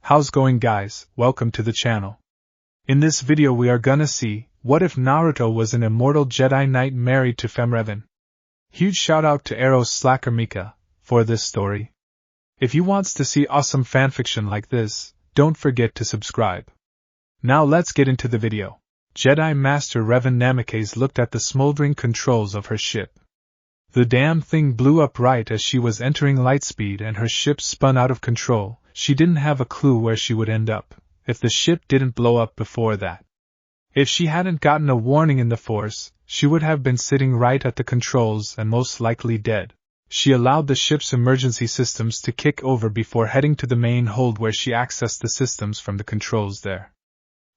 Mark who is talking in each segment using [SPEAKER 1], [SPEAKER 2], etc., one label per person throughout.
[SPEAKER 1] How's going, guys? Welcome to the channel. In this video we are gonna see, what if Naruto was an immortal Jedi Knight married to FemRevan? Huge shout out to EroSlackerMicha for this story. If you wants to see awesome fanfiction like this, don't forget to subscribe. Now let's get into the video. Jedi Master Revan Namikaze looked at the smoldering controls of her ship. The damn thing blew up right as she was entering lightspeed and her ship spun out of control. She didn't have a clue where she would end up, if the ship didn't blow up before that. If she hadn't gotten a warning in the Force, she would have been sitting right at the controls and most likely dead. She allowed the ship's emergency systems to kick over before heading to the main hold where she accessed the systems from the controls there.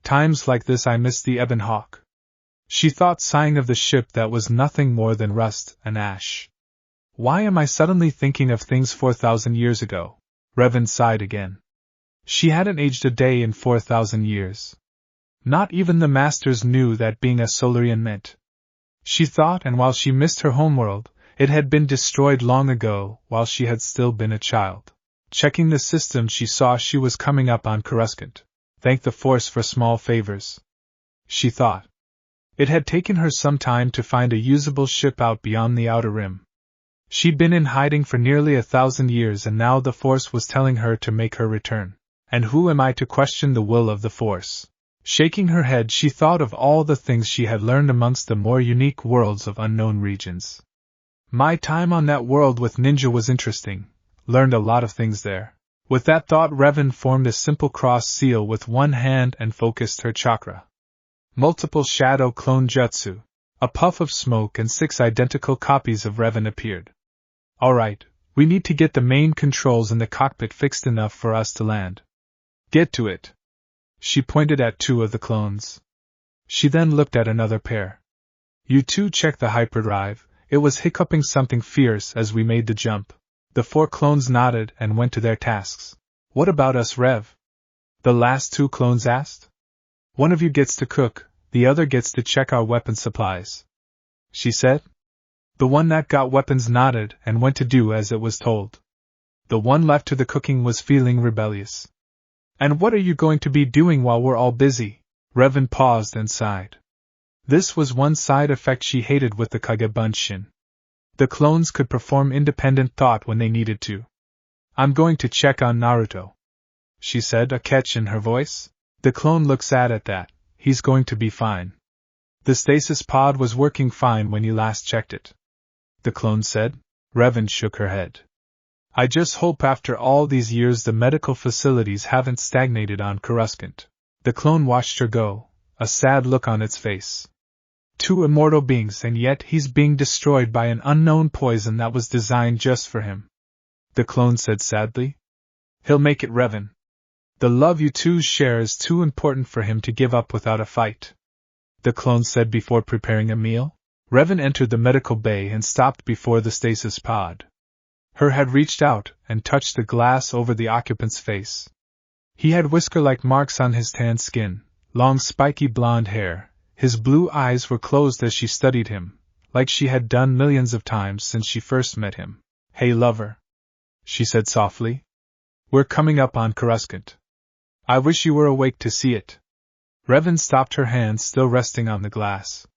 [SPEAKER 1] Times like this I miss the Ebon Hawk. She thought, sighing of the ship that was nothing more than rust and ash. Why am I suddenly thinking of things 4,000 years ago? Revan sighed again. She hadn't aged a day in 4,000 years. Not even the Masters knew that being a Solarian meant. She thought, and while she missed her homeworld, it had been destroyed long ago while she had still been a child. Checking the system, she saw she was coming up on Coruscant. Thank the Force for small favors, she thought. It had taken her some time to find a usable ship out beyond the Outer Rim. She'd been in hiding for nearly 1,000 years and now the Force was telling her to make her return. And who am I to question the will of the Force? Shaking her head, she thought of all the things she had learned amongst the more unique worlds of unknown regions. My time on that world with Ninja was interesting. Learned a lot of things there. With that thought, Revan formed a simple cross seal with one hand and focused her chakra. Multiple shadow clone jutsu. A puff of smoke and 6 identical copies of Revan appeared. Alright, we need to get the main controls in the cockpit fixed enough for us to land. Get to it. She pointed at 2 of the clones. She then looked at another pair. You two check the hyperdrive. It was hiccuping something fierce as we made the jump. The 4 clones nodded and went to their tasks. What about us, Rev? The last 2 clones asked. One of you gets to cook, the other gets to check our weapon supplies, she said. The one that got weapons nodded and went to do as it was told. The one left to the cooking was feeling rebellious. And what are you going to be doing while we're all busy? Revan paused and sighed. This was one side effect she hated with the Kage Bunshin. The clones could perform independent thought when they needed to. I'm going to check on Naruto, she said, a catch in her voice. The clone looked sad at that. He's going to be fine. The stasis pod was working fine when you last checked it, the clone said. Revan shook her head. I just hope after all these years the medical facilities haven't stagnated on Coruscant. The clone watched her go, a sad look on its face. 2 immortal beings, and yet he's being destroyed by an unknown poison that was designed just for him, the clone said sadly. He'll make it, Revan. The love you two share is too important for him to give up without a fight, the clone said before preparing a meal. Revan entered the medical bay and stopped before the stasis pod. Her head reached out and touched the glass over the occupant's face. He had whisker-like marks on his tan skin, long spiky blonde hair. His blue eyes were closed as she studied him, like she had done millions of times since she first met him. Hey lover, she said softly. We're coming up on Coruscant. I wish you were awake to see it. Revan stopped, her hand still resting on the glass.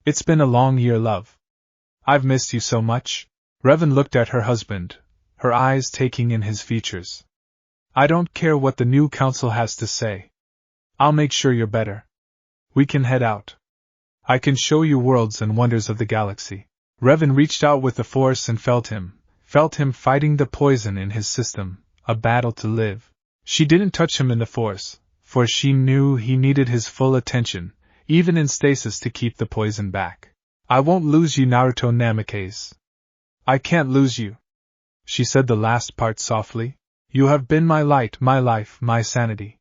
[SPEAKER 1] It's been a long year, love. I've missed you so much. Revan looked at her husband, her eyes taking in his features. I don't care what the new council has to say. I'll make sure you're better. We can head out. I can show you worlds and wonders of the galaxy. Revan reached out with the Force and felt him fighting the poison in his system, a battle to live. She didn't touch him in the Force, for she knew he needed his full attention, even in stasis, to keep the poison back. I won't lose you, Naruto Namikaze. I can't lose you, she said the last part softly. You have been my light, my life, my sanity,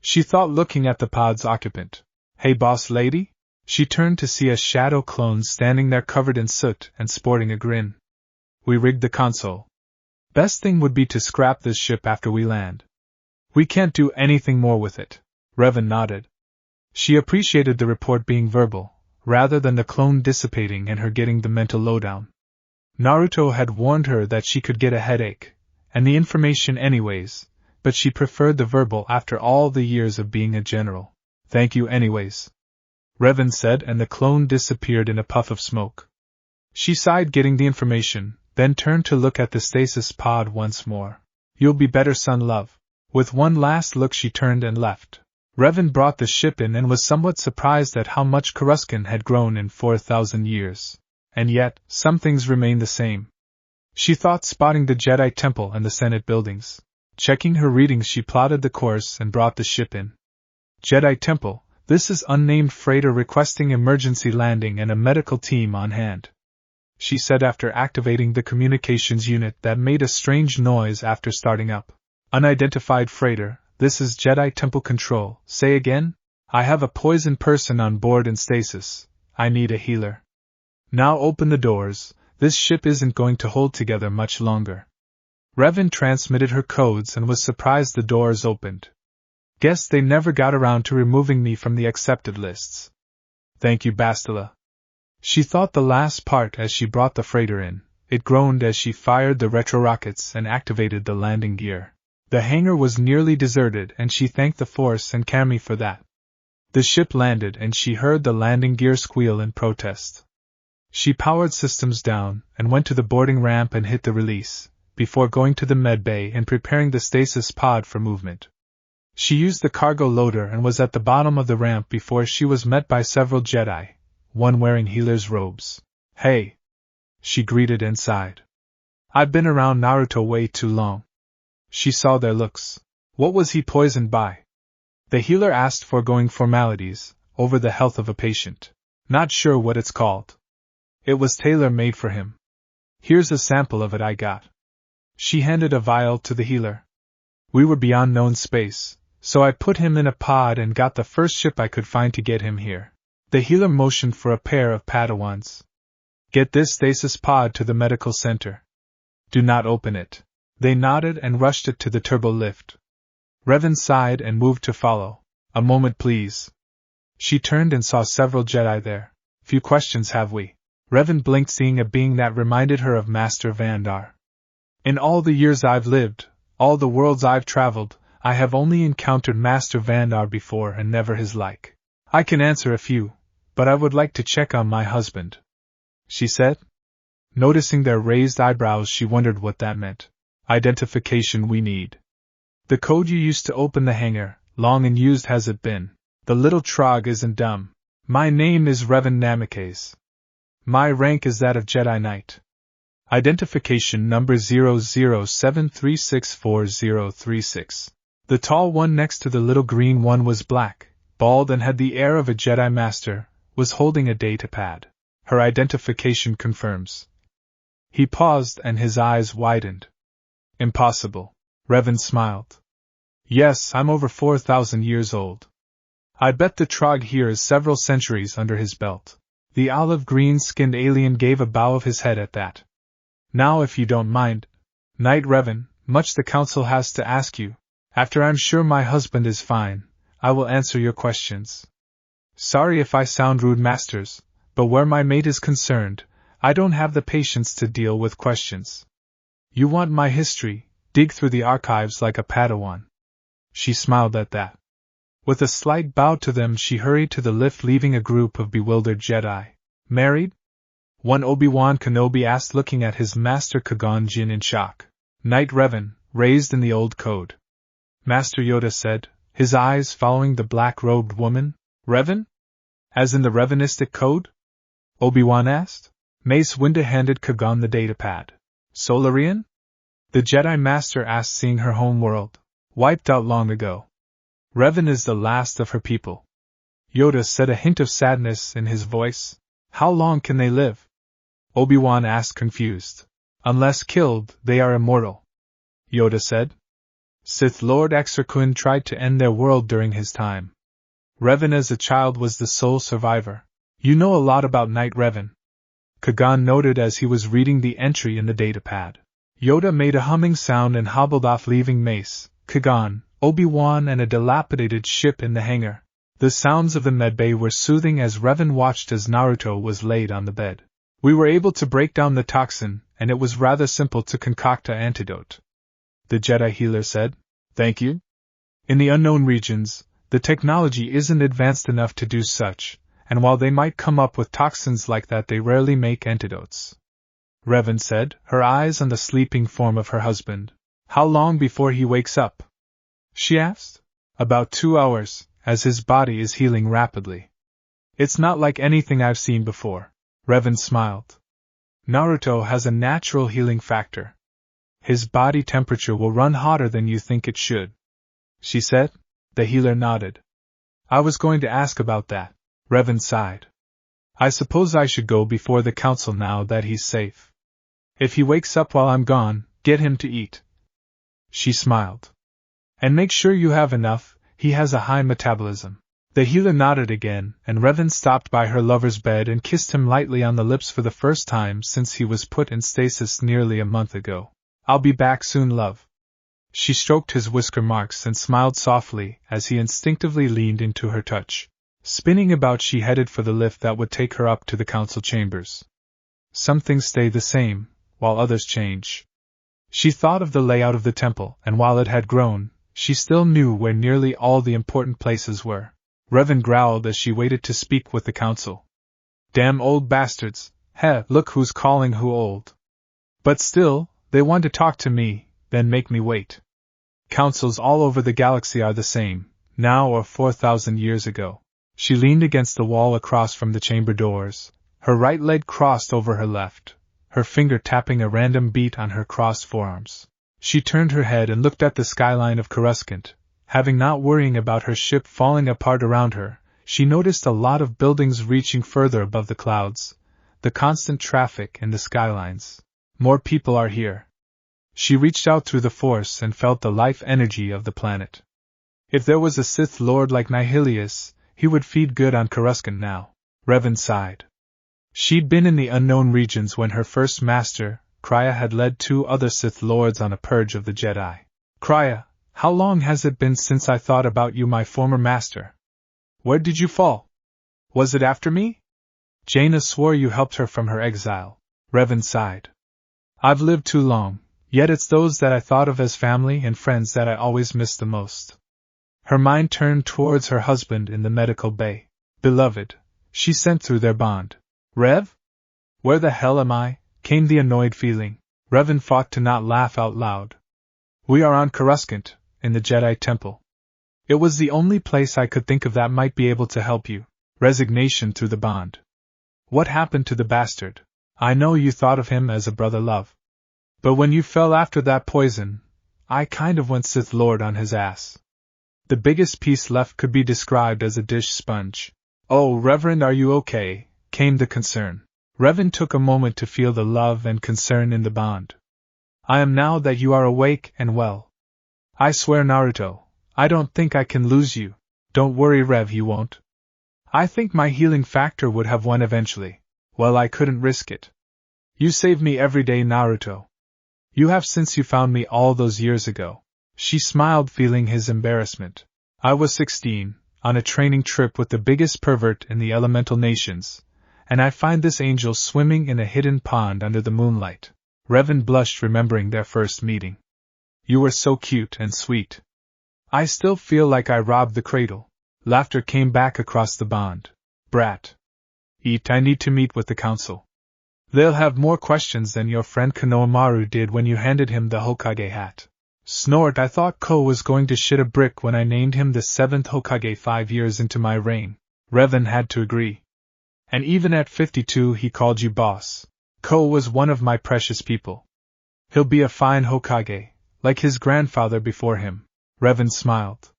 [SPEAKER 1] she thought, looking at the pod's occupant. Hey boss lady? She turned to see a shadow clone standing there covered in soot and sporting a grin. We rigged the console. Best thing would be to scrap this ship after we land. We can't do anything more with it. Revan nodded. She appreciated the report being verbal, rather than the clone dissipating and her getting the mental lowdown. Naruto had warned her that she could get a headache, and the information anyways, but she preferred the verbal after all the years of being a general. Thank you anyways, Revan said, and the clone disappeared in a puff of smoke. She sighed getting the information, then turned to look at the stasis pod once more. You'll be better, son, love. With one last look she turned and left. Revan brought the ship in and was somewhat surprised at how much Coruscant had grown in 4,000 years. And yet, some things remained the same. She thought, spotting the Jedi Temple and the Senate buildings. Checking her readings, she plotted the course and brought the ship in. Jedi Temple, this is unnamed freighter requesting emergency landing and a medical team on hand, she said after activating the communications unit that made a strange noise after starting up. Unidentified freighter, this is Jedi Temple Control. Say again? I have a poisoned person on board in stasis. I need a healer. Now open the doors, this ship isn't going to hold together much longer. Revan transmitted her codes and was surprised the doors opened. Guess they never got around to removing me from the accepted lists. Thank you, Bastila. She thought the last part as she brought the freighter in. It groaned as she fired the retro rockets and activated the landing gear. The hangar was nearly deserted and she thanked the Force and Cammy for that. The ship landed and she heard the landing gear squeal in protest. She powered systems down and went to the boarding ramp and hit the release, before going to the med bay and preparing the stasis pod for movement. She used the cargo loader and was at the bottom of the ramp before she was met by several Jedi, one wearing healer's robes. Hey! She greeted and sighed. I've been around Naruto way too long. She saw their looks. What was he poisoned by? The healer asked, foregoing formalities, over the health of a patient. Not sure what it's called. It was tailor-made for him. Here's a sample of it I got. She handed a vial to the healer. We were beyond known space, so I put him in a pod and got the first ship I could find to get him here. The healer motioned for a pair of Padawans. Get this stasis pod to the medical center. Do not open it. They nodded and rushed it to the turbo lift. Revan sighed and moved to follow. A moment, please. She turned and saw several Jedi there. Few questions, have we? Revan blinked, seeing a being that reminded her of Master Vandar. In all the years I've lived, all the worlds I've traveled, I have only encountered Master Vandar before and never his like. I can answer a few, but I would like to check on my husband, she said. Noticing their raised eyebrows, she wondered what that meant. Identification we need. The code you used to open the hangar, long and used has it been. The little trog isn't dumb. My name is Revan Namikaze. My rank is that of Jedi Knight. Identification number 0073640036. The tall one next to the little green one was black, bald and had the air of a Jedi Master, was holding a datapad. Her identification confirms. He paused and his eyes widened. Impossible. Revan smiled. Yes, I'm over 4,000 years old. I bet the Trog here is several centuries under his belt. The olive-green-skinned alien gave a bow of his head at that. Now, if you don't mind, Knight Revan, much the council has to ask you. After I'm sure my husband is fine, I will answer your questions. Sorry if I sound rude, masters, but where my mate is concerned, I don't have the patience to deal with questions. You want my history, dig through the archives like a Padawan. She smiled at that. With a slight bow to them, she hurried to the lift, leaving a group of bewildered Jedi. Married? One Obi-Wan Kenobi asked, looking at his master Qui-Gon Jinn in shock. Knight Revan, raised in the old code. Master Yoda said, his eyes following the black-robed woman. Revan? As in the Revanistic code? Obi-Wan asked. Mace Windu handed Qui-Gon the datapad. Solarian? The Jedi Master asked, seeing her home world. Wiped out long ago. Revan is the last of her people. Yoda said, a hint of sadness in his voice. How long can they live? Obi-Wan asked, confused. Unless killed, they are immortal. Yoda said. Sith Lord Exarchun tried to end their world during his time. Revan as a child was the sole survivor. You know a lot about Knight Revan. Qui-Gon noted as he was reading the entry in the datapad. Yoda made a humming sound and hobbled off, leaving Mace, Qui-Gon, Obi-Wan and a dilapidated ship in the hangar. The sounds of the medbay were soothing as Revan watched as Naruto was laid on the bed. We were able to break down the toxin, and it was rather simple to concoct an antidote, the Jedi healer said. Thank you? In the unknown regions, the technology isn't advanced enough to do such, and while they might come up with toxins like that, they rarely make antidotes. Revan said, her eyes on the sleeping form of her husband. How long before he wakes up? She asked. About 2 hours, as his body is healing rapidly. It's not like anything I've seen before. Revan smiled. Naruto has a natural healing factor. His body temperature will run hotter than you think it should. She said. The healer nodded. I was going to ask about that. Revan sighed. I suppose I should go before the council now that he's safe. If he wakes up while I'm gone, get him to eat. She smiled. And make sure you have enough, he has a high metabolism. The healer nodded again, and Revan stopped by her lover's bed and kissed him lightly on the lips for the first time since he was put in stasis nearly a month ago. I'll be back soon, love. She stroked his whisker marks and smiled softly as he instinctively leaned into her touch. Spinning about, she headed for the lift that would take her up to the council chambers. Some things stay the same, while others change. She thought of the layout of the temple, and while it had grown, she still knew where nearly all the important places were. Revan growled as she waited to speak with the council. Damn old bastards, look who's calling who old. But still, they want to talk to me, then make me wait. Councils all over the galaxy are the same, now or 4,000 years ago. She leaned against the wall across from the chamber doors, her right leg crossed over her left, her finger tapping a random beat on her crossed forearms. She turned her head and looked at the skyline of Coruscant. Having not worrying about her ship falling apart around her, she noticed a lot of buildings reaching further above the clouds, the constant traffic and the skylines. More people are here. She reached out through the force and felt the life energy of the planet. If there was a Sith Lord like Nihilius, he would feed good on Coruscant now. Revan sighed. She'd been in the unknown regions when her first master, Krya, had led 2 other Sith Lords on a purge of the Jedi. Krya, how long has it been since I thought about you, my former master? Where did you fall? Was it after me? Jaina swore you helped her from her exile. Revan sighed. I've lived too long, yet it's those that I thought of as family and friends that I always miss the most. Her mind turned towards her husband in the medical bay. Beloved, she sent through their bond. Rev? Where the hell am I? Came the annoyed feeling. Revan fought to not laugh out loud. We are on Coruscant, in the Jedi Temple. It was the only place I could think of that might be able to help you. Resignation through the bond. What happened to the bastard? I know you thought of him as a brother, love. But when you fell after that poison, I kind of went Sith Lord on his ass. The biggest piece left could be described as a dish sponge. Oh, Reverend, are you okay? Came the concern. Revan took a moment to feel the love and concern in the bond. I am now that you are awake and well. I swear, Naruto, I don't think I can lose you. Don't worry, Rev, you won't. I think my healing factor would have won eventually. Well, I couldn't risk it. You save me every day, Naruto. You have since you found me all those years ago. She smiled, feeling his embarrassment. I was 16, on a training trip with the biggest pervert in the elemental nations, and I find this angel swimming in a hidden pond under the moonlight. Revan blushed, remembering their first meeting. You were so cute and sweet. I still feel like I robbed the cradle. Laughter came back across the bond. Brat. Eat, I need to meet with the council. They'll have more questions than your friend Konohamaru did when you handed him the Hokage hat. Snort, I thought Ko was going to shit a brick when I named him the 7th Hokage 5 years into my reign. Revan had to agree. And even at 52 he called you boss. Ko was one of my precious people. He'll be a fine Hokage, like his grandfather before him. Revan smiled.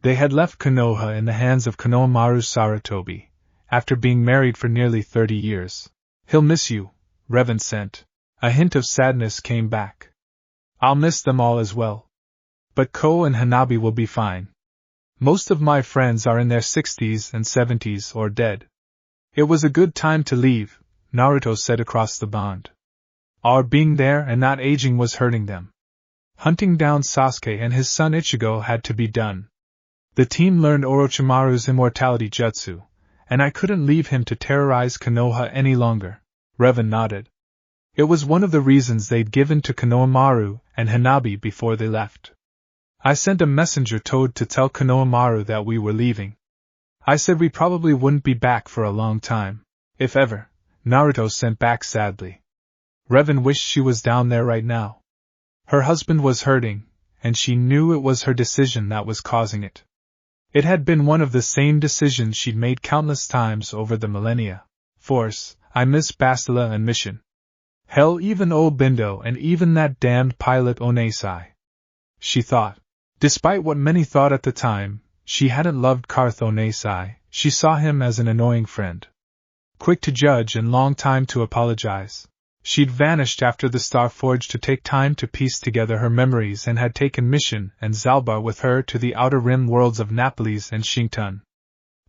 [SPEAKER 1] They had left Konoha in the hands of Konohamaru Sarutobi, after being married for nearly 30 years. He'll miss you, Revan sent. A hint of sadness came back. I'll miss them all as well. But Ko and Hanabi will be fine. Most of my friends are in their 60s and 70s or dead. It was a good time to leave, Naruto said across the bond. Our being there and not aging was hurting them. Hunting down Sasuke and his son Ichigo had to be done. The team learned Orochimaru's immortality jutsu, and I couldn't leave him to terrorize Konoha any longer. Revan nodded. It was one of the reasons they'd given to Konohamaru and Hanabi before they left. I sent a messenger toad to tell Konohamaru that we were leaving. I said we probably wouldn't be back for a long time, if ever, Naruto sent back sadly. Revan wished she was down there right now. Her husband was hurting, and she knew it was her decision that was causing it. It had been one of the same decisions she'd made countless times over the millennia. Force, I miss Bastila and Mission. Hell, even old Bindo and even that damned pilot Onesai. She thought. Despite what many thought at the time, she hadn't loved Karth Onesai. She saw him as an annoying friend. Quick to judge and long time to apologize. She'd vanished after the Star Forge to take time to piece together her memories and had taken Mission and Zalba with her to the outer rim worlds of Napolis and Shington.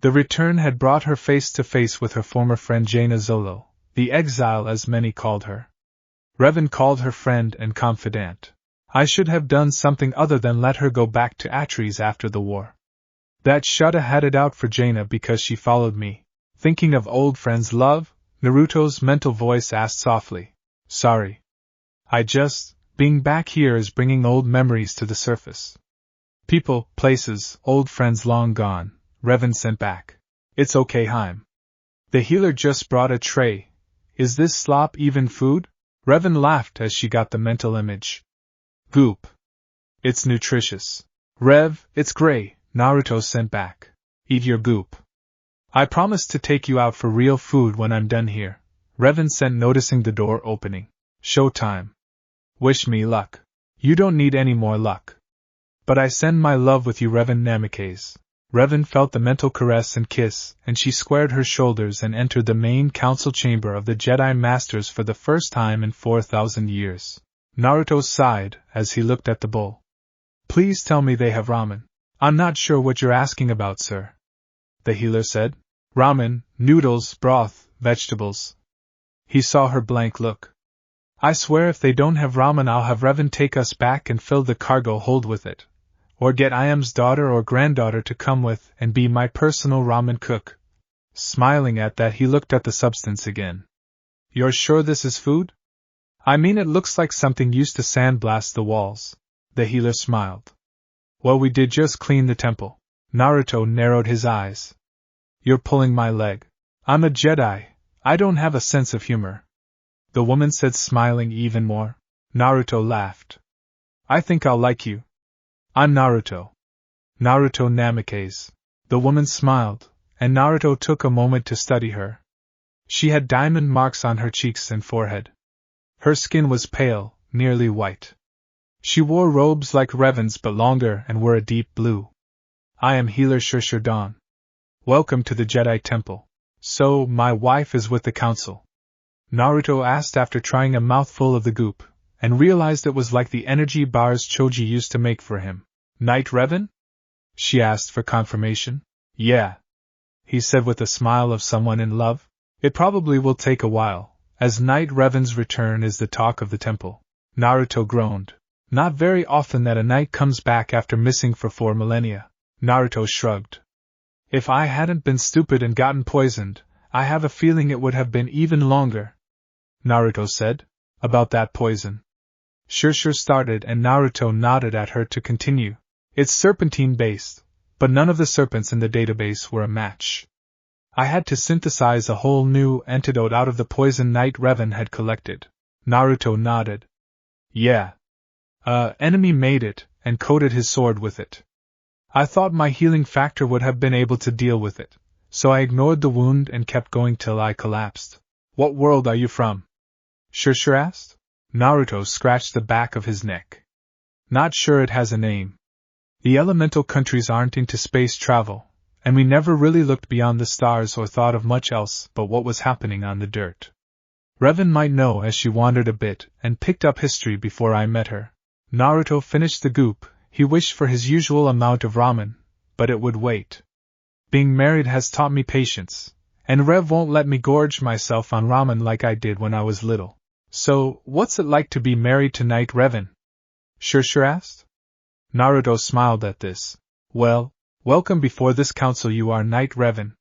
[SPEAKER 1] The return had brought her face to face with her former friend Jaina Zolo, the exile as many called her. Revan called her friend and confidant. I should have done something other than let her go back to Atres after the war. That shoulda had it out for Jaina because she followed me. Thinking of old friends' love? Naruto's mental voice asked softly. Sorry. Being back here is bringing old memories to the surface. People, places, old friends long gone, Revan sent back. It's okay, Haim. The healer just brought a tray. Is this slop even food? Revan laughed as she got the mental image. Goop. It's nutritious. Rev, it's gray, Naruto sent back. Eat your goop. I promise to take you out for real food when I'm done here, Revan sent, noticing the door opening. Showtime. Wish me luck. You don't need any more luck. But I send my love with you, Revan Namikaze. Revan felt the mental caress and kiss, and she squared her shoulders and entered the main council chamber of the Jedi Masters for the first time in 4,000 years. Naruto sighed as he looked at the bowl. Please tell me they have ramen. I'm not sure what you're asking about, sir. The healer said. Ramen, noodles, broth, vegetables. He saw her blank look. I swear if they don't have ramen, I'll have Revan take us back and fill the cargo hold with it. Or get Iam's daughter or granddaughter to come with and be my personal ramen cook. Smiling at that, he looked at the substance again. You're sure this is food? I mean, it looks like something used to sandblast the walls. The healer smiled. Well, we did just clean the temple. Naruto narrowed his eyes. You're pulling my leg. I'm a Jedi. I don't have a sense of humor. The woman said, smiling even more. Naruto laughed. I think I'll like you. I'm Naruto. Naruto Namikaze. The woman smiled, and Naruto took a moment to study her. She had diamond marks on her cheeks and forehead. Her skin was pale, nearly white. She wore robes like Revan's but longer and were a deep blue. I am Healer Shurshur. Welcome to the Jedi Temple. So, my wife is with the council? Naruto asked after trying a mouthful of the goop, and realized it was like the energy bars Choji used to make for him. Knight Revan? She asked for confirmation. Yeah. He said with a smile of someone in love. It probably will take a while, as Knight Revan's return is the talk of the temple. Naruto groaned. Not very often that a knight comes back after missing for 4 millennia. Naruto shrugged. If I hadn't been stupid and gotten poisoned, I have a feeling it would have been even longer. Naruto said. About that poison. Shurshur started and Naruto nodded at her to continue. It's serpentine-based, but none of the serpents in the database were a match. I had to synthesize a whole new antidote out of the poison Knight Revan had collected. Naruto nodded. Yeah. Enemy made it, and coated his sword with it. I thought my healing factor would have been able to deal with it, so I ignored the wound and kept going till I collapsed. What world are you from? Shurshur asked. Naruto scratched the back of his neck. Not sure it has a name. The elemental countries aren't into space travel, and we never really looked beyond the stars or thought of much else but what was happening on the dirt. Revan might know as she wandered a bit and picked up history before I met her. Naruto finished the goop. He wished for his usual amount of ramen, but it would wait. Being married has taught me patience, and Rev won't let me gorge myself on ramen like I did when I was little. So, what's it like to be married to Knight Revan? Shurshur asked. Naruto smiled at this. Well, welcome before this council, you are Knight Revan.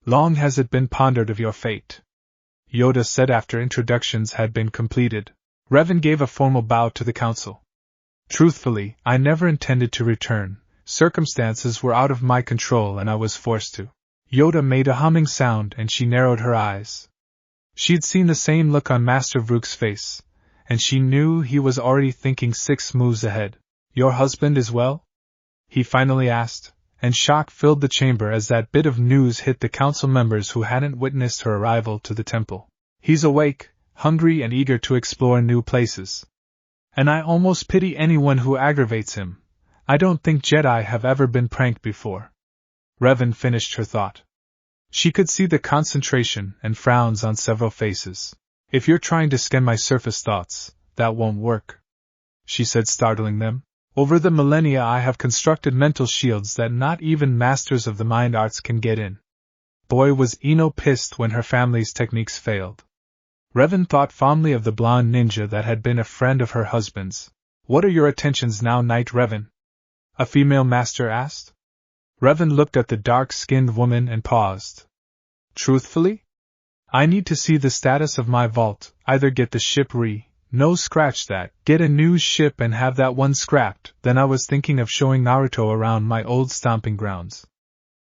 [SPEAKER 1] Long has it been pondered of your fate. Yoda said after introductions had been completed. Revan gave a formal bow to the council. Truthfully, I never intended to return. Circumstances were out of my control and I was forced to. Yoda made a humming sound and she narrowed her eyes. She'd seen the same look on Master Vrook's face, and she knew he was already thinking 6 moves ahead. Your husband is well? He finally asked, and shock filled the chamber as that bit of news hit the council members who hadn't witnessed her arrival to the temple. He's awake, hungry and eager to explore new places. And I almost pity anyone who aggravates him. I don't think Jedi have ever been pranked before. Revan finished her thought. She could see the concentration and frowns on several faces. If you're trying to skim my surface thoughts, that won't work, she said, startling them. Over the millennia I have constructed mental shields that not even masters of the mind arts can get in. Boy, was Eno pissed when her family's techniques failed. Revan thought fondly of the blonde ninja that had been a friend of her husband's. What are your attentions now, Knight Revan? A female master asked. Revan looked at the dark-skinned woman and paused. Truthfully? I need to see the status of my vault, either get the ship no scratch that, get a new ship and have that one scrapped. Then I was thinking of showing Naruto around my old stomping grounds.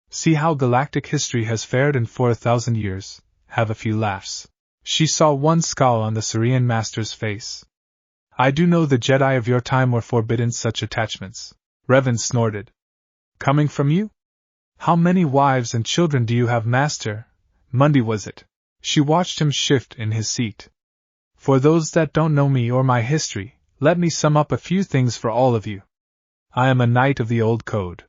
[SPEAKER 1] See how galactic history has fared in 4,000 years, have a few laughs. She saw one scowl on the Syrian master's face. I do know the Jedi of your time were forbidden such attachments. Revan snorted. Coming from you? How many wives and children do you have, Master? Monday was it? She watched him shift in his seat. For those that don't know me or my history, let me sum up a few things for all of you. I am a knight of the old code.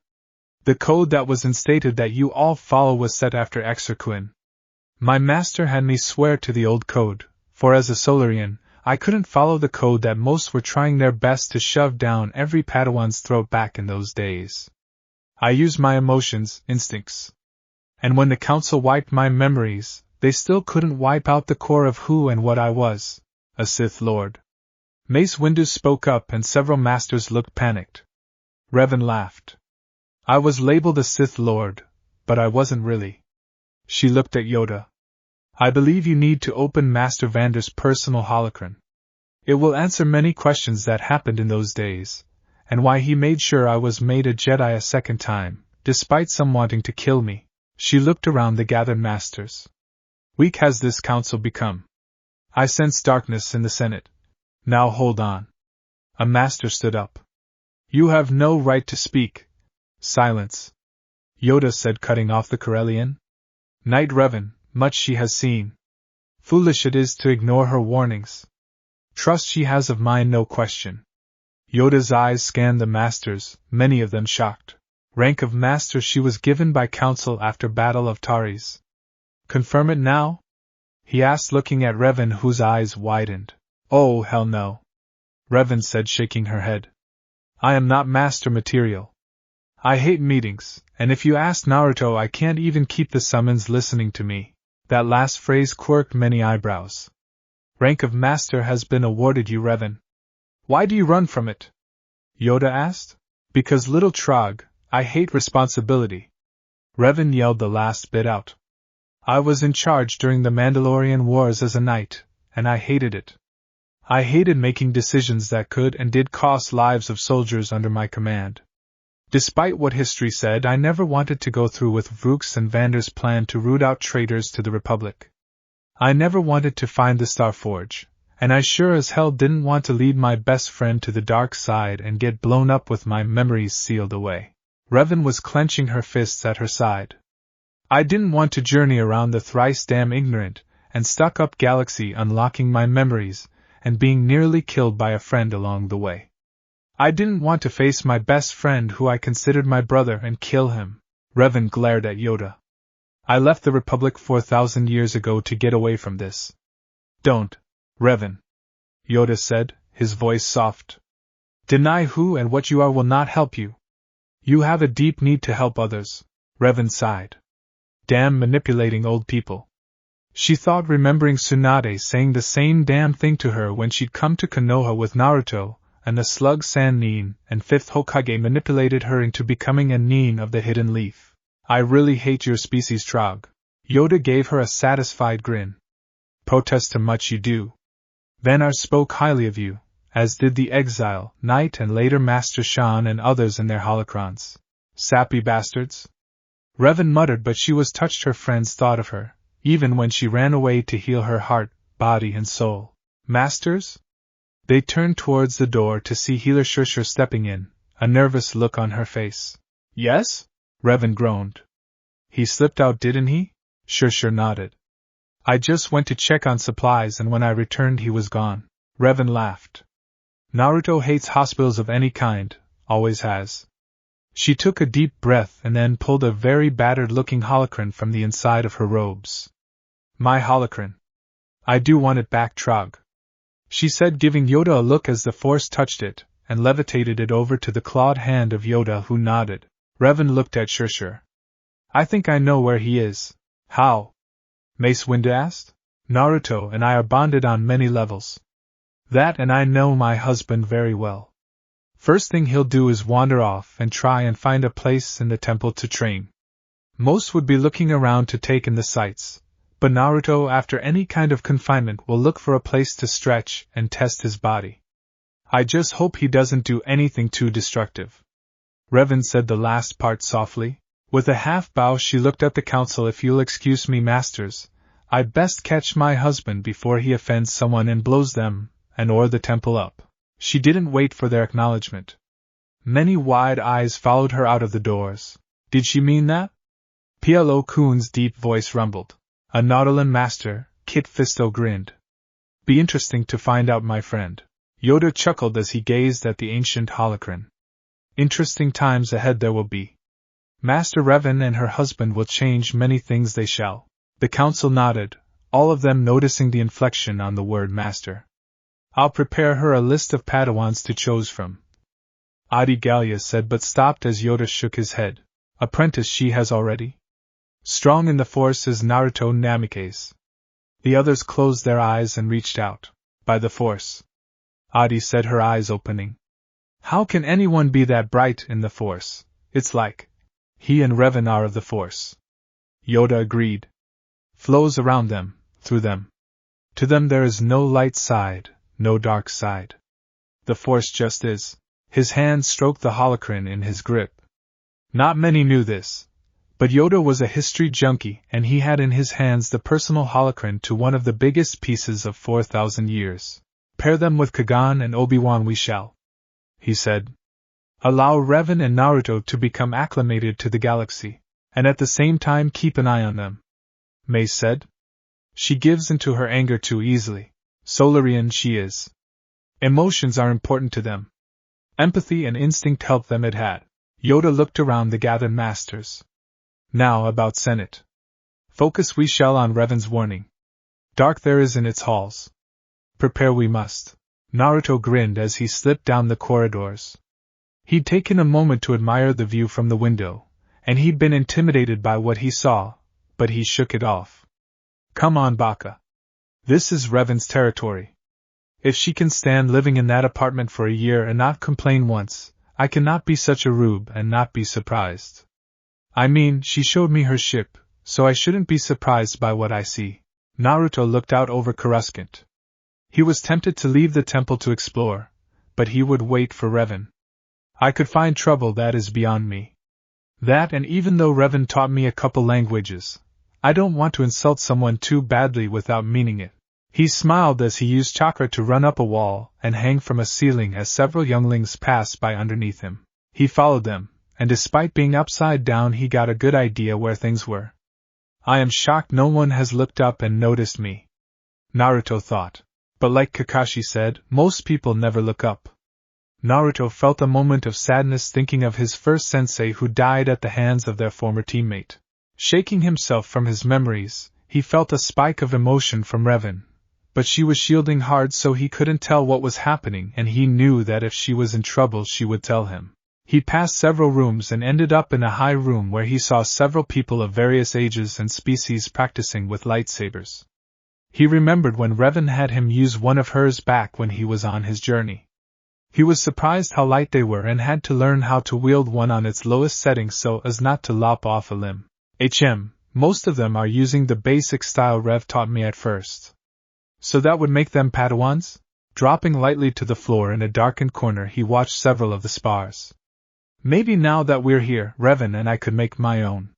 [SPEAKER 1] The code that was instated that you all follow was set after Exarquin. My master had me swear to the old code, for as a Solarian, I couldn't follow the code that most were trying their best to shove down every Padawan's throat back in those days. I used my emotions, instincts. And when the council wiped my memories, they still couldn't wipe out the core of who and what I was, a Sith Lord. Mace Windu spoke up and several masters looked panicked. Revan laughed. I was labeled a Sith Lord, but I wasn't really. She looked at Yoda. I believe you need to open Master Vander's personal holocron. It will answer many questions that happened in those days, and why he made sure I was made a Jedi a second time, despite some wanting to kill me. She looked around the gathered masters. Weak has this council become. I sense darkness in the Senate. Now hold on. A master stood up. You have no right to speak. Silence. Yoda said, cutting off the Corellian. Knight Revan, much she has seen. Foolish it is to ignore her warnings. Trust she has of mine, no question. Yoda's eyes scanned the masters, many of them shocked. Rank of master she was given by council after Battle of Taris. Confirm it now? He asked, looking at Revan, whose eyes widened. Oh, hell no. Revan said, shaking her head. I am not master material. I hate meetings, and if you ask Naruto, I can't even keep the summons listening to me. That last phrase quirked many eyebrows. Rank of master has been awarded you, Revan. Why do you run from it? Yoda asked. Because, little Trog, I hate responsibility. Revan yelled the last bit out. I was in charge during the Mandalorian Wars as a knight, and I hated it. I hated making decisions that could and did cost lives of soldiers under my command. Despite what history said, I never wanted to go through with Vrook's and Vander's plan to root out traitors to the Republic. I never wanted to find the Star Forge, and I sure as hell didn't want to lead my best friend to the dark side and get blown up with my memories sealed away. Revan was clenching her fists at her side. I didn't want to journey around the thrice damn ignorant and stuck-up galaxy unlocking my memories and being nearly killed by a friend along the way. I didn't want to face my best friend who I considered my brother and kill him. Revan glared at Yoda. I left the Republic 4,000 years ago to get away from this. Don't, Revan, Yoda said, his voice soft. Deny who and what you are will not help you. You have a deep need to help others. Revan sighed. Damn manipulating old people. She thought, remembering Tsunade saying the same damn thing to her when she'd come to Konoha with Naruto, and the slug San Nin and 5th Hokage manipulated her into becoming a Nin of the Hidden Leaf. I really hate your species, Trog. Yoda gave her a satisfied grin. Protest to much you do. Vanar spoke highly of you, as did the Exile, Knight and later Master Shan and others in their holocrons. Sappy bastards? Revan muttered, but she was touched her friends thought of her, even when she ran away to heal her heart, body and soul. Masters? They turned towards the door to see Healer Shusher stepping in, a nervous look on her face. Yes? Revan groaned. He slipped out, didn't he? Shusher nodded. I just went to check on supplies and when I returned he was gone. Revan laughed. Naruto hates hospitals of any kind, always has. She took a deep breath and then pulled a very battered-looking holocron from the inside of her robes. My holocron. I do want it back, Trog. She said, giving Yoda a look as the Force touched it, and levitated it over to the clawed hand of Yoda, who nodded. Revan looked at Shusher. I think I know where he is. How? Mace Windu asked. Naruto and I are bonded on many levels. That, and I know my husband very well. First thing he'll do is wander off and try and find a place in the temple to train. Most would be looking around to take in the sights, but Naruto, after any kind of confinement, will look for a place to stretch and test his body. I just hope he doesn't do anything too destructive. Revan said the last part softly. With a half bow she looked at the council. If you'll excuse me, masters, I'd best catch my husband before he offends someone and blows them and or the temple up. She didn't wait for their acknowledgement. Many wide eyes followed her out of the doors. Did she mean that? Plo Koon's deep voice rumbled. A Nautolan master, Kit Fisto grinned. Be interesting to find out, my friend. Yoda chuckled as he gazed at the ancient holocron. Interesting times ahead there will be. Master Revan and her husband will change many things, they shall. The council nodded, all of them noticing the inflection on the word master. I'll prepare her a list of Padawans to choose from. Adi Gallia said, but stopped as Yoda shook his head. Apprentice she has already? Strong in the Force is Naruto Namikaze. The others closed their eyes and reached out. By the Force. Adi said, her eyes opening. How can anyone be that bright in the Force? It's like he and Revan are of the Force. Yoda agreed. Flows around them, through them. To them there is no light side, no dark side. The Force just is. His hand stroked the holocron in his grip. Not many knew this, but Yoda was a history junkie and he had in his hands the personal holocron to one of the biggest pieces of 4,000 years. Pair them with Kagan and Obi-Wan we shall, he said. Allow Revan and Naruto to become acclimated to the galaxy, and at the same time keep an eye on them. Mace said. She gives into her anger too easily. Solarian she is. Emotions are important to them. Empathy and instinct help them. It had. Yoda looked around the gathered masters. Now about Senate. Focus we shall on Revan's warning. Dark there is in its halls. Prepare we must. Naruto grinned as he slipped down the corridors. He'd taken a moment to admire the view from the window, and he'd been intimidated by what he saw, but he shook it off. Come on, Baka. This is Revan's territory. If she can stand living in that apartment for a year and not complain once, I cannot be such a rube and not be surprised. I mean, she showed me her ship, so I shouldn't be surprised by what I see. Naruto looked out over Coruscant. He was tempted to leave the temple to explore, but he would wait for Revan. I could find trouble, that is beyond me. That, and even though Revan taught me a couple languages, I don't want to insult someone too badly without meaning it. He smiled as he used chakra to run up a wall and hang from a ceiling as several younglings passed by underneath him. He followed them, and despite being upside down he got a good idea where things were. I am shocked no one has looked up and noticed me, Naruto thought. But like Kakashi said, most people never look up. Naruto felt a moment of sadness thinking of his first sensei who died at the hands of their former teammate. Shaking himself from his memories, he felt a spike of emotion from Revan, but she was shielding hard so he couldn't tell what was happening, and he knew that if she was in trouble she would tell him. He passed several rooms and ended up in a high room where he saw several people of various ages and species practicing with lightsabers. He remembered when Revan had him use one of hers back when he was on his journey. He was surprised how light they were and had to learn how to wield one on its lowest setting so as not to lop off a limb. Most of them are using the basic style Rev taught me at first. So that would make them Padawans? Dropping lightly to the floor in a darkened corner, he watched several of the spars. Maybe now that we're here, Revan and I could make my own.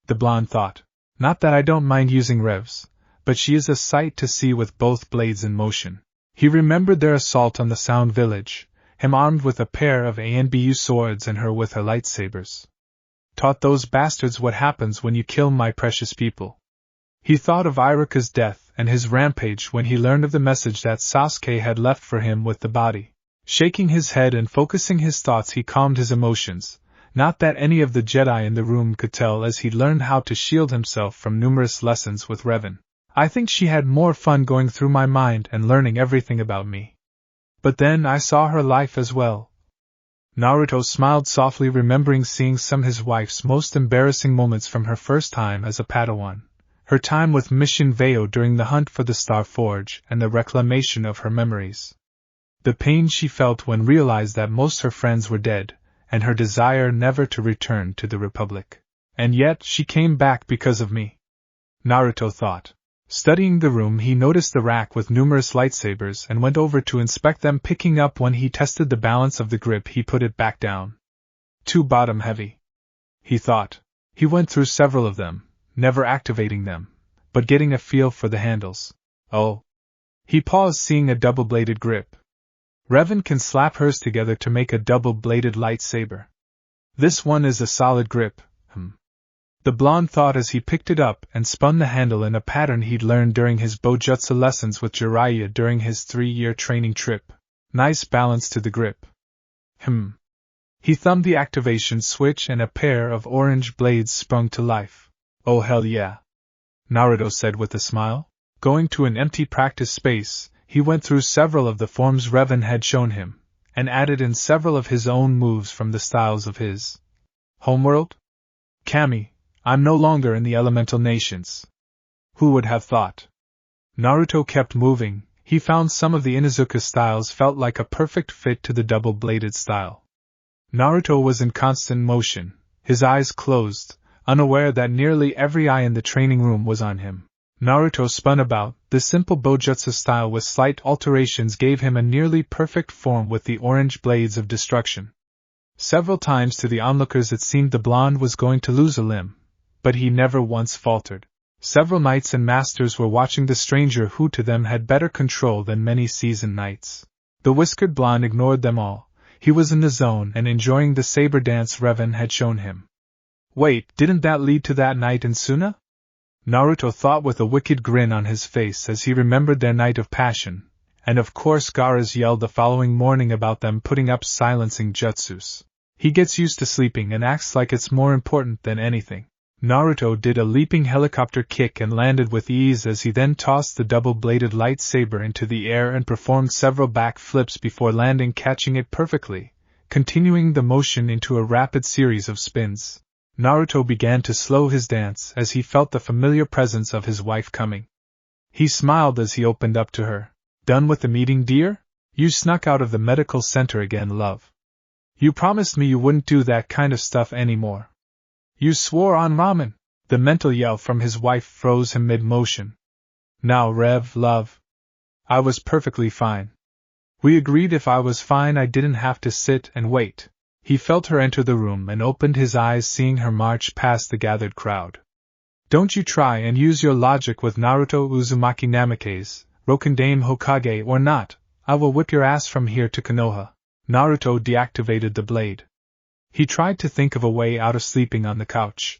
[SPEAKER 1] The blonde thought. Not that I don't mind using Revs, but she is a sight to see with both blades in motion. He remembered their assault on the Sound Village, him armed with a pair of ANBU swords and her with her lightsabers. Taught those bastards what happens when you kill my precious people. He thought of Irika's death and his rampage when he learned of the message that Sasuke had left for him with the body. Shaking his head and focusing his thoughts, he calmed his emotions, not that any of the Jedi in the room could tell, as he learned how to shield himself from numerous lessons with Revan. I think she had more fun going through my mind and learning everything about me. But then I saw her life as well. Naruto smiled softly, remembering seeing some of his wife's most embarrassing moments from her first time as a Padawan. Her time with Mission Veo during the hunt for the Star Forge and the reclamation of her memories. The pain she felt when realized that most her friends were dead, and her desire never to return to the Republic. And yet she came back because of me. Naruto thought. Studying the room, he noticed the rack with numerous lightsabers and went over to inspect them, picking up when he tested the balance of the grip. He put it back down. Too bottom heavy, he thought. He went through several of them, never activating them, but getting a feel for the handles. Oh. He paused, seeing a double-bladed grip. Revan can slap hers together to make a double-bladed lightsaber. This one is a solid grip, The blonde thought as he picked it up and spun the handle in a pattern he'd learned during his Bojutsu lessons with Jiraiya during his 3-year training trip. Nice balance to the grip. He thumbed the activation switch and a pair of orange blades sprung to life. Oh hell yeah, Naruto said with a smile. Going to an empty practice space, he went through several of the forms Revan had shown him, and added in several of his own moves from the styles of his homeworld. Kami, I'm no longer in the elemental nations. Who would have thought? Naruto kept moving. He found some of the Inuzuka styles felt like a perfect fit to the double-bladed style. Naruto was in constant motion, his eyes closed, unaware that nearly every eye in the training room was on him. Naruto spun about. The simple Bojutsu style with slight alterations gave him a nearly perfect form with the orange blades of destruction. Several times to the onlookers it seemed the blonde was going to lose a limb, but he never once faltered. Several knights and masters were watching the stranger, who to them had better control than many seasoned knights. The whiskered blonde ignored them all. He was in the zone and enjoying the saber dance Revan had shown him. Wait, didn't that lead to that night in Suna? Naruto thought with a wicked grin on his face as he remembered their night of passion, and of course Gaara's yelled the following morning about them putting up silencing jutsus. He gets used to sleeping and acts like it's more important than anything. Naruto did a leaping helicopter kick and landed with ease as he then tossed the double-bladed lightsaber into the air and performed several back flips before landing, catching it perfectly, continuing the motion into a rapid series of spins. Naruto began to slow his dance as he felt the familiar presence of his wife coming. He smiled as he opened up to her. Done with the meeting, dear? You snuck out of the medical center again, love. You promised me you wouldn't do that kind of stuff anymore. You swore on ramen. The mental yell from his wife froze him mid-motion. Now, Rev, love. I was perfectly fine. We agreed if I was fine I didn't have to sit and wait. He felt her enter the room and opened his eyes, seeing her march past the gathered crowd. Don't you try and use your logic with Naruto Uzumaki Namikaze, Rokundame Hokage or not, I will whip your ass from here to Konoha. Naruto deactivated the blade. He tried to think of a way out of sleeping on the couch.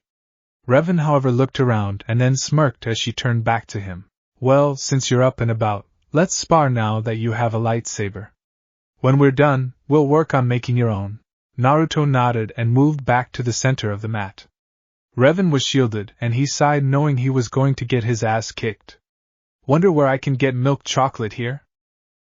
[SPEAKER 1] Revan, however, looked around and then smirked as she turned back to him. Well, since you're up and about, let's spar now that you have a lightsaber. When we're done, we'll work on making your own. Naruto nodded and moved back to the center of the mat. Revan was shielded, and he sighed knowing he was going to get his ass kicked. Wonder where I can get milk chocolate here?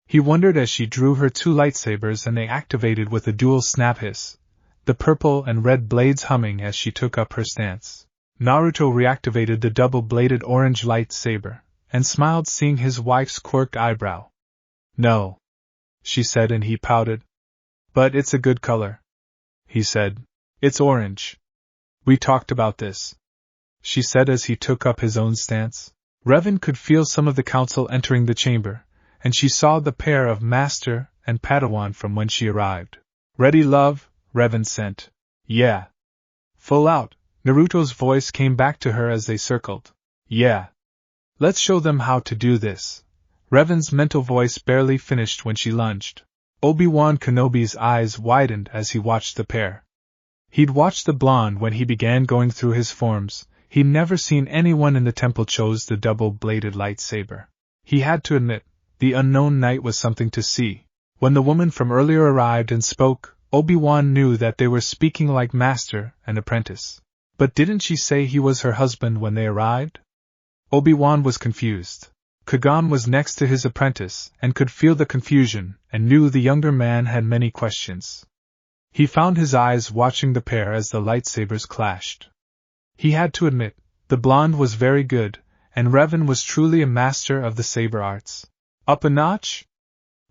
[SPEAKER 1] He wondered as she drew her 2 lightsabers and they activated with a dual snap hiss, the purple and red blades humming as she took up her stance. Naruto reactivated the double-bladed orange lightsaber, and smiled seeing his wife's quirked eyebrow. No, she said, and he pouted. But it's a good color, he said. It's orange. We talked about this, she said as he took up his own stance. Revan could feel some of the council entering the chamber, and she saw the pair of Master and Padawan from when she arrived. Ready, love? Revan sent. Yeah. Full out, Naruto's voice came back to her as they circled. Yeah. Let's show them how to do this. Revan's mental voice barely finished when she lunged. Obi-Wan Kenobi's eyes widened as he watched the pair. He'd watched the blonde when he began going through his forms. He'd never seen anyone in the temple choose the double-bladed lightsaber. He had to admit, the unknown knight was something to see. When the woman from earlier arrived and spoke, Obi-Wan knew that they were speaking like master and apprentice. But didn't she say he was her husband when they arrived? Obi-Wan was confused. Kagan was next to his apprentice and could feel the confusion and knew the younger man had many questions. He found his eyes watching the pair as the lightsabers clashed. He had to admit, the blonde was very good, and Revan was truly a master of the saber arts. Up a notch?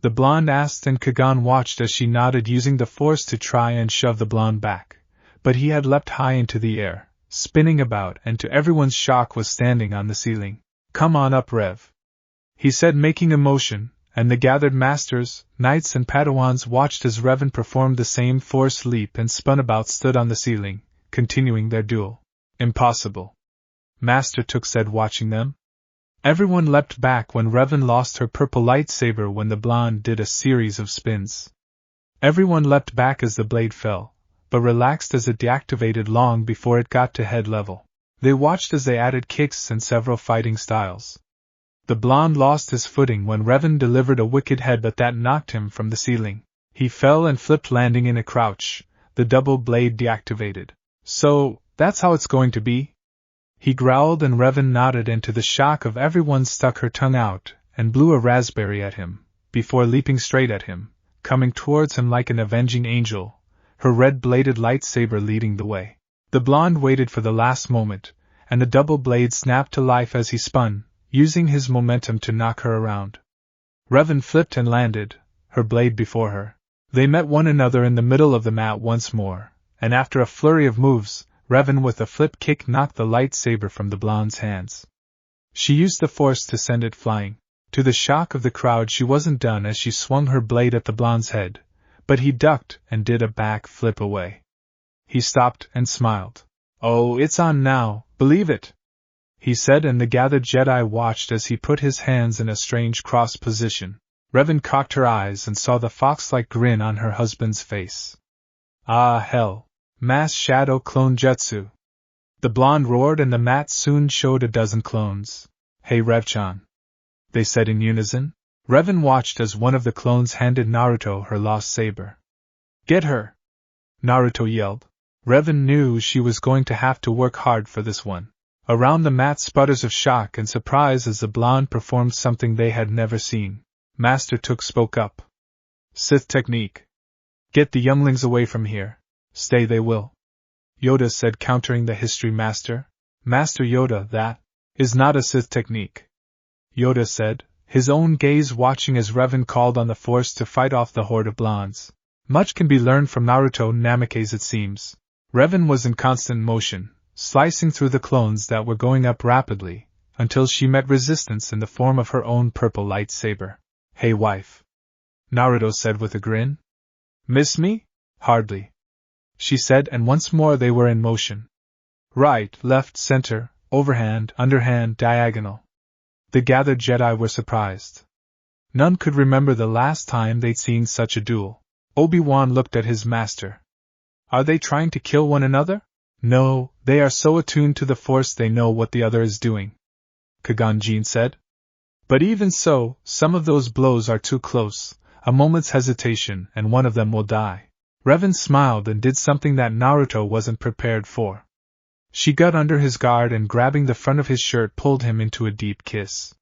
[SPEAKER 1] The blonde asked, and Kagan watched as she nodded, using the force to try and shove the blonde back. But he had leapt high into the air, spinning about, and to everyone's shock was standing on the ceiling. Come on up, Rev, he said, making a motion, and the gathered masters, knights and padawans watched as Revan performed the same force leap and spun about, stood on the ceiling, continuing their duel. Impossible, Master Took said, watching them. Everyone leapt back when Revan lost her purple lightsaber when the blonde did a series of spins. Everyone leapt back as the blade fell, but relaxed as it deactivated long before it got to head level. They watched as they added kicks and several fighting styles. The blonde lost his footing when Revan delivered a wicked headbutt that knocked him from the ceiling. He fell and flipped, landing in a crouch, the double blade deactivated. So, that's how it's going to be? He growled, and Revan nodded, and to the shock of everyone stuck her tongue out and blew a raspberry at him, before leaping straight at him, coming towards him like an avenging angel, her red-bladed lightsaber leading the way. The blonde waited for the last moment, and the double blade snapped to life as he spun, using his momentum to knock her around. Revan flipped and landed, her blade before her. They met one another in the middle of the mat once more, and after a flurry of moves, Revan with a flip kick knocked the lightsaber from the blonde's hands. She used the force to send it flying. To the shock of the crowd, she wasn't done as she swung her blade at the blonde's head, but he ducked and did a back flip away. He stopped and smiled. Oh, it's on now, believe it, he said, and the gathered Jedi watched as he put his hands in a strange cross position. Revan cocked her eyes and saw the fox-like grin on her husband's face. Ah, hell. Mass Shadow Clone Jutsu. The blonde roared, and the mat soon showed a dozen clones. Hey, Rev-chan, they said in unison. Revan watched as one of the clones handed Naruto her lost saber. Get her, Naruto yelled. Revan knew she was going to have to work hard for this one. Around the mat, sputters of shock and surprise as the blonde performed something they had never seen. Master Took spoke up. Sith technique. Get the younglings away from here. Stay they will, Yoda said, countering the history master. Master Yoda, that is not a Sith technique, Yoda said, his own gaze watching as Revan called on the Force to fight off the horde of blondes. Much can be learned from Naruto Namikaze, it seems. Revan was in constant motion, slicing through the clones that were going up rapidly, until she met resistance in the form of her own purple lightsaber. Hey, wife, Naruto said with a grin. Miss me? Hardly, she said, and once more they were in motion. Right, left, center, overhand, underhand, diagonal. The gathered Jedi were surprised. None could remember the last time they'd seen such a duel. Obi-Wan looked at his master. Are they trying to kill one another? No, they are so attuned to the Force they know what the other is doing, Kagan Jin said. But even so, some of those blows are too close. A moment's hesitation and one of them will die. Revan smiled and did something that Naruto wasn't prepared for. She got under his guard and, grabbing the front of his shirt, pulled him into a deep kiss.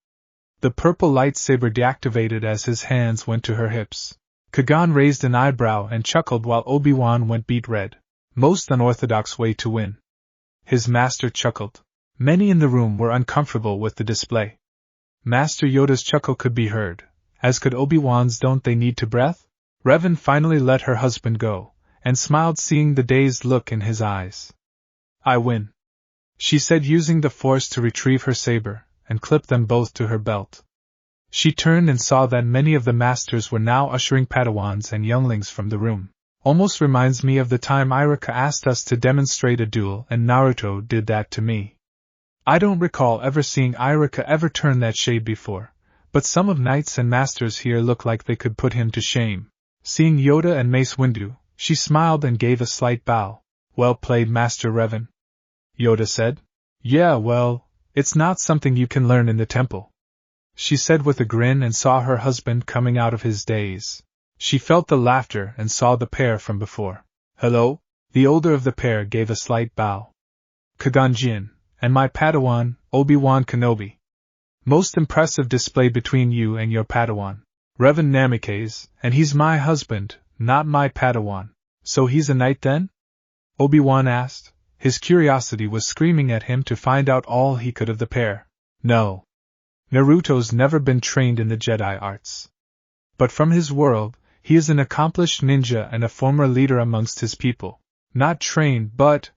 [SPEAKER 1] The purple lightsaber deactivated as his hands went to her hips. Kagan raised an eyebrow and chuckled while Obi-Wan went beet red. Most unorthodox way to win. His master chuckled. Many in the room were uncomfortable with the display. Master Yoda's chuckle could be heard, as could Obi-Wan's don't they need to breath? Revan finally let her husband go, and smiled, seeing the dazed look in his eyes. I win, she said, using the Force to retrieve her saber, and clip them both to her belt. She turned and saw that many of the masters were now ushering Padawans and younglings from the room. Almost reminds me of the time Iruka asked us to demonstrate a duel and Naruto did that to me. I don't recall ever seeing Iruka ever turn that shade before, but some of knights and masters here look like they could put him to shame. Seeing Yoda and Mace Windu, she smiled and gave a slight bow. Well played, Master Revan. Yoda said. Yeah, well, it's not something you can learn in the temple, she said with a grin and saw her husband coming out of his daze. She felt the laughter and saw the pair from before. Hello? The older of the pair gave a slight bow. Kagan Jin, and my Padawan, Obi-Wan Kenobi. Most impressive display between you and your Padawan. Revan Namikaze, and he's my husband, not my Padawan. So he's a knight then? Obi-Wan asked. His curiosity was screaming at him to find out all he could of the pair. No. Naruto's never been trained in the Jedi arts. But from his world, he is an accomplished ninja and a former leader amongst his people. Not trained, but...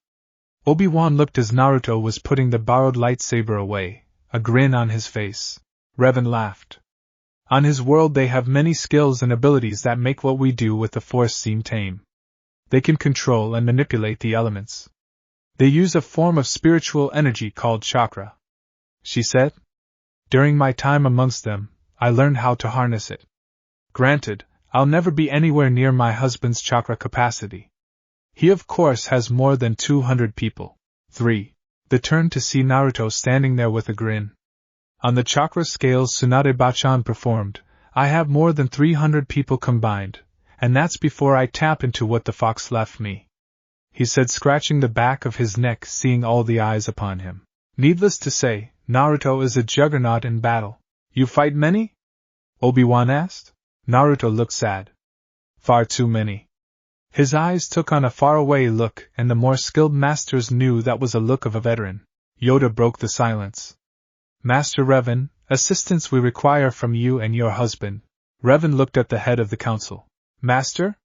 [SPEAKER 1] Obi-Wan looked as Naruto was putting the borrowed lightsaber away, a grin on his face. Revan laughed. On his world they have many skills and abilities that make what we do with the Force seem tame. They can control and manipulate the elements. They use a form of spiritual energy called chakra, she said. During my time amongst them, I learned how to harness it. Granted, I'll never be anywhere near my husband's chakra capacity. He of course has more than 200 people. 3. They turned to see Naruto standing there with a grin. On the chakra scales Tsunade Bachan performed, I have more than 300 people combined, and that's before I tap into what the fox left me, he said, scratching the back of his neck, seeing all the eyes upon him. Needless to say, Naruto is a juggernaut in battle. You fight many? Obi-Wan asked. Naruto looked sad. Far too many. His eyes took on a faraway look, and the more skilled masters knew that was a look of a veteran. Yoda broke the silence. Master Revan, assistance we require from you and your husband. Revan looked at the head of the council. Master?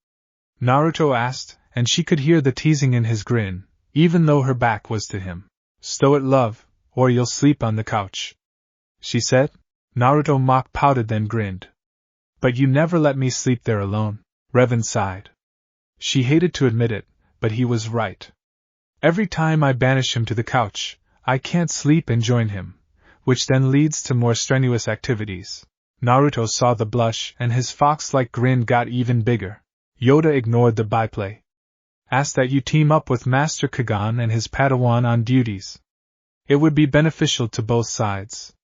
[SPEAKER 1] Naruto asked, and she could hear the teasing in his grin, even though her back was to him. Stow it, love, or you'll sleep on the couch, she said. Naruto mock pouted then grinned. But you never let me sleep there alone, Revan sighed. She hated to admit it, but he was right. Every time I banish him to the couch, I can't sleep and join him, which then leads to more strenuous activities. Naruto saw the blush and his fox-like grin got even bigger. Yoda ignored the byplay. Asked that you team up with Master Kagan and his Padawan on duties. It would be beneficial to both sides.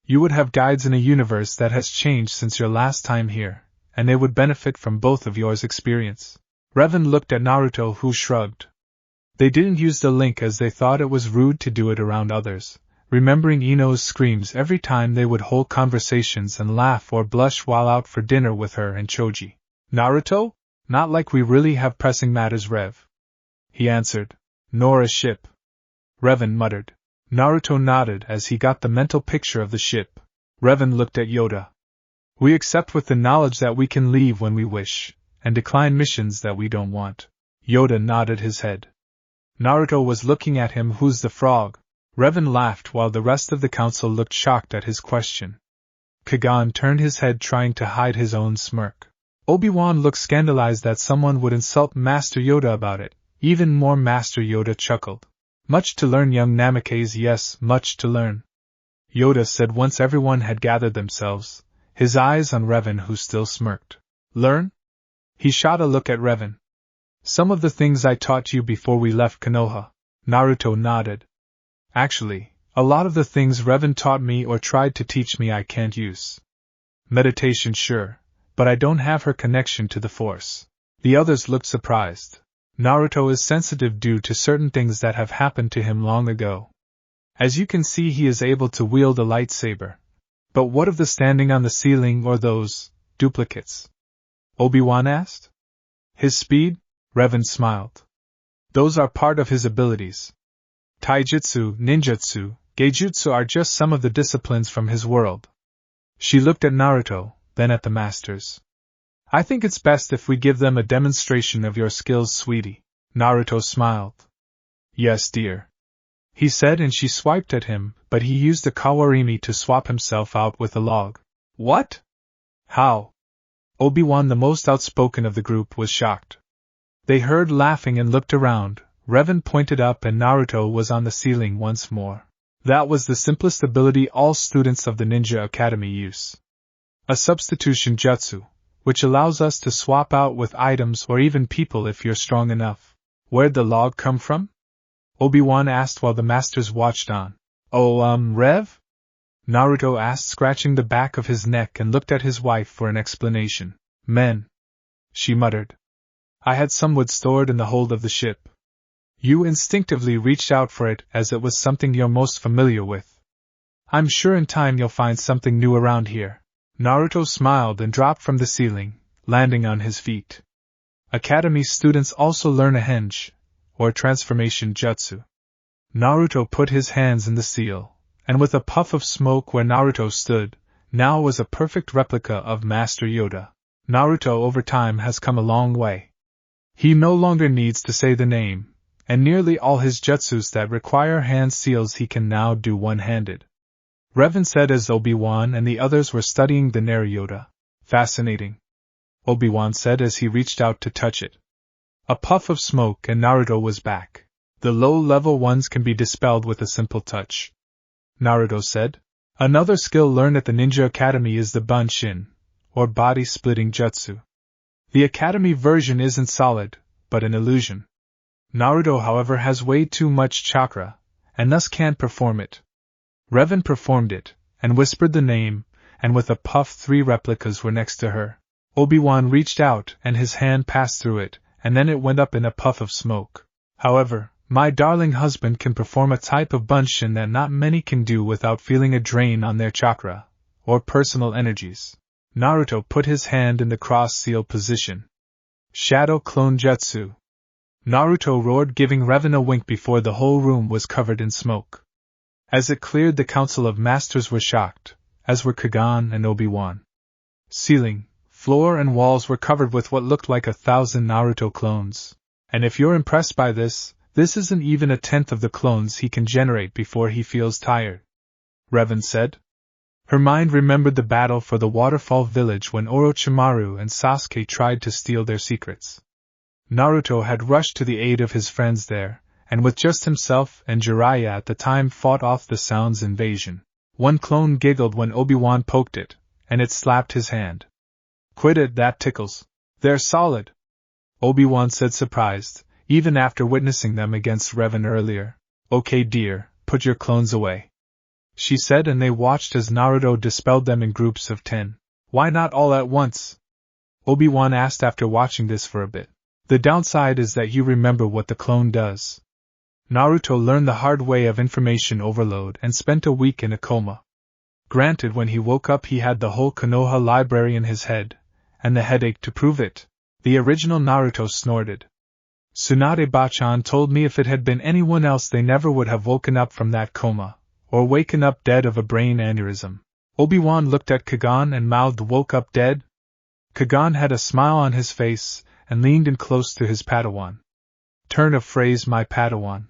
[SPEAKER 1] You would have guides in a universe that has changed since your last time here, and they would benefit from both of yours experience. Revan looked at Naruto, who shrugged. They didn't use the link as they thought it was rude to do it around others, remembering Ino's screams every time they would hold conversations and laugh or blush while out for dinner with her and Choji. Naruto? Not like we really have pressing matters, Rev, he answered. Nor a ship, Revan muttered. Naruto nodded as he got the mental picture of the ship. Revan looked at Yoda. We accept with the knowledge that we can leave when we wish, and decline missions that we don't want. Yoda nodded his head. Naruto was looking at him. Who's the frog? Revan laughed while the rest of the council looked shocked at his question. Kagan turned his head, trying to hide his own smirk. Obi-Wan looked scandalized that someone would insult Master Yoda about it. Even more, Master Yoda chuckled. Much to learn, young Namikaze, yes, much to learn, Yoda said once everyone had gathered themselves, his eyes on Revan, who still smirked. Learn? He shot a look at Revan. Some of the things I taught you before we left Konoha. Naruto nodded. Actually, a lot of the things Revan taught me or tried to teach me I can't use. Meditation, sure, but I don't have her connection to the Force. The others looked surprised. Naruto is sensitive due to certain things that have happened to him long ago. As you can see, he is able to wield a lightsaber. But what of the standing on the ceiling or those duplicates? Obi-Wan asked. His speed? Revan smiled. Those are part of his abilities. Taijutsu, ninjutsu, geijutsu are just some of the disciplines from his world. She looked at Naruto, then at the masters. I think it's best if we give them a demonstration of your skills, sweetie. Naruto smiled. Yes, dear, he said, and she swiped at him, but he used a kawarimi to swap himself out with a log. What? How? Obi-Wan, the most outspoken of the group, was shocked. They heard laughing and looked around. Revan pointed up and Naruto was on the ceiling once more. That was the simplest ability all students of the Ninja Academy use. A substitution jutsu, which allows us to swap out with items or even people if you're strong enough. Where'd the log come from? Obi-Wan asked while the masters watched on. Rev? Naruto asked, scratching the back of his neck, and looked at his wife for an explanation. Men, she muttered. I had some wood stored in the hold of the ship. You instinctively reached out for it as it was something you're most familiar with. I'm sure in time you'll find something new around here. Naruto smiled and dropped from the ceiling, landing on his feet. Academy students also learn a henge, or transformation jutsu. Naruto put his hands in the seal, and with a puff of smoke where Naruto stood, now was a perfect replica of Master Yoda. Naruto over time has come a long way. He no longer needs to say the name, and nearly all his jutsus that require hand seals he can now do one-handed. Revan said as Obi-Wan and the others were studying the Naruto. Fascinating, Obi-Wan said as he reached out to touch it. A puff of smoke and Naruto was back. The low-level ones can be dispelled with a simple touch, Naruto said. Another skill learned at the Ninja Academy is the Bunshin, or body-splitting jutsu. The Academy version isn't solid, but an illusion. Naruto, however, has way too much chakra, and thus can't perform it. Revan performed it, and whispered the name, and with a puff 3 replicas were next to her. Obi-Wan reached out and his hand passed through it, and then it went up in a puff of smoke. However, my darling husband can perform a type of bunshin that not many can do without feeling a drain on their chakra, or personal energies. Naruto put his hand in the cross-seal position. Shadow Clone Jutsu. Naruto roared, giving Revan a wink before the whole room was covered in smoke. As it cleared, the Council of Masters were shocked, as were Kagan and Obi-Wan. Ceiling, floor and walls were covered with what looked like 1,000 Naruto clones. And if you're impressed by this isn't even a tenth of the clones he can generate before he feels tired, Revan said. Her mind remembered the battle for the Waterfall Village when Orochimaru and Sasuke tried to steal their secrets. Naruto had rushed to the aid of his friends there, and with just himself and Jiraiya at the time fought off the Sound's invasion. One clone giggled when Obi-Wan poked it, and it slapped his hand. Quit it, that tickles. They're solid, Obi-Wan said, surprised, even after witnessing them against Revan earlier. Okay dear, put your clones away, she said, and they watched as Naruto dispelled them in groups of 10. Why not all at once? Obi-Wan asked after watching this for a bit. The downside is that you remember what the clone does. Naruto learned the hard way of information overload and spent a week in a coma. Granted, when he woke up he had the whole Konoha library in his head, and the headache to prove it. The original Naruto snorted. Tsunade Bachan told me if it had been anyone else they never would have woken up from that coma, or waken up dead of a brain aneurysm. Obi-Wan looked at Kagan and mouthed, woke up dead? Kagan had a smile on his face, and leaned in close to his Padawan. Turn of phrase, my Padawan.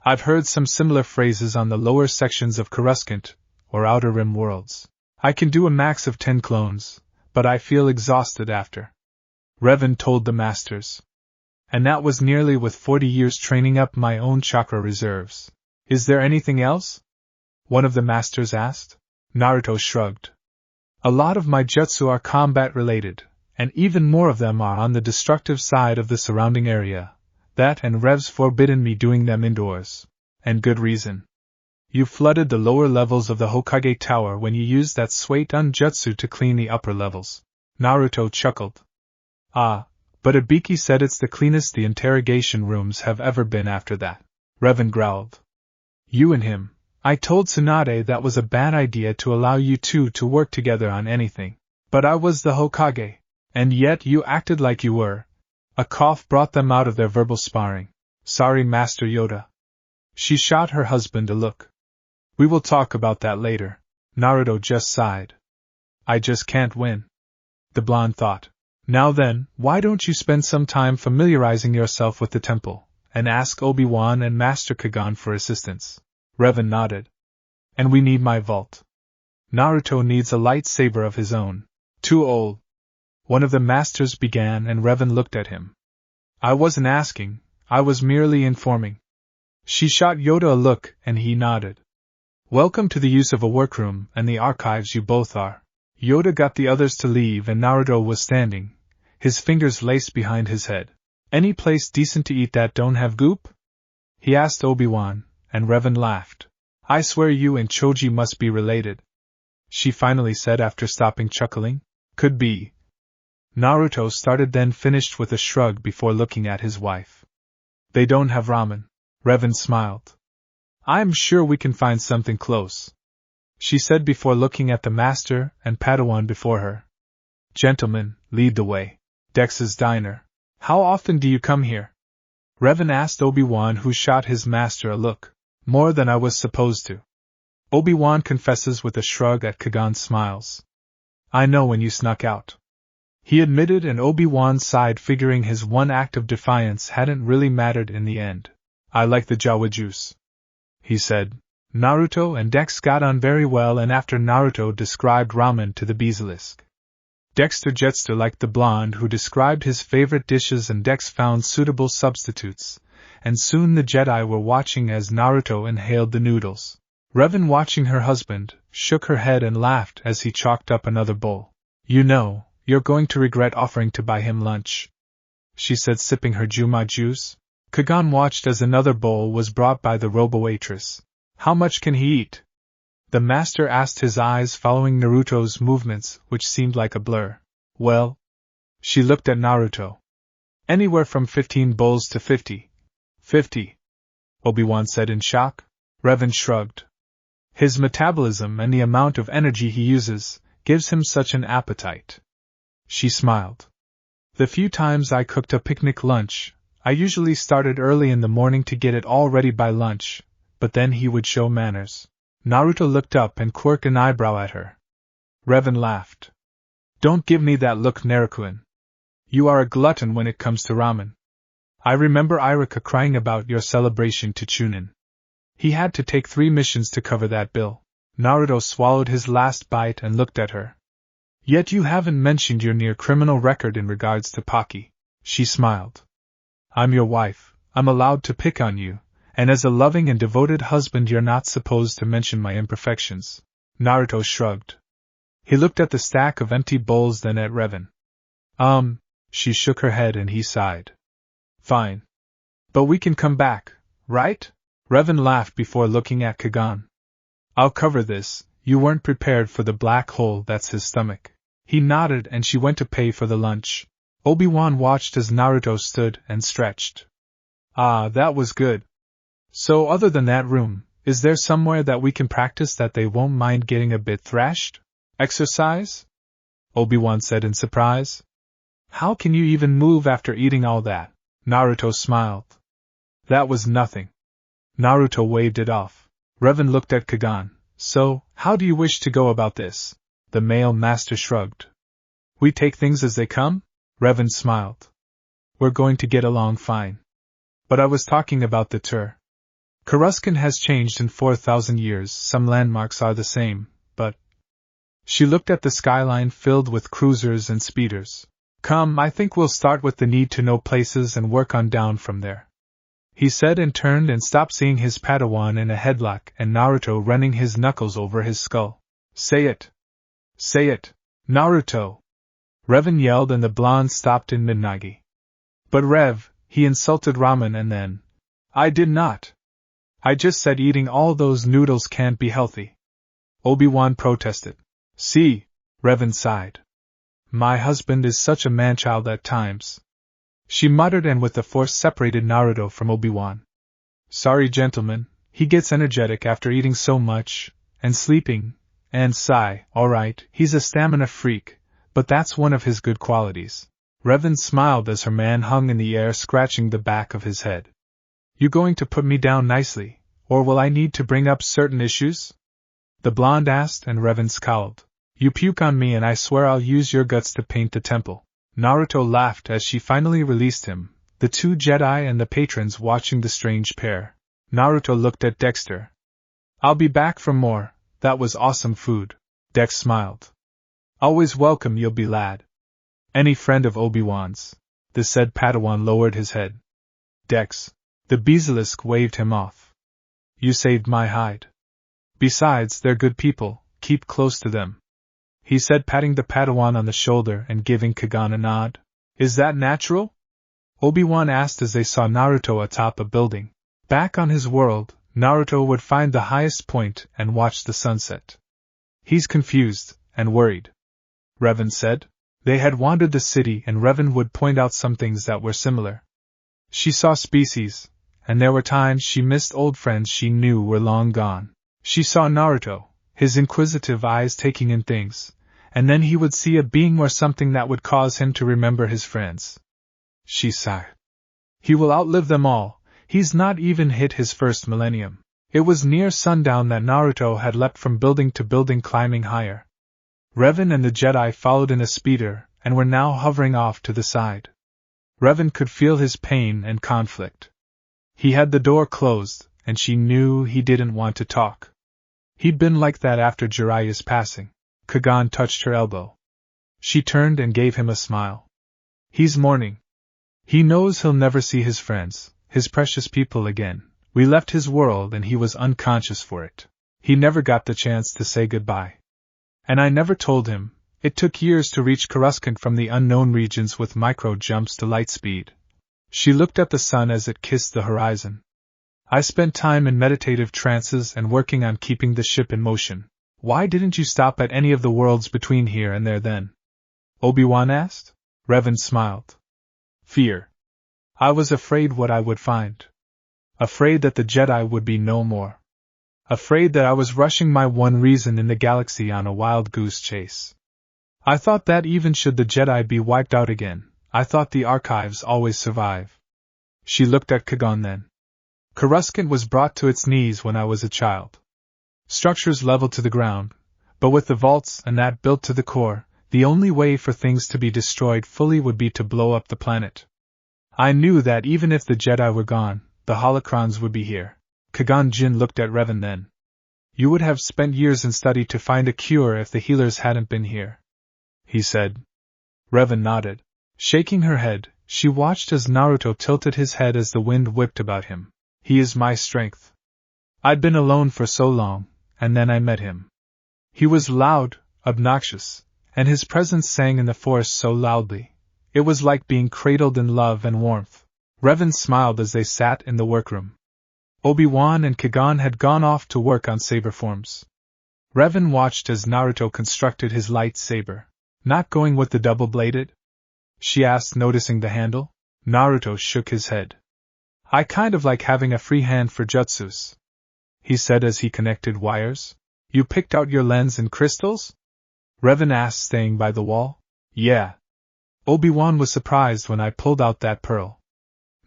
[SPEAKER 1] I've heard some similar phrases on the lower sections of Coruscant, or Outer Rim worlds. I can do a max of 10 clones, but I feel exhausted after. Revan told the masters. And that was nearly with 40 years training up my own chakra reserves. Is there anything else? One of the masters asked. Naruto shrugged. A lot of my jutsu are combat-related, and even more of them are on the destructive side of the surrounding area. That and Rev's forbidden me doing them indoors. And good reason. You flooded the lower levels of the Hokage Tower when you used that Suiton jutsu to clean the upper levels. Naruto chuckled. Ah, but Ibiki said it's the cleanest the interrogation rooms have ever been after that. Revan growled. You and him. I told Tsunade that was a bad idea to allow you two to work together on anything. But I was the Hokage. And yet you acted like you were. A cough brought them out of their verbal sparring. Sorry, Master Yoda. She shot her husband a look. We will talk about that later. Naruto just sighed. I just can't win. The blonde thought. Now then, why don't you spend some time familiarizing yourself with the temple, and ask Obi-Wan and Master Kagan for assistance? Revan nodded. And we need my vault. Naruto needs a lightsaber of his own. Too old. One of the masters began, and Revan looked at him. I wasn't asking, I was merely informing. She shot Yoda a look, and he nodded. Welcome to the use of a workroom and the archives, you both are. Yoda got the others to leave, and Naruto was standing, his fingers laced behind his head. Any place decent to eat that don't have goop? He asked Obi-Wan, and Revan laughed. I swear you and Choji must be related. She finally said after stopping chuckling. Could be. Naruto started, then finished with a shrug before looking at his wife. They don't have ramen. Revan smiled. I'm sure we can find something close, she said before looking at the master and Padawan before her. Gentlemen, lead the way. Dex's Diner. How often do you come here? Revan asked Obi-Wan, who shot his master a look. More than I was supposed to. Obi-Wan confesses with a shrug at Kagan's smiles. I know when you snuck out. He admitted, and Obi-Wan sighed, figuring his one act of defiance hadn't really mattered in the end. I like the Jawa juice, he said. Naruto and Dex got on very well, and after Naruto described ramen to the Basilisk, Dexter Jetster liked the blonde, who described his favorite dishes, and Dex found suitable substitutes, and soon the Jedi were watching as Naruto inhaled the noodles. Revan, watching her husband, shook her head and laughed as he chalked up another bowl. You know, you're going to regret offering to buy him lunch, she said, sipping her Juma juice. Kagan watched as another bowl was brought by the robo-waitress. How much can he eat? The master asked, his eyes following Naruto's movements, which seemed like a blur. Well, she looked at Naruto. Anywhere from 15 bowls to 50. 50, Obi-Wan said in shock. Revan shrugged. His metabolism and the amount of energy he uses gives him such an appetite. She smiled. The few times I cooked a picnic lunch, I usually started early in the morning to get it all ready by lunch, but then he would show manners. Naruto looked up and quirked an eyebrow at her. Revan laughed. Don't give me that look, Naruto. You are a glutton when it comes to ramen. I remember Irika crying about your celebration to Chunin. He had to take 3 missions to cover that bill. Naruto swallowed his last bite and looked at her. Yet you haven't mentioned your near criminal record in regards to Pocky. She smiled. I'm your wife, I'm allowed to pick on you, and as a loving and devoted husband you're not supposed to mention my imperfections. Naruto shrugged. He looked at the stack of empty bowls, then at Revan. She shook her head and he sighed. Fine. But we can come back, right? Revan laughed before looking at Kagan. I'll cover this, you weren't prepared for the black hole that's his stomach. He nodded and she went to pay for the lunch. Obi-Wan watched as Naruto stood and stretched. Ah, that was good. So other than that room, is there somewhere that we can practice that they won't mind getting a bit thrashed? Exercise? Obi-Wan said in surprise. How can you even move after eating all that? Naruto smiled. That was nothing. Naruto waved it off. Revan looked at Kagan. So, how do you wish to go about this? The male master shrugged. We take things as they come? Revan smiled. We're going to get along fine. But I was talking about the tour. Coruscant has changed in 4,000 years, some landmarks are the same, but... She looked at the skyline filled with cruisers and speeders. Come, I think we'll start with the need-to-know places and work on down from there. He said and turned and stopped, seeing his Padawan in a headlock and Naruto running his knuckles over his skull. Say it! Say it! Naruto! Revan yelled and the blonde stopped in mid-nagi. But Rev, he insulted ramen and then... I did not! I just said eating all those noodles can't be healthy. Obi-Wan protested. See, Revan sighed. My husband is such a man-child at times. She muttered and with the force separated Naruto from Obi-Wan. Sorry, gentlemen, he gets energetic after eating so much, and sleeping, and sigh, alright, he's a stamina freak, but that's one of his good qualities. Revan smiled as her man hung in the air, scratching the back of his head. You going to put me down nicely, or will I need to bring up certain issues? The blonde asked, and Revan scowled. You puke on me and I swear I'll use your guts to paint the temple. Naruto laughed as she finally released him, the 2 Jedi and the patrons watching the strange pair. Naruto looked at Dexter. I'll be back for more, that was awesome food. Dex smiled. Always welcome, you'll be, lad. Any friend of Obi-Wan's? The said Padawan lowered his head. Dex. The basilisk waved him off. You saved my hide. Besides, they're good people, keep close to them. He said, patting the Padawan on the shoulder and giving Kagan a nod. Is that natural? Obi-Wan asked as they saw Naruto atop a building. Back on his world, Naruto would find the highest point and watch the sunset. He's confused and worried. Revan said. They had wandered the city and Revan would point out some things that were similar. She saw species, and there were times she missed old friends she knew were long gone. She saw Naruto, his inquisitive eyes taking in things, and then he would see a being or something that would cause him to remember his friends. She sighed. He will outlive them all, he's not even hit his first millennium. It was near sundown that Naruto had leapt from building to building, climbing higher. Revan and the Jedi followed in a speeder, and were now hovering off to the side. Revan could feel his pain and conflict. He had the door closed, and she knew he didn't want to talk. He'd been like that after Jiraiya's passing. Kagan touched her elbow. She turned and gave him a smile. He's mourning. He knows he'll never see his friends, his precious people again. We left his world and he was unconscious for it. He never got the chance to say goodbye. And I never told him. It took years to reach Coruscant from the unknown regions with micro jumps to light speed. She looked at the sun as it kissed the horizon. I spent time in meditative trances and working on keeping the ship in motion. Why didn't you stop at any of the worlds between here and there then? Obi-Wan asked. Revan smiled. Fear. I was afraid what I would find. Afraid that the Jedi would be no more. Afraid that I was rushing my one reason in the galaxy on a wild goose chase. I thought that even should the Jedi be wiped out again, I thought the archives always survive. She looked at Kagan then. Coruscant was brought to its knees when I was a child. Structures leveled to the ground, but with the vaults and that built to the core, the only way for things to be destroyed fully would be to blow up the planet. I knew that even if the Jedi were gone, the holocrons would be here. Kagan Jinn looked at Revan then. You would have spent years in study to find a cure if the healers hadn't been here, he said. Revan nodded. Shaking her head, she watched as Naruto tilted his head as the wind whipped about him. He is my strength. I'd been alone for so long, and then I met him. He was loud, obnoxious, and his presence sang in the forest so loudly. It was like being cradled in love and warmth. Revan smiled as they sat in the workroom. Obi-Wan and Kagan had gone off to work on saber forms. Revan watched as Naruto constructed his lightsaber. Not going with the double-bladed? She asked, noticing the handle. Naruto shook his head. I kind of like having a free hand for jutsus, he said as he connected wires. You picked out your lens and crystals? Revan asked, staying by the wall. Yeah. Obi-Wan was surprised when I pulled out that pearl,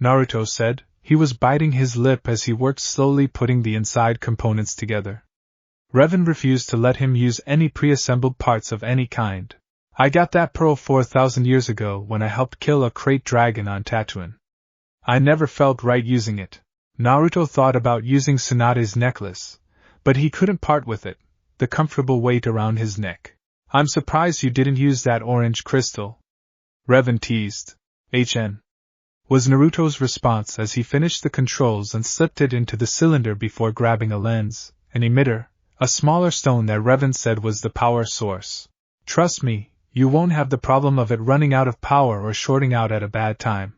[SPEAKER 1] Naruto said. He was biting his lip as he worked slowly putting the inside components together. Revan refused to let him use any pre-assembled parts of any kind. I got that pearl 4,000 years ago when I helped kill a crate dragon on Tatooine. I never felt right using it. Naruto thought about using Tsunade's necklace, but he couldn't part with it, the comfortable weight around his neck. I'm surprised you didn't use that orange crystal, Revan teased. Was Naruto's response as he finished the controls and slipped it into the cylinder before grabbing a lens, an emitter, a smaller stone that Revan said was the power source. Trust me, you won't have the problem of it running out of power or shorting out at a bad time,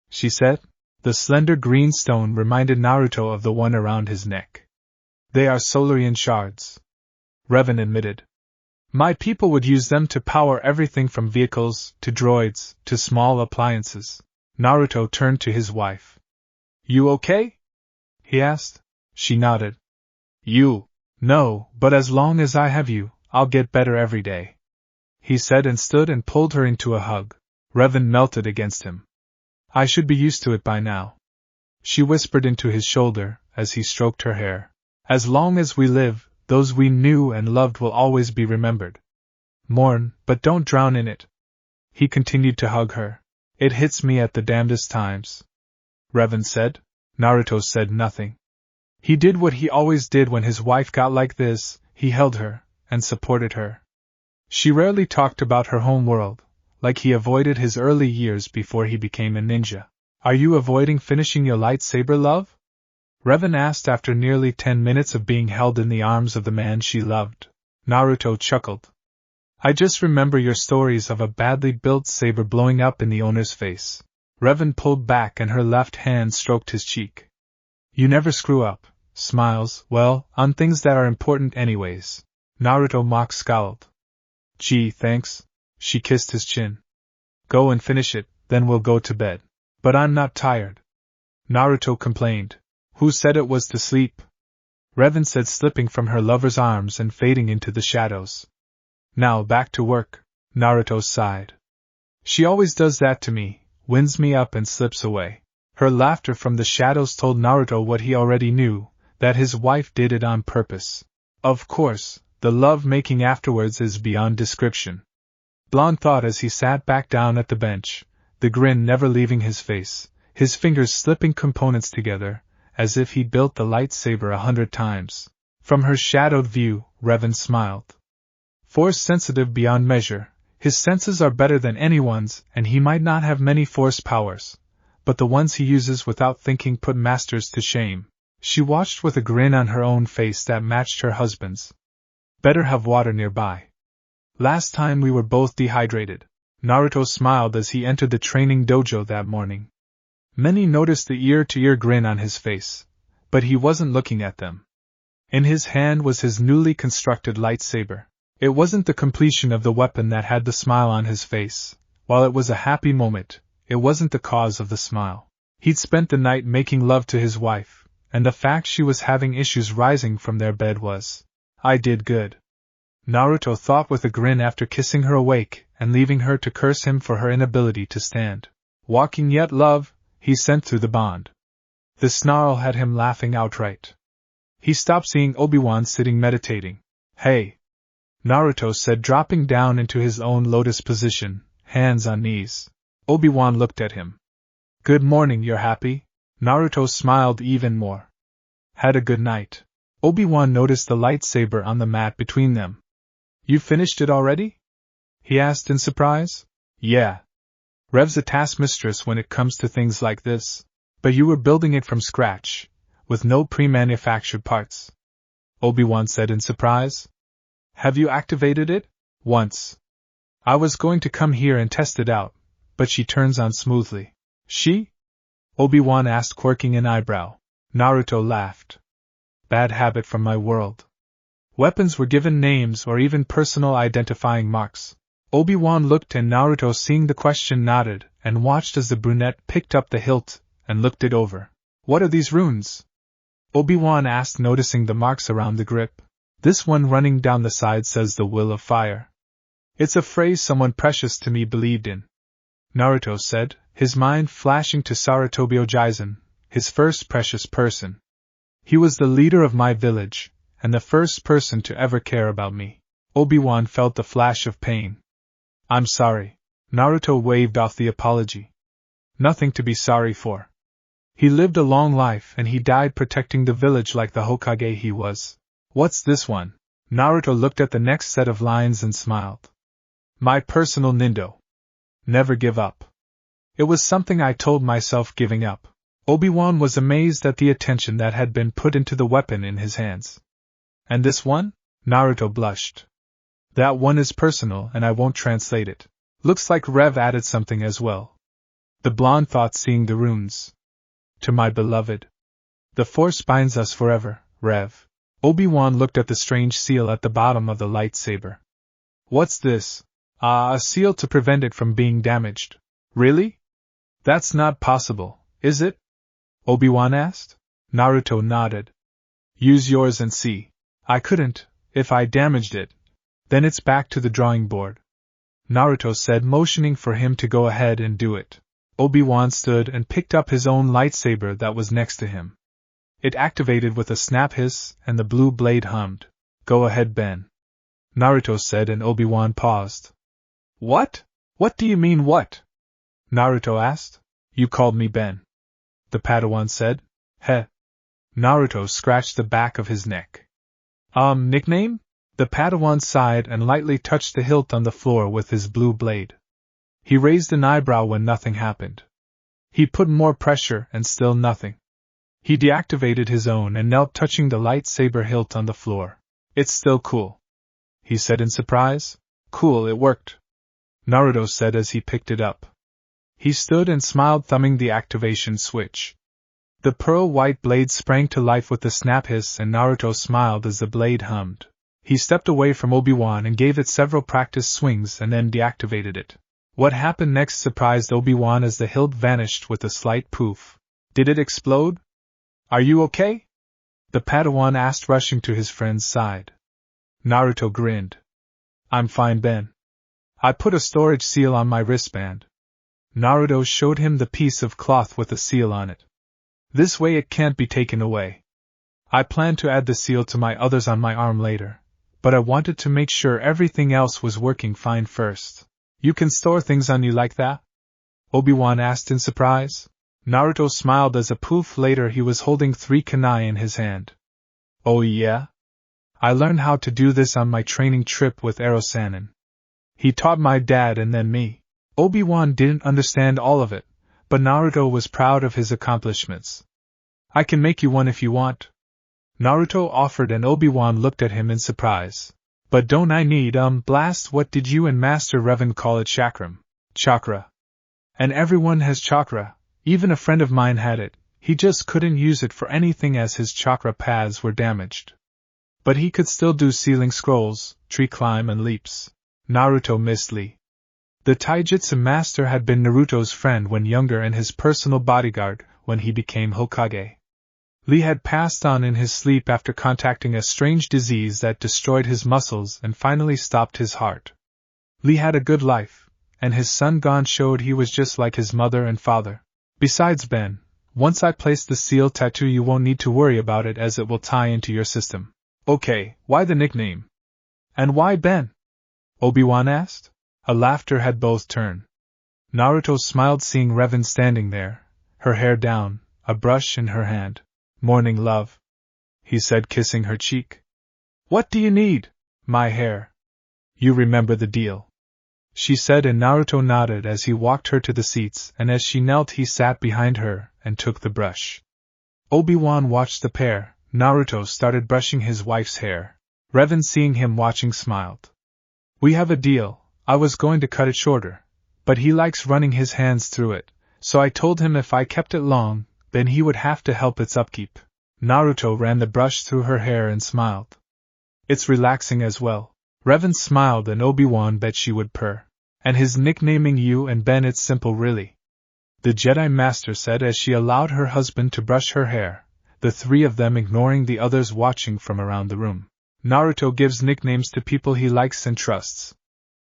[SPEAKER 1] she said. The slender green stone reminded Naruto of the one around his neck. They are Solarian shards, Revan admitted. My people would use them to power everything from vehicles to droids to small appliances. Naruto turned to his wife. You okay? He asked. She nodded. No, but as long as I have you, I'll get better every day, he said and stood and pulled her into a hug. Revan melted against him. I should be used to it by now, she whispered into his shoulder as he stroked her hair. As long as we live, those we knew and loved will always be remembered. Mourn, but don't drown in it. He continued to hug her. It hits me at the damnedest times, Revan said. Naruto said nothing. He did what he always did when his wife got like this, he held her, and supported her. She rarely talked about her home world, like he avoided his early years before he became a ninja. Are you avoiding finishing your lightsaber, love? Revan asked after nearly 10 minutes of being held in the arms of the man she loved. Naruto chuckled. I just remember your stories of a badly built saber blowing up in the owner's face. Revan pulled back and her left hand stroked his cheek. You never screw up, smiles, well, on things that are important anyways. Naruto mock scowled. Gee, thanks. She kissed his chin. Go and finish it, then we'll go to bed. But I'm not tired. Naruto complained. Who said it was to sleep? Revan said, slipping from her lover's arms and fading into the shadows. Now back to work, Naruto sighed. She always does that to me, winds me up and slips away. Her laughter from the shadows told Naruto what he already knew, that his wife did it on purpose. Of course, the love-making afterwards is beyond description. Blonde thought as he sat back down at the bench, the grin never leaving his face, his fingers slipping components together, as if he'd built the lightsaber 100 times. From her shadowed view, Revan smiled. Force-sensitive beyond measure, his senses are better than anyone's, and he might not have many force powers, but the ones he uses without thinking put masters to shame. She watched with a grin on her own face that matched her husband's. Better have water nearby. Last time we were both dehydrated. Naruto smiled as he entered the training dojo that morning. Many noticed the ear-to-ear grin on his face, but he wasn't looking at them. In his hand was his newly constructed lightsaber. It wasn't the completion of the weapon that had the smile on his face. While it was a happy moment, it wasn't the cause of the smile. He'd spent the night making love to his wife, and the fact she was having issues rising from their bed was, I did good. Naruto thought with a grin after kissing her awake and leaving her to curse him for her inability to stand. Walking yet, love, he sent through the bond. The snarl had him laughing outright. He stopped seeing Obi-Wan sitting meditating. Hey! Naruto said, dropping down into his own lotus position, hands on knees. Obi-Wan looked at him. Good morning, you're happy? Naruto smiled even more. Had a good night. Obi-Wan noticed the lightsaber on the mat between them. You finished it already? He asked in surprise. Yeah. Rev's a taskmistress when it comes to things like this. But you were building it from scratch, with no pre-manufactured parts. Obi-Wan said in surprise. Have you activated it? Once. I was going to come here and test it out, but she turns on smoothly. She? Obi-Wan asked, quirking an eyebrow. Naruto laughed. Bad habit from my world. Weapons were given names or even personal identifying marks. Obi-Wan looked, and Naruto, seeing the question, nodded and watched as the brunette picked up the hilt and looked it over. What are these runes? Obi-Wan asked, noticing the marks around the grip. This one running down the side says the will of fire. It's a phrase someone precious to me believed in. Naruto said, his mind flashing to Sarutobi Ojizen, his first precious person. He was the leader of my village, and the first person to ever care about me. Obi-Wan felt the flash of pain. I'm sorry. Naruto waved off the apology. Nothing to be sorry for. He lived a long life and he died protecting the village like the Hokage he was. What's this one? Naruto looked at the next set of lines and smiled. My personal nindo. Never give up. It was something I told myself giving up. Obi-Wan was amazed at the attention that had been put into the weapon in his hands. And this one? Naruto blushed. That one is personal and I won't translate it. Looks like Rev added something as well. The blonde thought, seeing the runes. To my beloved. The Force binds us forever, Rev. Obi-Wan looked at the strange seal at the bottom of the lightsaber. What's this? A seal to prevent it from being damaged. Really? That's not possible, is it? Obi-Wan asked. Naruto nodded. Use yours and see. I couldn't, if I damaged it. Then it's back to the drawing board. Naruto said, motioning for him to go ahead and do it. Obi-Wan stood and picked up his own lightsaber that was next to him. It activated with a snap hiss, and the blue blade hummed. Go ahead, Ben. Naruto said, and Obi-Wan paused. What? What do you mean, what? Naruto asked. You called me Ben. The Padawan said. Heh. Naruto scratched the back of his neck. Nickname? The Padawan sighed and lightly touched the hilt on the floor with his blue blade. He raised an eyebrow when nothing happened. He put more pressure and still nothing. He deactivated his own and knelt touching the lightsaber hilt on the floor. It's still cool, he said in surprise. Cool, it worked, Naruto said as he picked it up. He stood and smiled, thumbing the activation switch. The pearl-white blade sprang to life with a snap hiss, and Naruto smiled as the blade hummed. He stepped away from Obi-Wan and gave it several practice swings and then deactivated it. What happened next surprised Obi-Wan as the hilt vanished with a slight poof. Did it explode? Are you okay? The Padawan asked, rushing to his friend's side. Naruto grinned. I'm fine, Ben. I put a storage seal on my wristband. Naruto showed him the piece of cloth with a seal on it. This way it can't be taken away. I plan to add the seal to my others on my arm later, but I wanted to make sure everything else was working fine first. You can store things on you like that? Obi-Wan asked in surprise. Naruto smiled as a poof later he was holding 3 kunai in his hand. Oh yeah? I learned how to do this on my training trip with EroSlackerMicha. He taught my dad and then me. Obi-Wan didn't understand all of it, but Naruto was proud of his accomplishments. I can make you one if you want, Naruto offered, and Obi-Wan looked at him in surprise. But don't I need, blast, what did you and Master Revan call it? Chakra. And everyone has chakra, even a friend of mine had it, he just couldn't use it for anything as his chakra paths were damaged. But he could still do ceiling scrolls, tree climb and leaps. Naruto missed Lee. The taijutsu master had been Naruto's friend when younger and his personal bodyguard when he became Hokage. Lee had passed on in his sleep after contacting a strange disease that destroyed his muscles and finally stopped his heart. Lee had a good life, and his son gone showed he was just like his mother and father. Besides, Ben, once I place the seal tattoo you won't need to worry about it as it will tie into your system. Okay, why the nickname? And why Ben? Obi-Wan asked. A laughter had both turned. Naruto smiled seeing Revan standing there, her hair down, a brush in her hand. Morning, love, he said, kissing her cheek. What do you need? My hair. You remember the deal, she said, and Naruto nodded as he walked her to the seats, and as she knelt he sat behind her and took the brush. Obi-Wan watched the pair. Naruto started brushing his wife's hair. Revan, seeing him watching, smiled. We have a deal. I was going to cut it shorter, but he likes running his hands through it, so I told him if I kept it long, then he would have to help its upkeep. Naruto ran the brush through her hair and smiled. It's relaxing as well. Revan smiled, and Obi-Wan bet she would purr. And his nicknaming you and Ben, it's simple really, the Jedi Master said as she allowed her husband to brush her hair, the three of them ignoring the others watching from around the room. Naruto gives nicknames to people he likes and trusts.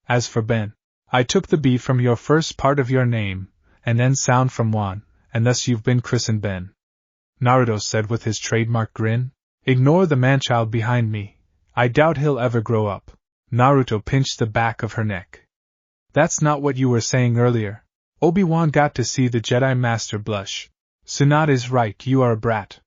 [SPEAKER 1] As for Ben, I took the B from your first part of your name, and N sound from Wan, and thus you've been christened Ben, Naruto said with his trademark grin. Ignore the manchild behind me. I doubt he'll ever grow up. Naruto pinched the back of her neck. That's not what you were saying earlier. Obi-Wan got to see the Jedi Master blush. Tsunade's right, you are a brat,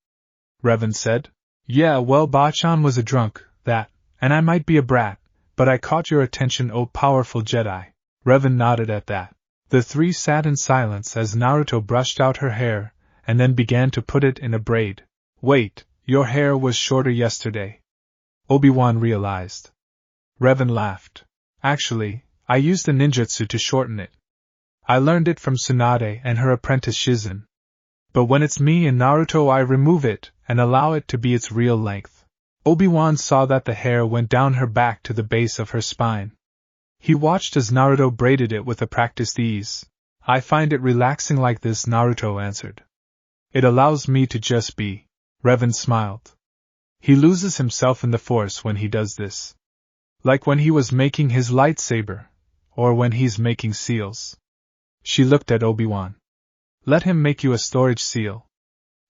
[SPEAKER 1] Revan said. Yeah, well, Bachan was a drunk, that, and I might be a brat, but I caught your attention, oh powerful Jedi. Revan nodded at that. The three sat in silence as Naruto brushed out her hair, and then began to put it in a braid. Wait, your hair was shorter yesterday, Obi-Wan realized. Revan laughed. Actually, I used a ninjutsu to shorten it. I learned it from Tsunade and her apprentice Shizen. But when it's me and Naruto, I remove it and allow it to be its real length. Obi-Wan saw that the hair went down her back to the base of her spine. He watched as Naruto braided it with a practiced ease. I find it relaxing like this, Naruto answered. It allows me to just be. Revan smiled. He loses himself in the Force when he does this. Like when he was making his lightsaber, or when he's making seals. She looked at Obi-Wan. Let him make you a storage seal.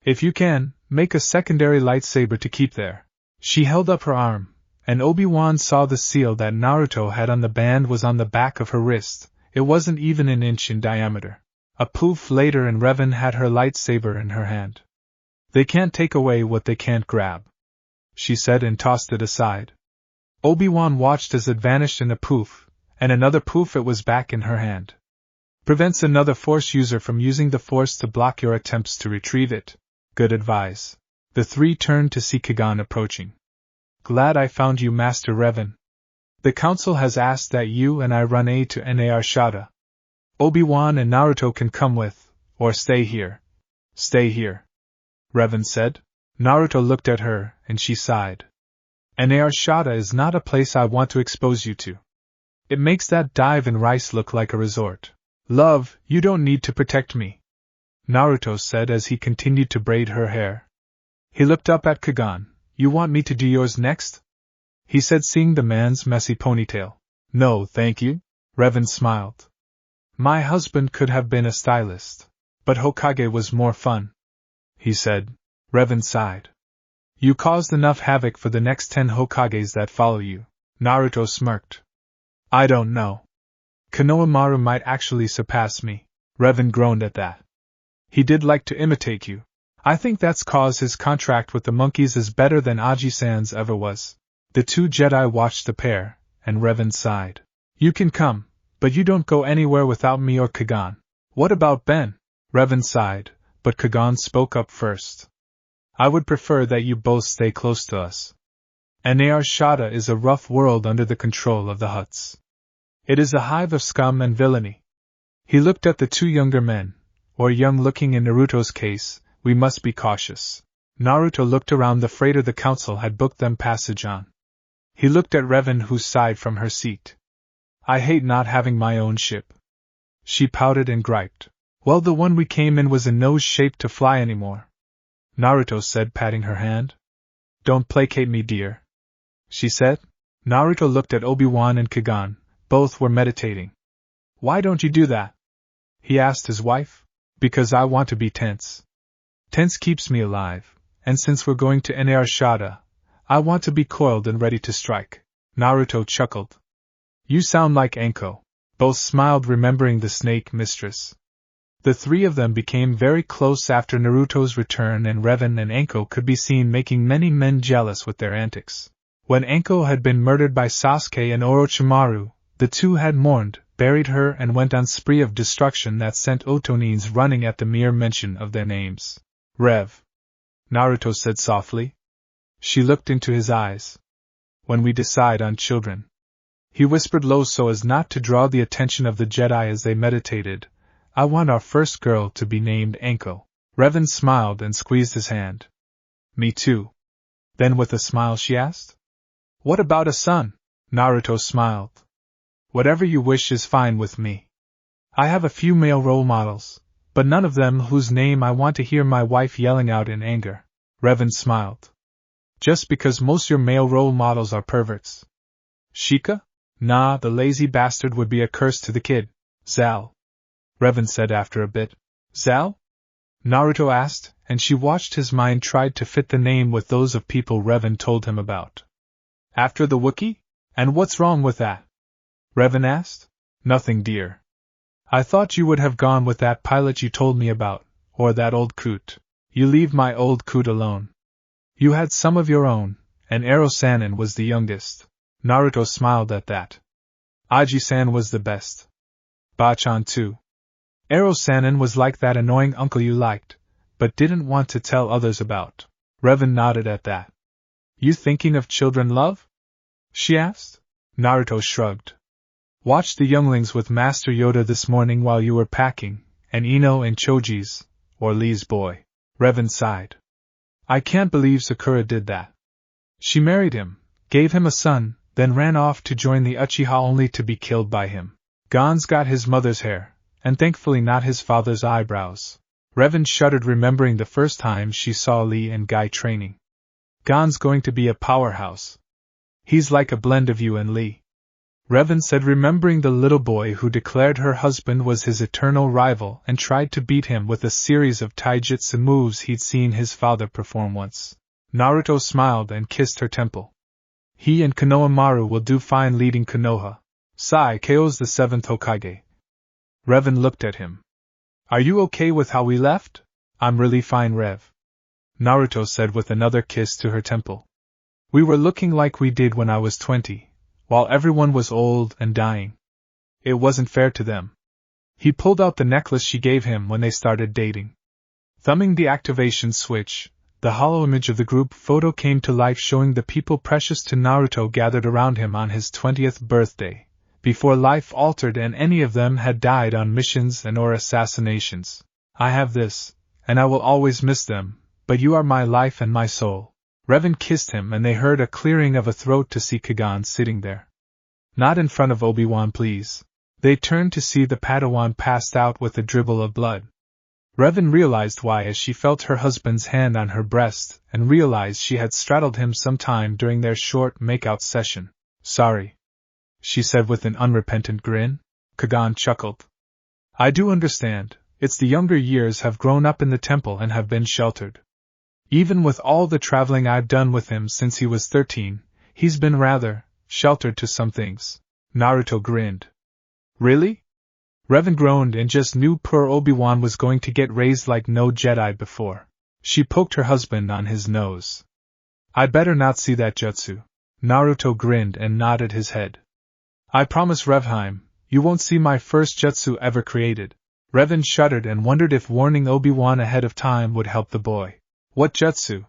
[SPEAKER 1] If you can, make a secondary lightsaber to keep there. She held up her arm, and Obi-Wan saw the seal that Naruto had on the band was on the back of her wrist. It wasn't even an inch in diameter. A poof later and Revan had her lightsaber in her hand. They can't take away what they can't grab, she said, and tossed it aside. Obi-Wan watched as it vanished in a poof, and another poof it was back in her hand. Prevents another Force user from using the Force to block your attempts to retrieve it. Good advice. The three turned to see Kagan approaching. Glad I found you, Master Revan. The Council has asked that you and I run aid to Nar. Obi-Wan and Naruto can come with, or stay here. Stay here, Revan said. Naruto looked at her, and she sighed. Nar is not a place I want to expose you to. It makes that dive in rice look like a resort. Love, you don't need to protect me, Naruto said as he continued to braid her hair. He looked up at Kagan. You want me to do yours next? He said, seeing the man's messy ponytail. No, thank you, Revan smiled. My husband could have been a stylist, but Hokage was more fun, he said. Revan sighed. You caused enough havoc for the next 10 Hokages that follow you, Naruto smirked. I don't know. Konohamaru might actually surpass me, Revan groaned at that. He did like to imitate you. I think that's cause his contract with the monkeys is better than Aji-san's ever was. The two Jedi watched the pair, and Revan sighed. You can come, but you don't go anywhere without me or Kagan. What about Ben? Revan sighed, but Kagan spoke up first. I would prefer that you both stay close to us. Nar is a rough world under the control of the Hutts. It is a hive of scum and villainy. He looked at the two younger men, or young-looking in Naruto's case. We must be cautious. Naruto looked around the freighter the council had booked them passage on. He looked at Revan, who sighed from her seat. I hate not having my own ship. She pouted and griped. Well, the one we came in was in no shape to fly anymore, Naruto said, patting her hand. Don't placate me, dear, she said. Naruto looked at Obi-Wan and Kagan. Both were meditating. Why don't you do that? He asked his wife. Because I want to be tense. Tense keeps me alive, and since we're going to Nar, I want to be coiled and ready to strike. Naruto chuckled. You sound like Anko. Both smiled, remembering the snake mistress. The three of them became very close after Naruto's return, and Revan and Anko could be seen making many men jealous with their antics. When Anko had been murdered by Sasuke and Orochimaru, the two had mourned, buried her, and went on spree of destruction that sent Otonins running at the mere mention of their names. Rev, Naruto said softly. She looked into his eyes. When we decide on children, he whispered low so as not to draw the attention of the Jedi as they meditated, I want our first girl to be named Anko. Revan smiled and squeezed his hand. Me too. Then with a smile she asked. What about a son? Naruto smiled. Whatever you wish is fine with me. I have a few male role models, but none of them whose name I want to hear my wife yelling out in anger. Revan smiled. Just because most your male role models are perverts. Sheikah? Nah, the lazy bastard would be a curse to the kid. Zal, Revan said after a bit. Zal? Naruto asked, and she watched his mind try to fit the name with those of people Revan told him about. After the Wookiee? And what's wrong with that? Revan asked. Nothing, dear. I thought you would have gone with that pilot you told me about, or that old coot. You leave my old coot alone. You had some of your own, and Ero-san was the youngest. Naruto smiled at that. Aji-san was the best. Bachan too. Ero-san was like that annoying uncle you liked, but didn't want to tell others about. Revan nodded at that. You thinking of children, love? She asked. Naruto shrugged. Watched the younglings with Master Yoda this morning while you were packing, and Ino and Choji's, or Lee's boy. Revan sighed. I can't believe Sakura did that. She married him, gave him a son, then ran off to join the Uchiha only to be killed by him. Gon's got his mother's hair, and thankfully not his father's eyebrows. Revan shuddered, remembering the first time she saw Lee and Guy training. Gon's going to be a powerhouse. He's like a blend of you and Lee. Revan said, remembering the little boy who declared her husband was his eternal rival and tried to beat him with a series of taijutsu moves he'd seen his father perform once. Naruto smiled and kissed her temple. He and Konohamaru will do fine leading Konoha. Ko's the 7th Hokage. Revan looked at him. Are you okay with how we left? I'm really fine, Rev. Naruto said with another kiss to her temple. We were looking like we did when I was 20, while everyone was old and dying. It wasn't fair to them. He pulled out the necklace she gave him when they started dating. Thumbing the activation switch, the hollow image of the group photo came to life, showing the people precious to Naruto gathered around him on his 20th birthday, before life altered and any of them had died on missions and or assassinations. I have this, and I will always miss them, but you are my life and my soul. Revan kissed him and they heard a clearing of a throat to see Kagan sitting there. Not in front of Obi-Wan, please. They turned to see the Padawan passed out with a dribble of blood. Revan realized why as she felt her husband's hand on her breast and realized she had straddled him sometime during their short make-out session. Sorry, she said with an unrepentant grin. Kagan chuckled. I do understand, it's the younger years have grown up in the temple and have been sheltered. Even with all the traveling I've done with him since he was 13, he's been rather sheltered to some things. Naruto grinned. Really? Revan groaned and just knew poor Obi-Wan was going to get raised like no Jedi before. She poked her husband on his nose. I'd better not see that jutsu. Naruto grinned and nodded his head. I promise Revheim, you won't see my first jutsu ever created. Revan shuddered and wondered if warning Obi-Wan ahead of time would help the boy. What jutsu?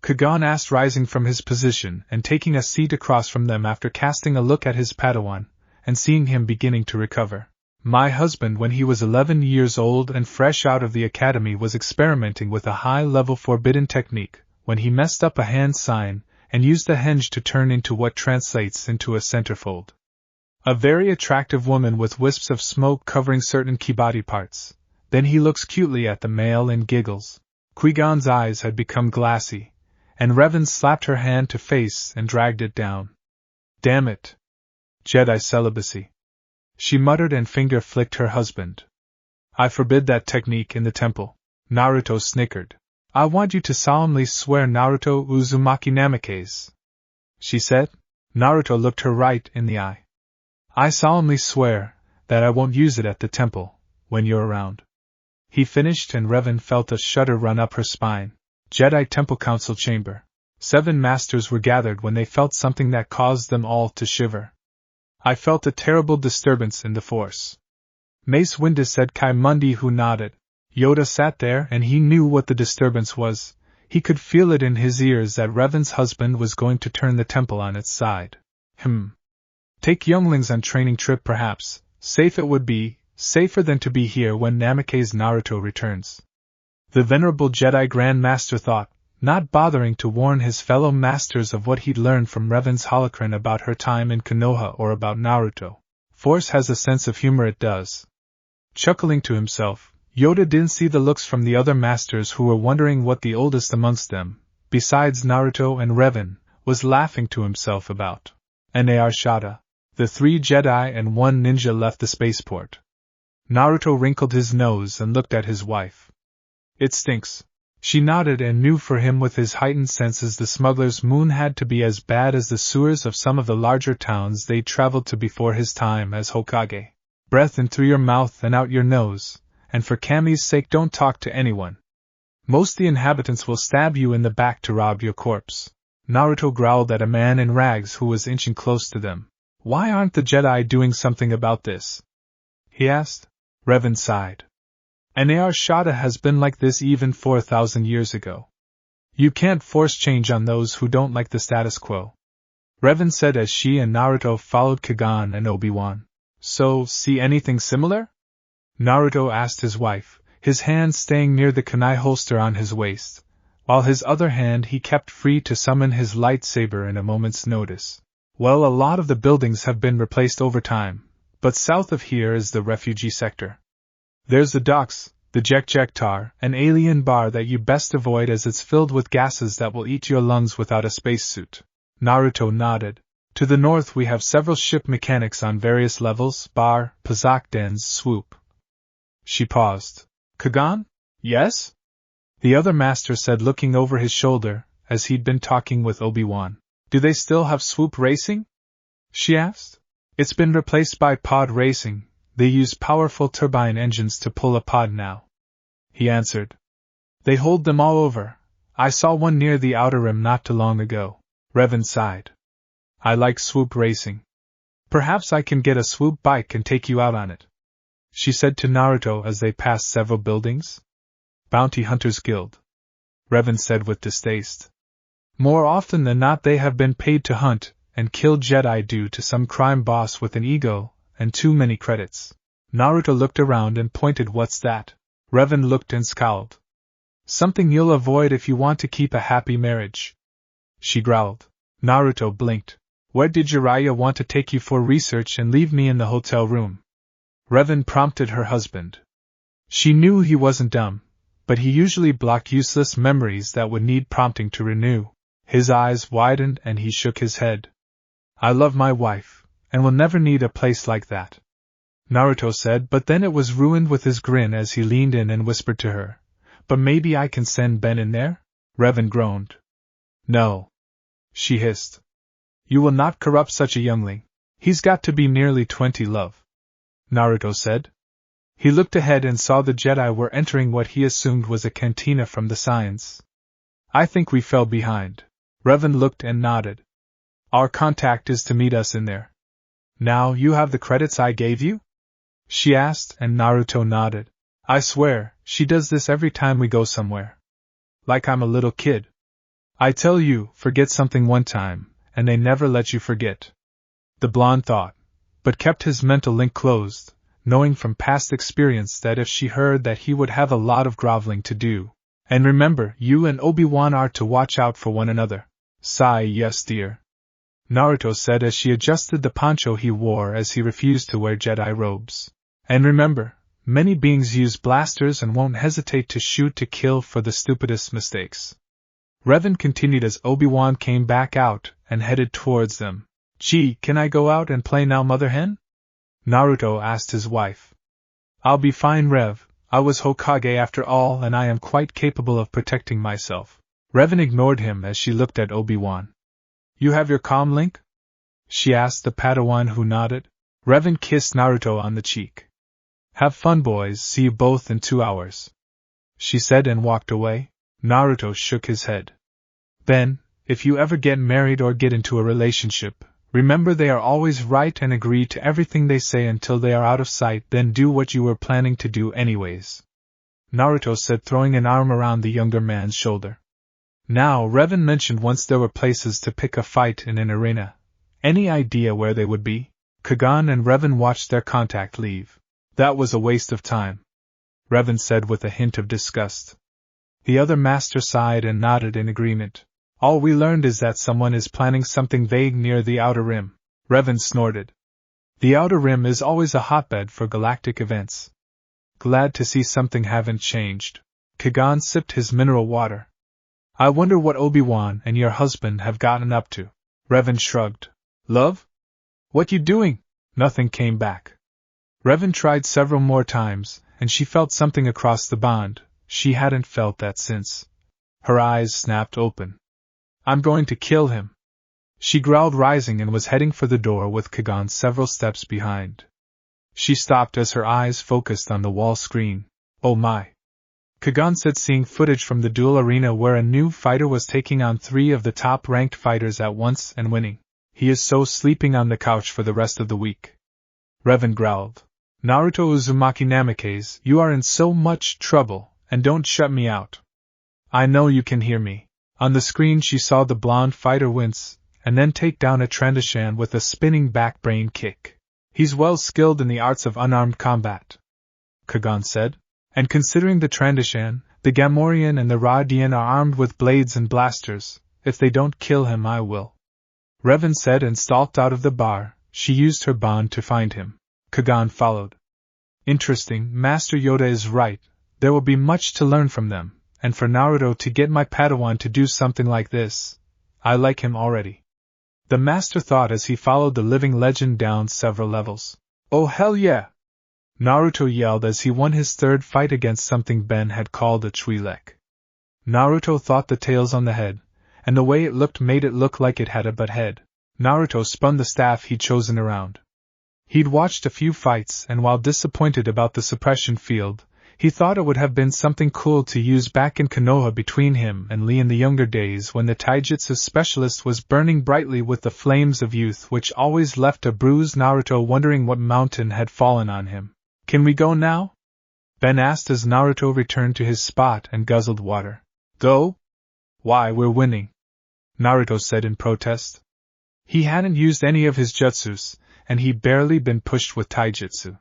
[SPEAKER 1] Kagan asked, rising from his position and taking a seat across from them after casting a look at his Padawan and seeing him beginning to recover. My husband, when he was 11 years old and fresh out of the academy, was experimenting with a high-level forbidden technique when he messed up a hand sign and used the henge to turn into what translates into a centerfold. A very attractive woman with wisps of smoke covering certain key body parts. Then he looks cutely at the male and giggles. Qui-Gon's eyes had become glassy, and Revan slapped her hand to face and dragged it down. Damn it. Jedi celibacy. She muttered and finger-flicked her husband. I forbid that technique in the temple. Naruto snickered. I want you to solemnly swear Naruto Uzumaki Namikaze, she said. Naruto looked her right in the eye. I solemnly swear that I won't use it at the temple when you're around. He finished and Revan felt a shudder run up her spine. Jedi Temple Council Chamber. 7 masters were gathered when they felt something that caused them all to shiver. I felt a terrible disturbance in the Force. Mace Windu said. Kai Mundi, who nodded. Yoda sat there and he knew what the disturbance was. He could feel it in his ears that Revan's husband was going to turn the temple on its side. Take younglings on training trip perhaps. Safe it would be, safer than to be here when Namikaze Naruto returns. The venerable Jedi Grand Master thought, not bothering to warn his fellow masters of what he'd learned from Revan's holocron about her time in Konoha or about Naruto. Force has a sense of humor, it does. Chuckling to himself, Yoda didn't see the looks from the other masters who were wondering what the oldest amongst them, besides Naruto and Revan, was laughing to himself about. Naruto. The 3 Jedi and 1 ninja left the spaceport. Naruto wrinkled his nose and looked at his wife. It stinks. She nodded and knew for him with his heightened senses the smuggler's moon had to be as bad as the sewers of some of the larger towns they'd traveled to before his time as Hokage. Breath in through your mouth and out your nose, and for Kami's sake don't talk to anyone. Most the inhabitants will stab you in the back to rob your corpse. Naruto growled at a man in rags who was inching close to them. Why aren't the Jedi doing something about this? He asked. Revan sighed. Naruto has been like this even 4,000 years ago. You can't force change on those who don't like the status quo. Revan said as she and Naruto followed Kagan and Obi-Wan. So, see anything similar? Naruto asked his wife, his hand staying near the kunai holster on his waist, while his other hand he kept free to summon his lightsaber in a moment's notice. Well, a lot of the buildings have been replaced over time, but south of here is the refugee sector. There's the docks, the Jekjektar, an alien bar that you best avoid as it's filled with gases that will eat your lungs without a spacesuit. Naruto nodded. To the north we have several ship mechanics on various levels, bar, Pazak dens, swoop. She paused. Kagan? Yes? The other master said, looking over his shoulder, as he'd been talking with Obi-Wan. Do they still have swoop racing? She asked. It's been replaced by pod racing. They use powerful turbine engines to pull a pod now. He answered. They hold them all over. I saw one near the outer rim not too long ago. Revan sighed. I like swoop racing. Perhaps I can get a swoop bike and take you out on it, she said to Naruto as they passed several buildings. Bounty Hunters Guild, Revan said with distaste. More often than not they have been paid to hunt and kill Jedi due to some crime boss with an ego and too many credits. Naruto looked around and pointed. What's that? Revan looked and scowled. Something you'll avoid if you want to keep a happy marriage, she growled. Naruto blinked. Where did Jiraiya want to take you for research and leave me in the hotel room? Revan prompted her husband. She knew he wasn't dumb, but he usually blocked useless memories that would need prompting to renew. His eyes widened and he shook his head. I love my wife, and will never need a place like that, Naruto said, but then it was ruined with his grin as he leaned in and whispered to her. But maybe I can send Ben in there? Revan groaned. No, she hissed. You will not corrupt such a youngling. He's got to be nearly 20, love, Naruto said. He looked ahead and saw the Jedi were entering what he assumed was a cantina from the signs. I think we fell behind. Revan looked and nodded. Our contact is to meet us in there. Now you have the credits I gave you? She asked, and Naruto nodded. I swear, she does this every time we go somewhere. Like I'm a little kid. I tell you, forget something one time, and they never let you forget. The blonde thought, but kept his mental link closed, knowing from past experience that if she heard that he would have a lot of groveling to do. And remember, you and Obi-Wan are to watch out for one another. Sigh, yes dear, Naruto said as she adjusted the poncho he wore as he refused to wear Jedi robes. And remember, many beings use blasters and won't hesitate to shoot to kill for the stupidest mistakes. Revan continued as Obi-Wan came back out and headed towards them. Gee, can I go out and play now, Mother Hen? Naruto asked his wife. I'll be fine, Rev. I was Hokage after all and I am quite capable of protecting myself. Revan ignored him as she looked at Obi-Wan. You have your comm link? She asked the Padawan who nodded. Revan kissed Naruto on the cheek. Have fun, boys, see you both in 2 hours, she said and walked away. Naruto shook his head. Ben, if you ever get married or get into a relationship, remember they are always right and agree to everything they say until they are out of sight, then do what you were planning to do anyways, Naruto said, throwing an arm around the younger man's shoulder. Now, Revan mentioned once there were places to pick a fight in an arena. Any idea where they would be? Kagan and Revan watched their contact leave. That was a waste of time, Revan said with a hint of disgust. The other master sighed and nodded in agreement. All we learned is that someone is planning something vague near the Outer Rim. Revan snorted. The Outer Rim is always a hotbed for galactic events. Glad to see something haven't changed. Kagan sipped his mineral water. I wonder what Obi-Wan and your husband have gotten up to. Revan shrugged. Love? What you doing? Nothing came back. Revan tried several more times, and she felt something across the bond. She hadn't felt that since. Her eyes snapped open. I'm going to kill him, she growled, rising and was heading for the door with Kagan several steps behind. She stopped as her eyes focused on the wall screen. Oh my! Kagan said, seeing footage from the duel arena where a new fighter was taking on 3 of the top-ranked fighters at once and winning. He is so sleeping on the couch for the rest of the week. Revan growled. Naruto Uzumaki Namikaze, you are in so much trouble, and don't shut me out. I know you can hear me. On the screen she saw the blonde fighter wince, and then take down a Trandoshan with a spinning back brain kick. He's well skilled in the arts of unarmed combat, Kagan said. And considering the Trandoshan, the Gamorrean and the Radian are armed with blades and blasters, if they don't kill him I will. Revan said and stalked out of the bar. She used her bond to find him. Kagan followed. Interesting, Master Yoda is right, there will be much to learn from them, and for Naruto to get my Padawan to do something like this, I like him already. The Master thought as he followed the living legend down several levels. Oh hell yeah! Naruto yelled as he won his 3rd fight against something Ben had called a Twi'lek. Naruto thought the tails on the head, and the way it looked made it look like it had a butt head. Naruto spun the staff he'd chosen around. He'd watched a few fights, and while disappointed about the suppression field, He thought it would have been something cool to use back in Konoha between him and Lee in the younger days when the taijutsu specialist was burning brightly with the flames of youth, which always left a bruised Naruto wondering what mountain had fallen on him. Can we go now? Ben asked as Naruto returned to his spot and guzzled water. Go? Why, we're winning, Naruto said in protest. He hadn't used any of his jutsus, and he'd barely been pushed with taijutsu.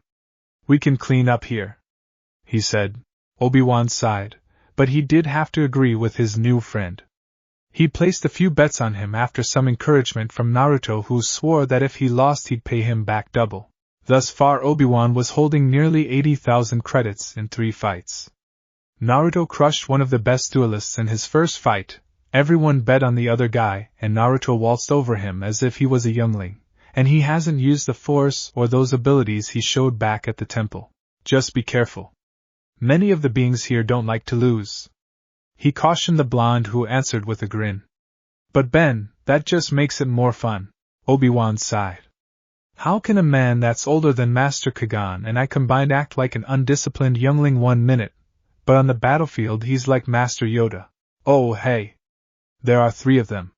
[SPEAKER 1] We can clean up here, he said. Obi-Wan sighed, but he did have to agree with his new friend. He placed a few bets on him after some encouragement from Naruto, who swore that if he lost he'd pay him back double. Thus far Obi-Wan was holding nearly 80,000 credits in 3 fights. Naruto crushed one of the best duelists in his first fight. Everyone bet on the other guy, and Naruto waltzed over him as if he was a youngling, and he hasn't used the force or those abilities he showed back at the temple. Just be careful. Many of the beings here don't like to lose, he cautioned the blonde, who answered with a grin. But Ben, that just makes it more fun, Obi-Wan sighed. How can a man that's older than Master Kagan and I combined act like an undisciplined youngling 1 minute, but on the battlefield he's like Master Yoda? Oh hey! There are 3 of them,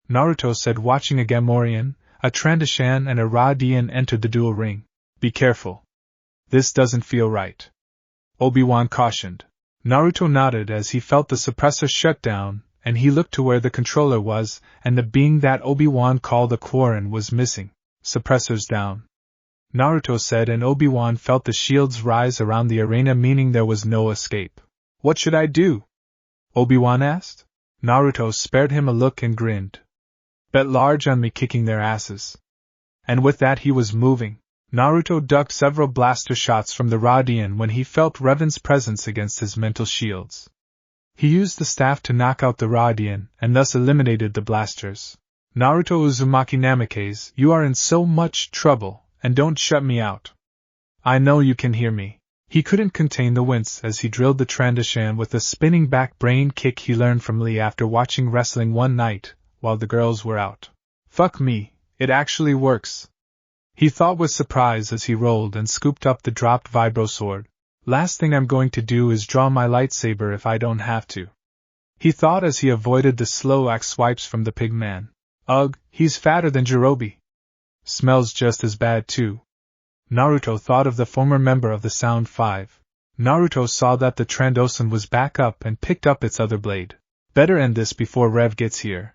[SPEAKER 1] Naruto said, watching a Gamorrean, a Trandoshan and a Radian enter the duel ring. Be careful. This doesn't feel right, Obi-Wan cautioned. Naruto nodded as he felt the suppressor shut down, and he looked to where the controller was, and the being that Obi-Wan called a Quarren was missing. Suppressors down, Naruto said, and Obi-Wan felt the shields rise around the arena, meaning there was no escape. What should I do? Obi-Wan asked. Naruto spared him a look and grinned. Bet large on me kicking their asses. And with that he was moving. Naruto ducked several blaster shots from the Radian when he felt Revan's presence against his mental shields. He used the staff to knock out the Radian, and thus eliminated the blasters. Naruto Uzumaki Namikaze, you are in so much trouble, and don't shut me out. I know you can hear me. He couldn't contain the wince as he drilled the Trandoshan with a spinning back brain kick he learned from Lee after watching wrestling one night, while the girls were out. Fuck me, it actually works, he thought with surprise as he rolled and scooped up the dropped vibro sword. Last thing I'm going to do is draw my lightsaber if I don't have to, he thought as he avoided the slow axe swipes from the pig man. Ugh, he's fatter than Jirobe. Smells just as bad too. Naruto thought of the former member of the Sound 5. Naruto saw that the Trandosan was back up and picked up its other blade. Better end this before Rev gets here.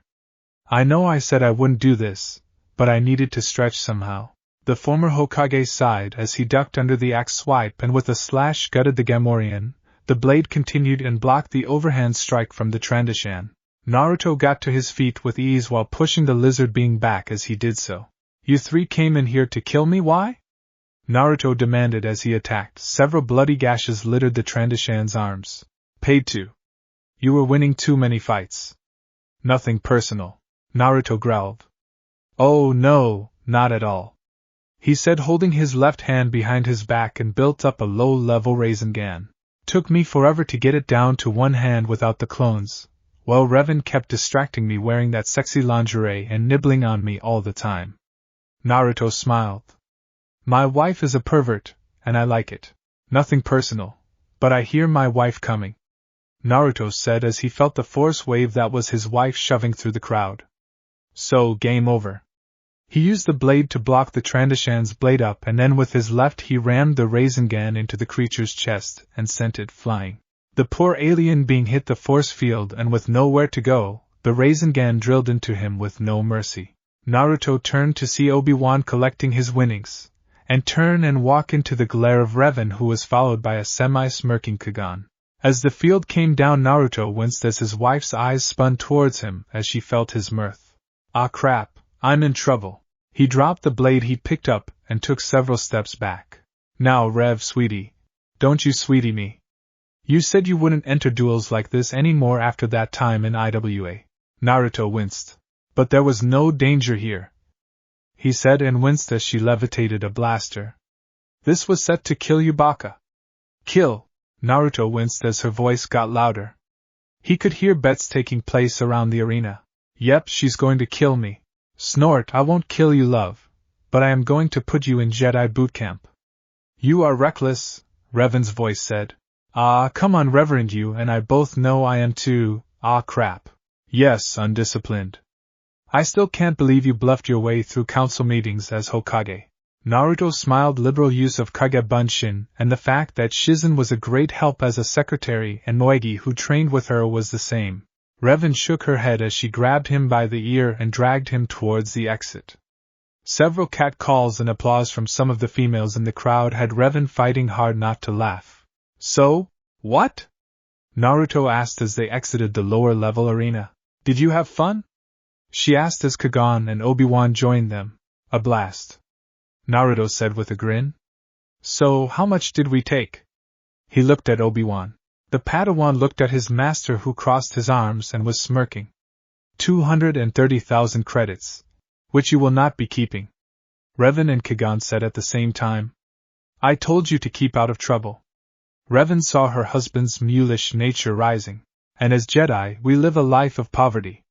[SPEAKER 1] I know I said I wouldn't do this, but I needed to stretch somehow. The former Hokage sighed as he ducked under the axe swipe and with a slash gutted the Gamorrean. The blade continued and blocked the overhand strike from the Trandoshan. Naruto got to his feet with ease while pushing the lizard being back as he did so. You 3 came in here to kill me, why? Naruto demanded as he attacked. Several bloody gashes littered the Trandoshan's arms. Paid to. You were winning too many fights. Nothing personal, Naruto growled. Oh no, not at all, he said, holding his left hand behind his back and built up a low-level Rasengan. Took me forever to get it down to one hand without the clones. Well, Revan kept distracting me wearing that sexy lingerie and nibbling on me all the time. Naruto smiled. My wife is a pervert, and I like it. Nothing personal, but I hear my wife coming, Naruto said as he felt the force wave that was his wife shoving through the crowd. So, game over. He used the blade to block the Trandoshan's blade up, and then with his left he rammed the Rasengan into the creature's chest and sent it flying. The poor alien being hit the force field, and with nowhere to go, the Rasengan drilled into him with no mercy. Naruto turned to see Obi-Wan collecting his winnings, and turn and walk into the glare of Revan, who was followed by a semi-smirking Kagan. As the field came down, Naruto winced as his wife's eyes spun towards him as she felt his mirth. Ah crap, I'm in trouble. He dropped the blade he picked up and took several steps back. Now Rev, sweetie. Don't you sweetie me. You said you wouldn't enter duels like this anymore after that time in IWA. Naruto winced. But there was no danger here, he said, and winced as she levitated a blaster. This was set to kill you, Baka. Kill, Naruto winced as her voice got louder. He could hear bets taking place around the arena. Yep, she's going to kill me. Snort, I won't kill you, love, but I am going to put you in Jedi boot camp. You are reckless, Revan's voice said. Ah, come on, Reverend, you and I both know I am too, crap. Yes, undisciplined. I still can't believe you bluffed your way through council meetings as Hokage. Naruto smiled. Liberal use of Kage Bunshin, and the fact that Shizen was a great help as a secretary and Moegi who trained with her was the same. Revan shook her head as she grabbed him by the ear and dragged him towards the exit. Several cat calls and applause from some of the females in the crowd had Revan fighting hard not to laugh. So, what? Naruto asked as they exited the lower-level arena. Did you have fun? She asked as Kagan and Obi-Wan joined them. A blast. Naruto said with a grin. So, how much did we take? He looked at Obi-Wan. The Padawan looked at his master who crossed his arms and was smirking. 230,000 credits. Which you will not be keeping. Revan and Kagan said at the same time. I told you to keep out of trouble. Revan saw her husband's mulish nature rising. And as Jedi, we live a life of poverty.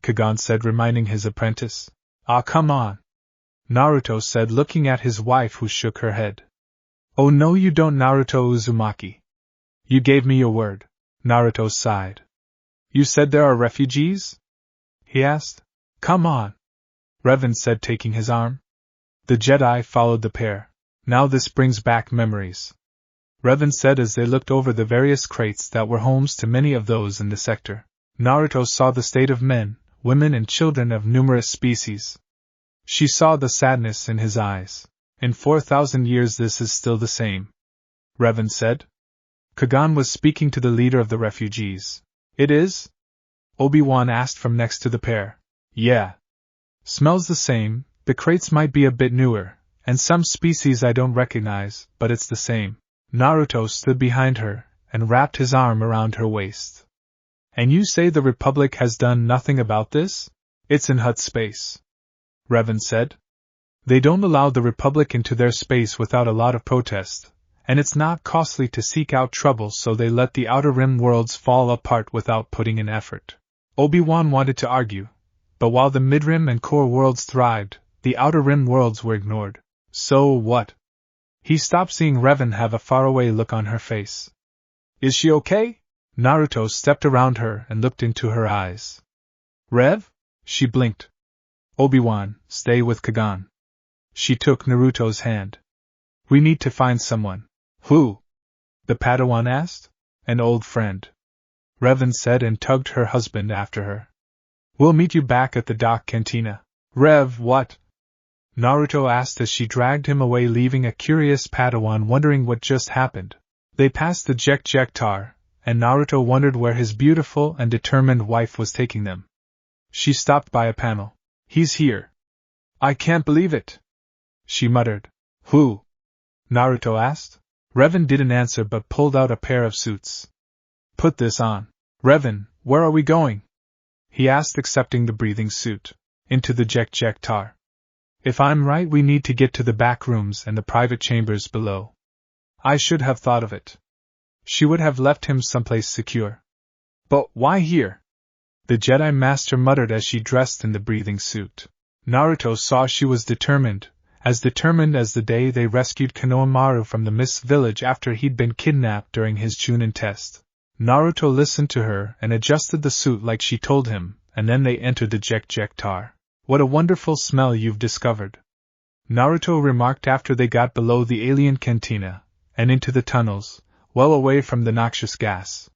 [SPEAKER 1] Kagan said, reminding his apprentice. Ah, come on. Naruto said, looking at his wife who shook her head. Oh no, you don't, Naruto Uzumaki. You gave me your word. Naruto sighed. You said there are refugees? He asked. Come on. Revan said, taking his arm. The Jedi followed the pair. Now this brings back memories. Revan said as they looked over the various crates that were homes to many of those in the sector. Naruto saw the state of men, women and children of numerous species. She saw the sadness in his eyes. In 4,000 years this is still the same. Revan said. Kagan was speaking to the leader of the refugees. It is? Obi-Wan asked from next to the pair. Yeah. Smells the same, the crates might be a bit newer, and some species I don't recognize, but it's the same. Naruto stood behind her, and wrapped his arm around her waist. And you say the Republic has done nothing about this? It's in Hutt space. Revan said. They don't allow the Republic into their space without a lot of protest, and it's not costly to seek out trouble, so they let the Outer Rim worlds fall apart without putting in effort. Obi-Wan wanted to argue, but while the Mid-Rim and Core worlds thrived, the Outer Rim worlds were ignored. So what? He stopped, seeing Revan have a faraway look on her face. Is she okay? Naruto stepped around her and looked into her eyes. Rev? She blinked. Obi-Wan, stay with Kagan. She took Naruto's hand. We need to find someone. Who? The Padawan asked. An old friend. Revan said and tugged her husband after her. We'll meet you back at the dock cantina. Rev, what? Naruto asked as she dragged him away, leaving a curious Padawan wondering what just happened. They passed the Jekjektar, and Naruto wondered where his beautiful and determined wife was taking them. She stopped by a panel. He's here. I can't believe it. She muttered. Who? Naruto asked. Revan didn't answer but pulled out a pair of suits. Put this on. Revan, where are we going? He asked, accepting the breathing suit. Into the Jekjektar. If I'm right, we need to get to the back rooms and the private chambers below. I should have thought of it. She would have left him someplace secure. But why here? The Jedi Master muttered as she dressed in the breathing suit. Naruto saw she was determined as the day they rescued Konohamaru from the Mist Village after he'd been kidnapped during his Chunin test. Naruto listened to her and adjusted the suit like she told him, and then they entered the Jekjektar. What a wonderful smell you've discovered, Naruto remarked after they got below the alien cantina, and into the tunnels, well away from the noxious gas.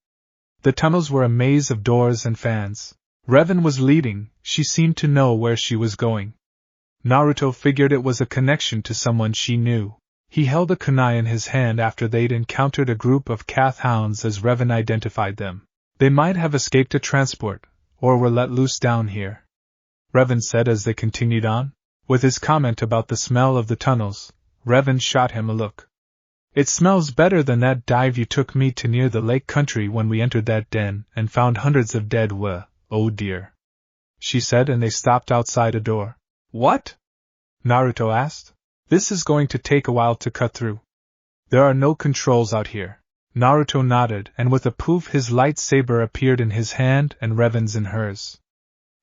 [SPEAKER 1] The tunnels were a maze of doors and fans. Revan was leading, she seemed to know where she was going. Naruto figured it was a connection to someone she knew. He held a kunai in his hand after they'd encountered a group of Kath hounds as Revan identified them. They might have escaped a transport, or were let loose down here, Revan said as they continued on. With his comment about the smell of the tunnels, Revan shot him a look. It smells better than that dive you took me to near the lake country when we entered that den and found hundreds of dead oh dear, she said, and they stopped outside a door. What? Naruto asked. This is going to take a while to cut through. There are no controls out here. Naruto nodded, and with a poof his lightsaber appeared in his hand and Revan's in hers.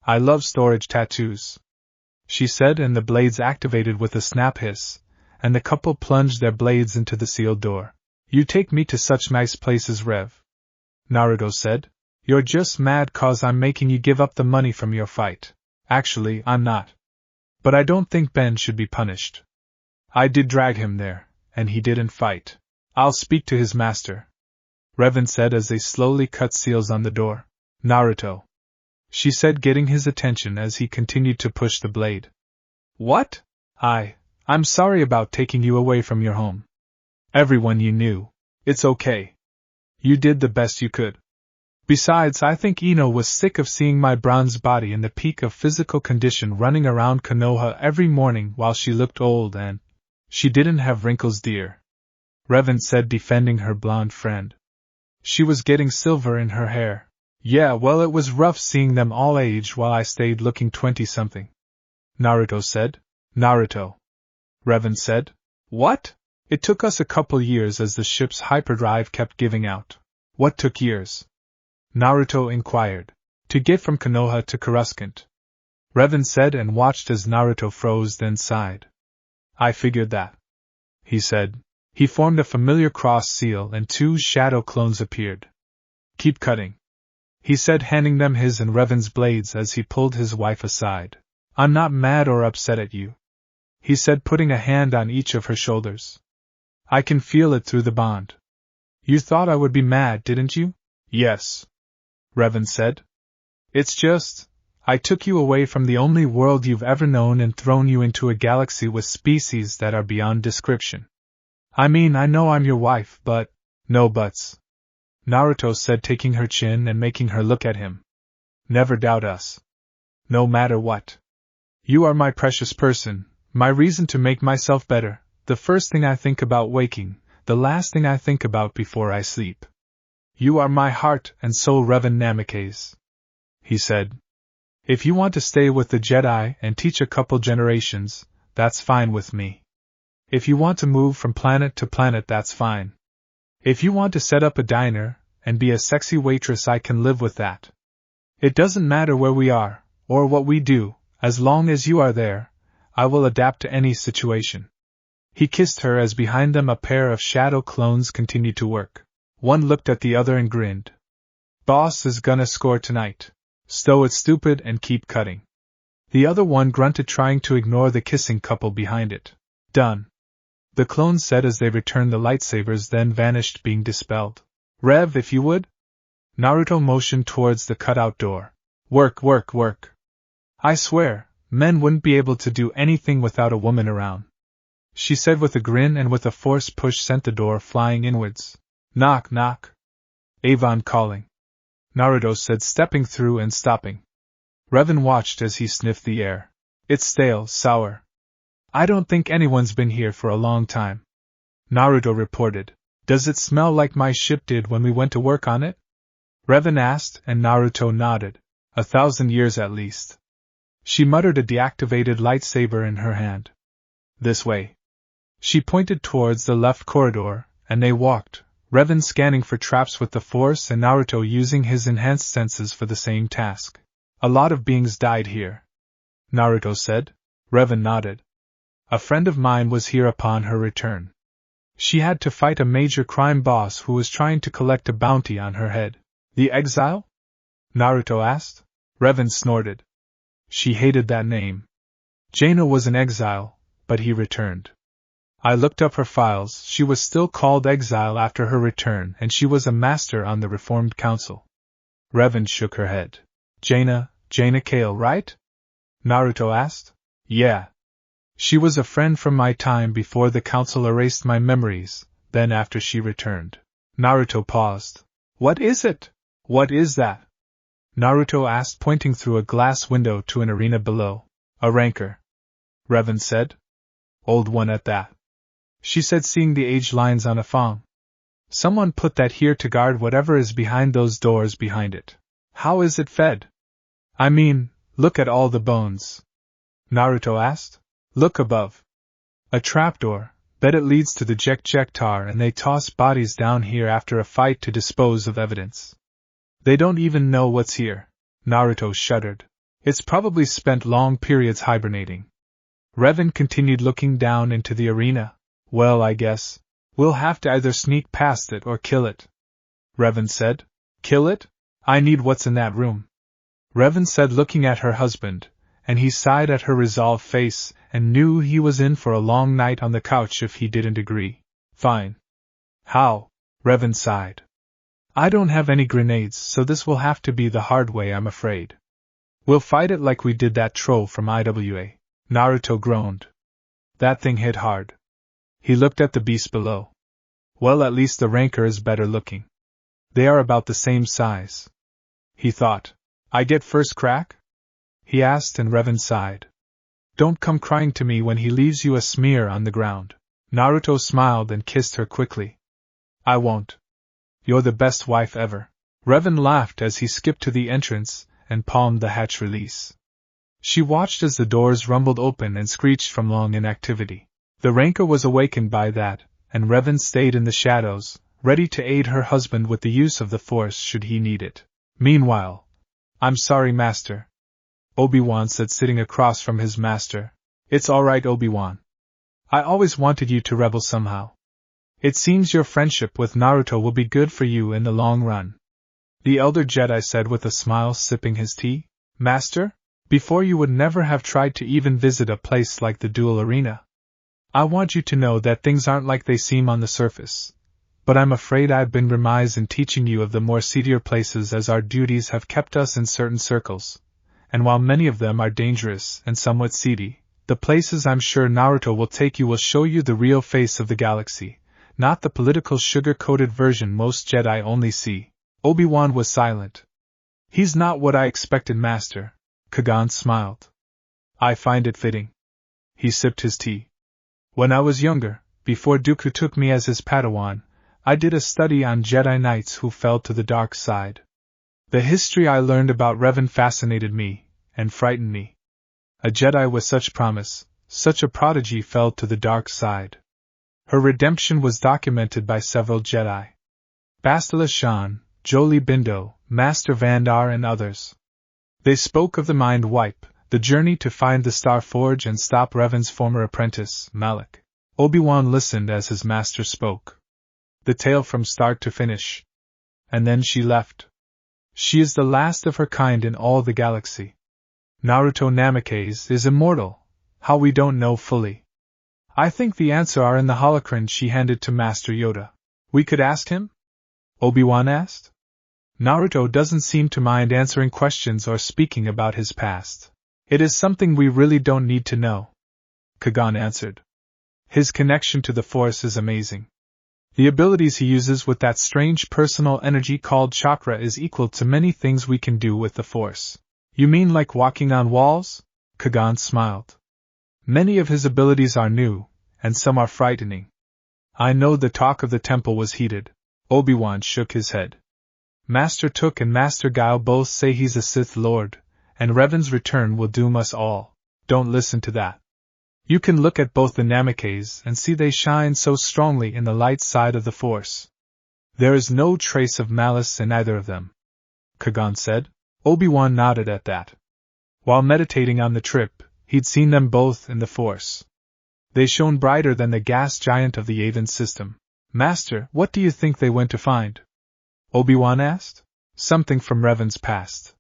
[SPEAKER 1] I love storage tattoos, she said, and the blades activated with a snap hiss, and the couple plunged their blades into the sealed door. You take me to such nice places, Rev. Naruto said. You're just mad 'cause I'm making you give up the money from your fight. Actually, I'm not. But I don't think Ben should be punished. I did drag him there, and he didn't fight. I'll speak to his master, Revan said as they slowly cut seals on the door. Naruto, she said, getting his attention as he continued to push the blade. What? I'm sorry about taking you away from your home. Everyone you knew. It's okay. You did the best you could. Besides, I think Ino was sick of seeing my bronze body in the peak of physical condition running around Konoha every morning while she looked old and she didn't have wrinkles, dear, Revan said, defending her blonde friend. She was getting silver in her hair. Yeah, well, it was rough seeing them all age while I stayed looking 20-something. Naruto said. Naruto, Revan said. What? It took us a couple years as the ship's hyperdrive kept giving out. What took years? Naruto inquired. To get from Konoha to Coruscant, Revan said, and watched as Naruto froze, then sighed. I figured that, he said. He formed a familiar cross seal and 2 shadow clones appeared. Keep cutting, he said, handing them his and Revan's blades as he pulled his wife aside. I'm not mad or upset at you, he said, putting a hand on each of her shoulders. I can feel it through the bond. You thought I would be mad, didn't you? Yes, Revan said. It's just, I took you away from the only world you've ever known and thrown you into a galaxy with species that are beyond description. I mean, I know I'm your wife, but… No buts, Naruto said, taking her chin and making her look at him. Never doubt us. No matter what. You are my precious person, my reason to make myself better, the first thing I think about waking, the last thing I think about before I sleep. You are my heart and soul, Revan Namikaze, he said. If you want to stay with the Jedi and teach a couple generations, that's fine with me. If you want to move from planet to planet, that's fine. If you want to set up a diner and be a sexy waitress, I can live with that. It doesn't matter where we are, or what we do, as long as you are there, I will adapt to any situation. He kissed her as behind them a pair of shadow clones continued to work. One looked at the other and grinned. Boss is gonna score tonight. Stow it, stupid, and keep cutting. The other one grunted, trying to ignore the kissing couple behind it. Done, the clones said as they returned the lightsabers, then vanished, being dispelled. Rev, if you would? Naruto motioned towards the cutout door. Work, work, work. I swear, men wouldn't be able to do anything without a woman around, she said with a grin, and with a forced push sent the door flying inwards. Knock, knock. Avon calling, Naruto said, stepping through and stopping. Revan watched as he sniffed the air. It's stale, sour. I don't think anyone's been here for a long time, Naruto reported. Does it smell like my ship did when we went to work on it? Revan asked, and Naruto nodded. 1,000 years at least. She muttered, a deactivated lightsaber in her hand. This way. She pointed towards the left corridor, and they walked, Revan scanning for traps with the Force and Naruto using his enhanced senses for the same task. A lot of beings died here, Naruto said. Revan nodded. A friend of mine was here upon her return. She had to fight a major crime boss who was trying to collect a bounty on her head. The Exile? Naruto asked. Revan snorted. She hated that name. Jaina was an exile, but he returned. I looked up her files. She was still called Exile after her return, and she was a master on the Reformed Council. Revan shook her head. Jaina Kale, right? Naruto asked. Yeah. She was a friend from my time before the council erased my memories, then after she returned. Naruto paused. What is it? What is that? Naruto asked, pointing through a glass window to an arena below. A rancor, Revan said. Old one at that, she said, seeing the age lines on a phone. Someone put that here to guard whatever is behind those doors behind it. How is it fed? I mean, look at all the bones, Naruto asked. Look above. A trapdoor. Bet it leads to the Jekjektar, and they toss bodies down here after a fight to dispose of evidence. They don't even know what's here. Naruto shuddered. It's probably spent long periods hibernating. Revan continued, looking down into the arena. Well, I guess. We'll have to either sneak past it or kill it. Revan said. Kill it? I need what's in that room. Revan said, looking at her husband, and he sighed at her resolved face and knew he was in for a long night on the couch if he didn't agree. Fine. How? Revan sighed. I don't have any grenades, so this will have to be the hard way, I'm afraid. We'll fight it like we did that troll from IWA. Naruto groaned. That thing hit hard. He looked at the beast below. Well, at least the rancor is better looking. They are about the same size. He thought. I get first crack? He asked, and Revan sighed. Don't come crying to me when he leaves you a smear on the ground. Naruto smiled and kissed her quickly. I won't. You're the best wife ever. Revan laughed as he skipped to the entrance and palmed the hatch release. She watched as the doors rumbled open and screeched from long inactivity. The rancor was awakened by that, and Revan stayed in the shadows, ready to aid her husband with the use of the Force should he need it. Meanwhile, I'm sorry, Master, Obi-Wan said, sitting across from his master. It's all right, Obi-Wan. I always wanted you to rebel somehow. It seems your friendship with Naruto will be good for you in the long run. The elder Jedi said with a smile, sipping his tea. Master, before you would never have tried to even visit a place like the duel arena. I want you to know that things aren't like they seem on the surface. But I'm afraid I've been remiss in teaching you of the more seedier places, as our duties have kept us in certain circles. And while many of them are dangerous and somewhat seedy, the places I'm sure Naruto will take you will show you the real face of the galaxy, not the political sugar-coated version most Jedi only see. Obi-Wan was silent. He's not what I expected, Master. Kagan smiled. I find it fitting. He sipped his tea. When I was younger, before Dooku took me as his Padawan, I did a study on Jedi Knights who fell to the dark side. The history I learned about Revan fascinated me, and frightened me. A Jedi with such promise, such a prodigy, fell to the dark side. Her redemption was documented by several Jedi. Bastila Shan, Jolie Bindo, Master Vandar, and others. They spoke of the Mind Wipe, the journey to find the Star Forge and stop Revan's former apprentice, Malak. Obi-Wan listened as his master spoke. The tale from start to finish. And then she left. She is the last of her kind in all the galaxy. Naruto Namikaze is immortal. How we don't know fully. I think the answer are in the holocron she handed to Master Yoda. We could ask him? Obi-Wan asked. Naruto doesn't seem to mind answering questions or speaking about his past. It is something we really don't need to know. Kagan answered. His connection to the Force is amazing. The abilities he uses with that strange personal energy called chakra is equal to many things we can do with the Force. You mean like walking on walls? Kagan smiled. Many of his abilities are new, and some are frightening. I know the talk of the temple was heated. Obi-Wan shook his head. Master Took and Master Gao both say he's a Sith Lord, and Revan's return will doom us all. Don't listen to that. You can look at both the Namikaze and see they shine so strongly in the light side of the Force. There is no trace of malice in either of them. Kagan said. Obi-Wan nodded at that. While meditating on the trip, he'd seen them both in the Force. They shone brighter than the gas giant of the Avon system. Master, what do you think they went to find? Obi-Wan asked. Something from Revan's past.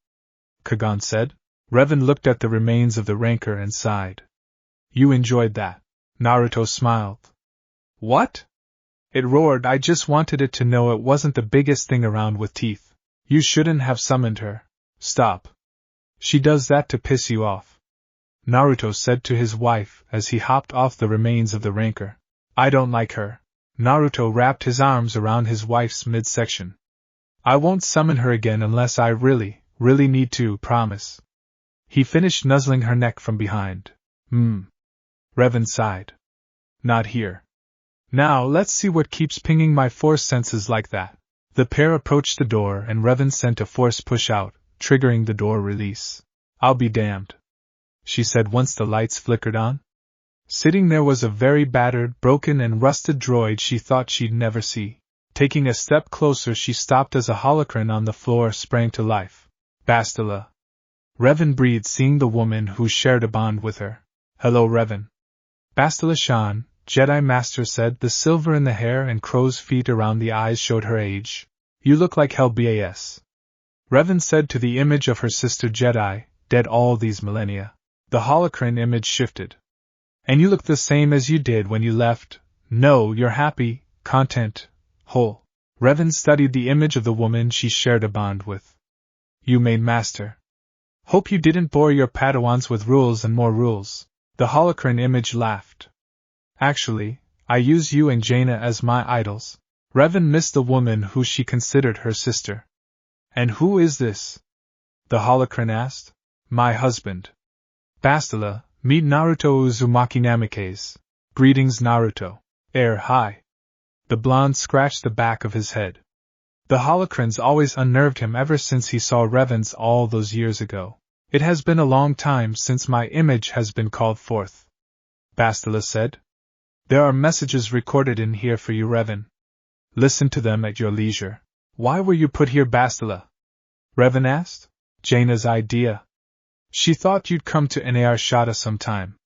[SPEAKER 1] Kagan said. Revan looked at the remains of the rancor and sighed. You enjoyed that. Naruto smiled. What? It roared. I just wanted it to know it wasn't the biggest thing around with teeth. You shouldn't have summoned her. Stop. She does that to piss you off. Naruto said to his wife as he hopped off the remains of the rancor. I don't like her. Naruto wrapped his arms around his wife's midsection. I won't summon her again unless I really need to, promise. He finished nuzzling her neck from behind. Revan sighed. Not here. Now let's see what keeps pinging my Force senses like that. The pair approached the door and Revan sent a Force push out, triggering the door release. I'll be damned, she said once the lights flickered on. Sitting there was a very battered, broken and rusted droid she thought she'd never see. Taking a step closer she stopped as a holocron on the floor sprang to life. Bastila. Revan breathed, seeing the woman who shared a bond with her. Hello, Revan. Bastila Shan, Jedi Master said. The silver in the hair and crow's feet around the eyes showed her age. You look like hell Bas. Revan said to the image of her sister Jedi, dead all these millennia. The holocron image shifted. And you look the same as you did when you left. No, you're happy, content, whole. Revan studied the image of the woman she shared a bond with. You made Master. Hope you didn't bore your Padawans with rules and more rules. The holocron image laughed. Actually, I use you and Jaina as my idols. Revan missed the woman who she considered her sister. And who is this? The holocron asked. My husband. Bastila, meet Naruto Uzumaki Namikaze. Greetings Naruto. Hi. The blonde scratched the back of his head. The holocrons always unnerved him ever since he saw Revan's all those years ago. It has been a long time since my image has been called forth. Bastila said. There are messages recorded in here for you, Revan. Listen to them at your leisure. Why were you put here, Bastila? Revan asked. Jaina's idea. She thought you'd come to Narshada sometime.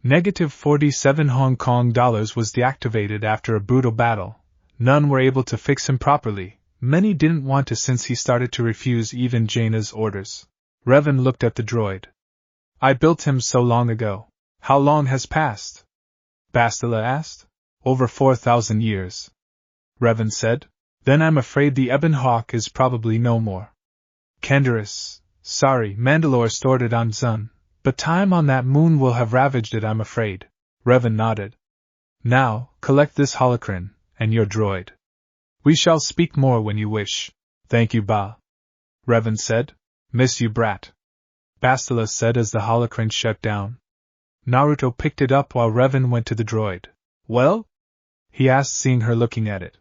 [SPEAKER 1] -47 Hong Kong dollars was deactivated after a brutal battle. None were able to fix him properly. Many didn't want to since he started to refuse even Jaina's orders. Revan looked at the droid. I built him so long ago. How long has passed? Bastila asked. Over 4,000 years. Revan said. Then I'm afraid the Ebon Hawk is probably no more. Kendaris. Sorry, Mandalore stored it on Zun. But time on that moon will have ravaged it, I'm afraid. Revan nodded. Now, collect this holocron, and your droid. We shall speak more when you wish. Thank you, Ba. Revan said. Miss you, brat. Bastila said as the holocron shut down. Naruto picked it up while Revan went to the droid. Well? He asked, seeing her looking at it.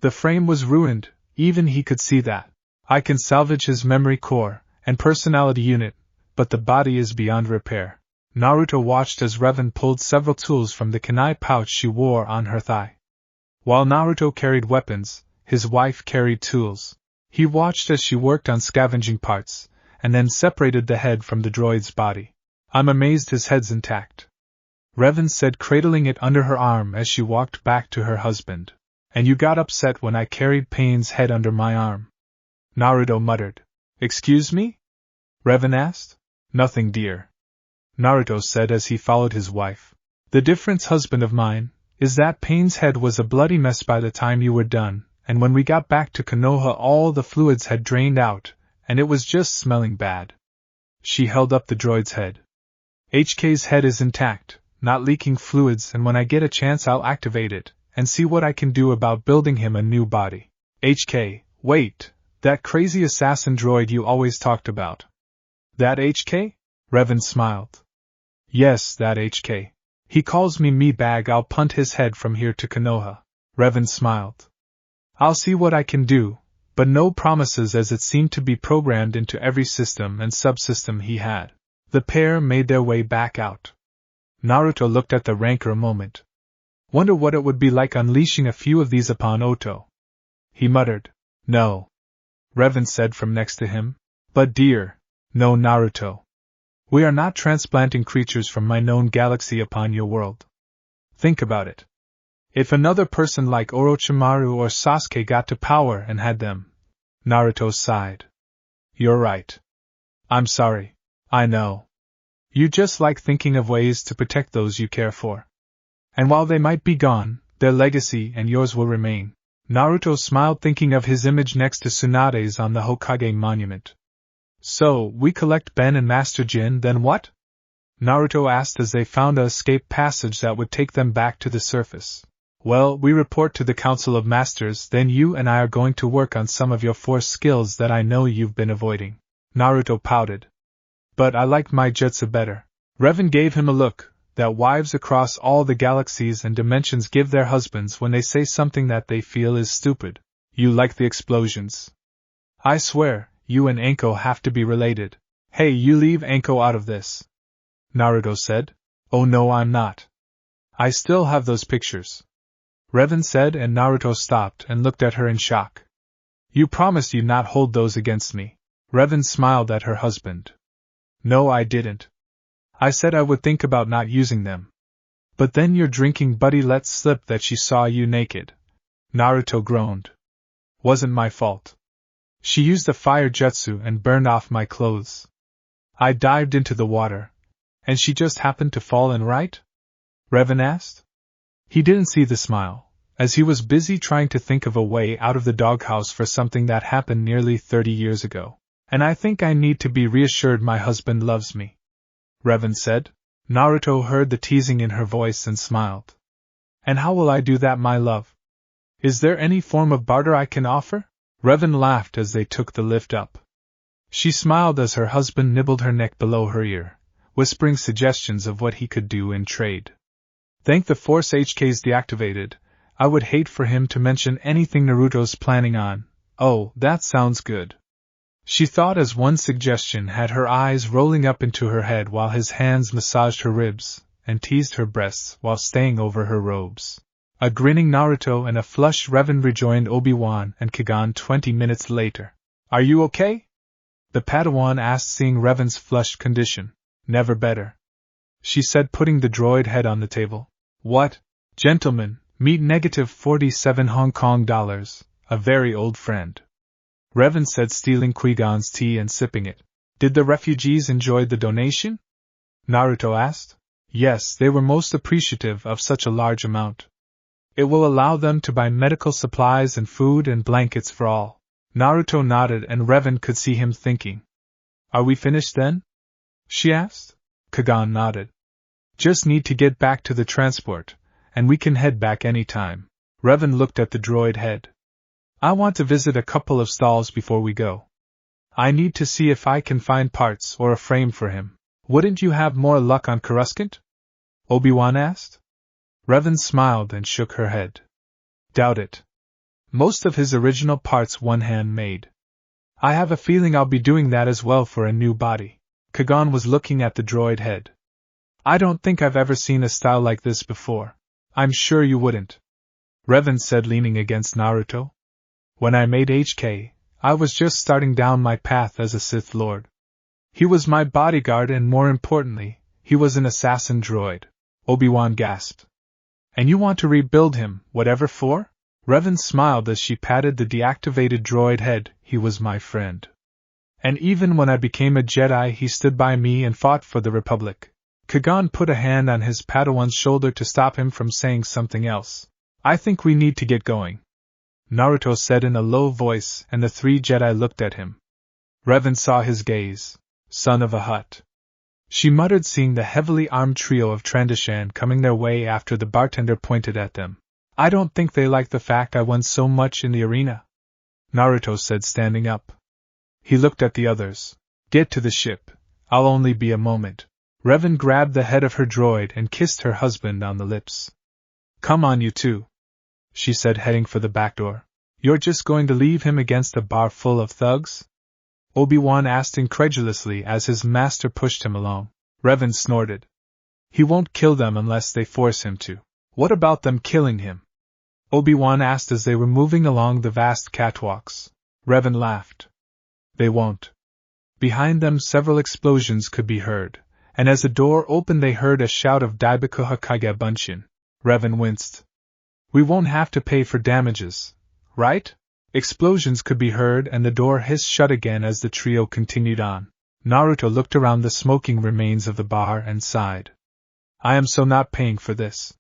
[SPEAKER 1] The frame was ruined, even he could see that. I can salvage his memory core and personality unit, but the body is beyond repair. Naruto watched as Revan pulled several tools from the kunai pouch she wore on her thigh. While Naruto carried weapons, his wife carried tools. He watched as she worked on scavenging parts, and then separated the head from the droid's body. I'm amazed his head's intact. Revan said, cradling it under her arm as she walked back to her husband. And you got upset when I carried Pain's head under my arm. Naruto muttered. Excuse me? Revan asked. Nothing, dear. Naruto said as he followed his wife. The difference, husband of mine, is that Pain's head was a bloody mess by the time you were done, and when we got back to Konoha all the fluids had drained out, and it was just smelling bad. She held up the droid's head. HK's head is intact, not leaking fluids, and when I get a chance I'll activate it, and see what I can do about building him a new body. HK, wait, that crazy assassin droid you always talked about. That HK? Revan smiled. Yes, that HK. He calls me meatbag. I'll punt his head from here to Konoha. Revan smiled. I'll see what I can do, but no promises, as it seemed to be programmed into every system and subsystem he had. The pair made their way back out. Naruto looked at the rancor a moment. Wonder what it would be like unleashing a few of these upon Oto. He muttered. No. Revan said from next to him. But dear. No, Naruto. We are not transplanting creatures from my known galaxy upon your world. Think about it. If another person like Orochimaru or Sasuke got to power and had them. Naruto sighed. You're right. I'm sorry. I know. You just like thinking of ways to protect those you care for. And while they might be gone, their legacy and yours will remain. Naruto smiled, thinking of his image next to Tsunade's on the Hokage monument. So, we collect Ben and Master Jin, then what? Naruto asked as they found a escape passage that would take them back to the surface. Well, we report to the Council of Masters, then you and I are going to work on some of your force skills that I know you've been avoiding. Naruto pouted. But I like my jutsu better. Revan gave him a look that wives across all the galaxies and dimensions give their husbands when they say something that they feel is stupid. You like the explosions. I swear, you and Anko have to be related. Hey, you leave Anko out of this. Naruto said. Oh no, I'm not. I still have those pictures. Revan said, and Naruto stopped and looked at her in shock. You promised you'd not hold those against me. Revan smiled at her husband. No, I didn't. I said I would think about not using them. But then your drinking buddy let slip that she saw you naked. Naruto groaned. Wasn't my fault. She used the fire jutsu and burned off my clothes. I dived into the water. And she just happened to fall in, right? Revan asked. He didn't see the smile, as he was busy trying to think of a way out of the doghouse for something that happened nearly 30 years ago. And I think I need to be reassured my husband loves me. Revan said. Naruto heard the teasing in her voice and smiled. And how will I do that, my love? Is there any form of barter I can offer? Revan laughed as they took the lift up. She smiled as her husband nibbled her neck below her ear, whispering suggestions of what he could do in trade. Thank the Force HK's deactivated. I would hate for him to mention anything Naruto's planning on. Oh, that sounds good. She thought as one suggestion had her eyes rolling up into her head while his hands massaged her ribs and teased her breasts while staying over her robes. A grinning Naruto and a flushed Revan rejoined Obi-Wan and Kagan 20 minutes later. Are you okay? The Padawan asked, seeing Revan's flushed condition. Never better, she said, putting the droid head on the table. What? Gentlemen, meet -47 Hong Kong dollars, a very old friend. Revan said, stealing Qui-Gon's tea and sipping it. Did the refugees enjoy the donation? Naruto asked. Yes, they were most appreciative of such a large amount. It will allow them to buy medical supplies and food and blankets for all. Naruto nodded and Revan could see him thinking. Are we finished then? She asked. Kagan nodded. Just need to get back to the transport, and we can head back any time. Revan looked at the droid head. I want to visit a couple of stalls before we go. I need to see if I can find parts or a frame for him. Wouldn't you have more luck on Coruscant? Obi-Wan asked. Revan smiled and shook her head. Doubt it. Most of his original parts one-hand made. I have a feeling I'll be doing that as well for a new body. Kagan was looking at the droid head. I don't think I've ever seen a style like this before. I'm sure you wouldn't. Revan said, leaning against Naruto. When I made HK, I was just starting down my path as a Sith Lord. He was my bodyguard and, more importantly, he was an assassin droid. Obi-Wan gasped. And you want to rebuild him, whatever for? Revan smiled as she patted the deactivated droid head. He was my friend. And even when I became a Jedi, he stood by me and fought for the Republic. Kagan put a hand on his Padawan's shoulder to stop him from saying something else. I think we need to get going, Naruto said in a low voice, and the three Jedi looked at him. Revan saw his gaze. Son of a Hutt, she muttered, seeing the heavily armed trio of Trandoshan coming their way after the bartender pointed at them. I don't think they like the fact I won so much in the arena, Naruto said, standing up. He looked at the others. Get to the ship. I'll only be a moment. Revan grabbed the head of her droid and kissed her husband on the lips. Come on, you two, she said, heading for the back door. You're just going to leave him against a bar full of thugs? Obi-Wan asked incredulously as his master pushed him along. Revan snorted. He won't kill them unless they force him to. What about them killing him? Obi-Wan asked as they were moving along the vast catwalks. Revan laughed. They won't. Behind them several explosions could be heard, and as the door opened they heard a shout of Daibaku Hokage Bunshin. Revan winced. We won't have to pay for damages, right? Explosions could be heard and the door hissed shut again as the trio continued on. Naruto looked around the smoking remains of the bar and sighed. I am so not paying for this,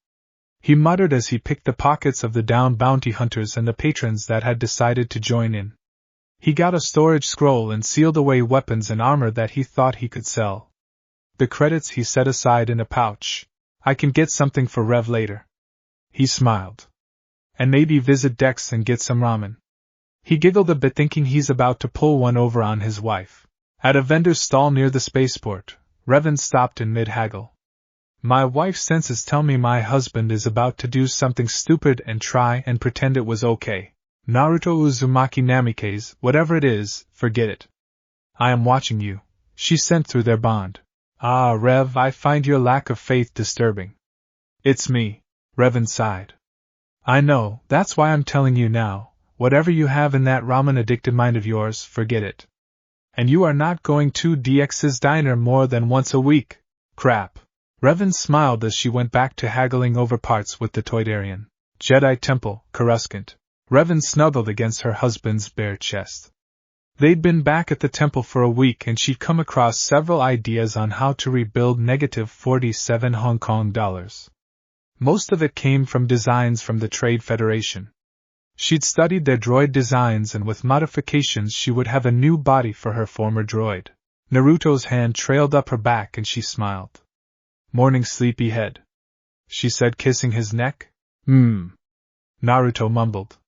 [SPEAKER 1] he muttered as he picked the pockets of the downed bounty hunters and the patrons that had decided to join in. He got a storage scroll and sealed away weapons and armor that he thought he could sell. The credits he set aside in a pouch. I can get something for Rev later. He smiled. And maybe visit Dex and get some ramen. He giggled a bit, thinking he's about to pull one over on his wife. At a vendor's stall near the spaceport, Revan stopped in mid-haggle. My wife's senses tell me my husband is about to do something stupid and try and pretend it was okay. Naruto Uzumaki Namikaze, whatever it is, forget it. I am watching you, she sent through their bond. Ah, Rev, I find your lack of faith disturbing. It's me, Revan sighed. I know, that's why I'm telling you now. Whatever you have in that ramen-addicted mind of yours, forget it. And you are not going to DX's diner more than once a week. Crap. Revan smiled as she went back to haggling over parts with the Toydarian. Jedi Temple, Coruscant. Revan snuggled against her husband's bare chest. They'd been back at the temple for a week and she'd come across several ideas on how to rebuild -47 Hong Kong dollars. Most of it came from designs from the Trade Federation. She'd studied their droid designs and with modifications she would have a new body for her former droid. Naruto's hand trailed up her back and she smiled. Morning sleepyhead, she said, kissing his neck. Naruto mumbled.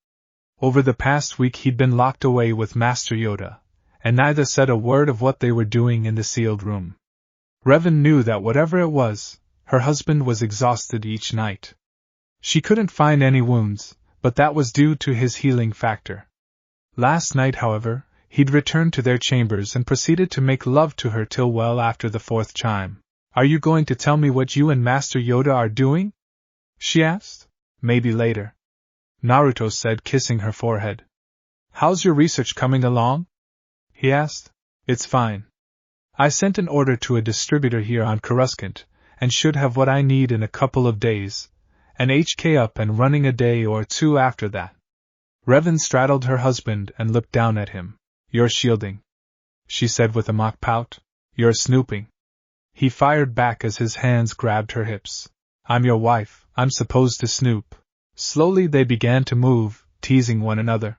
[SPEAKER 1] Over the past week he'd been locked away with Master Yoda, and neither said a word of what they were doing in the sealed room. Revan knew that whatever it was, her husband was exhausted each night. She couldn't find any wounds, but that was due to his healing factor. Last night, however, he'd returned to their chambers and proceeded to make love to her till well after the 4th chime. Are you going to tell me what you and Master Yoda are doing? She asked. Maybe later, Naruto said, kissing her forehead. How's your research coming along? He asked. It's fine. I sent an order to a distributor here on Coruscant, and should have what I need in a couple of days, and HK up and running a day or two after that. Revan straddled her husband and looked down at him. You're shielding, she said with a mock pout. You're snooping. He fired back as his hands grabbed her hips. I'm your wife, I'm supposed to snoop. Slowly they began to move, teasing one another.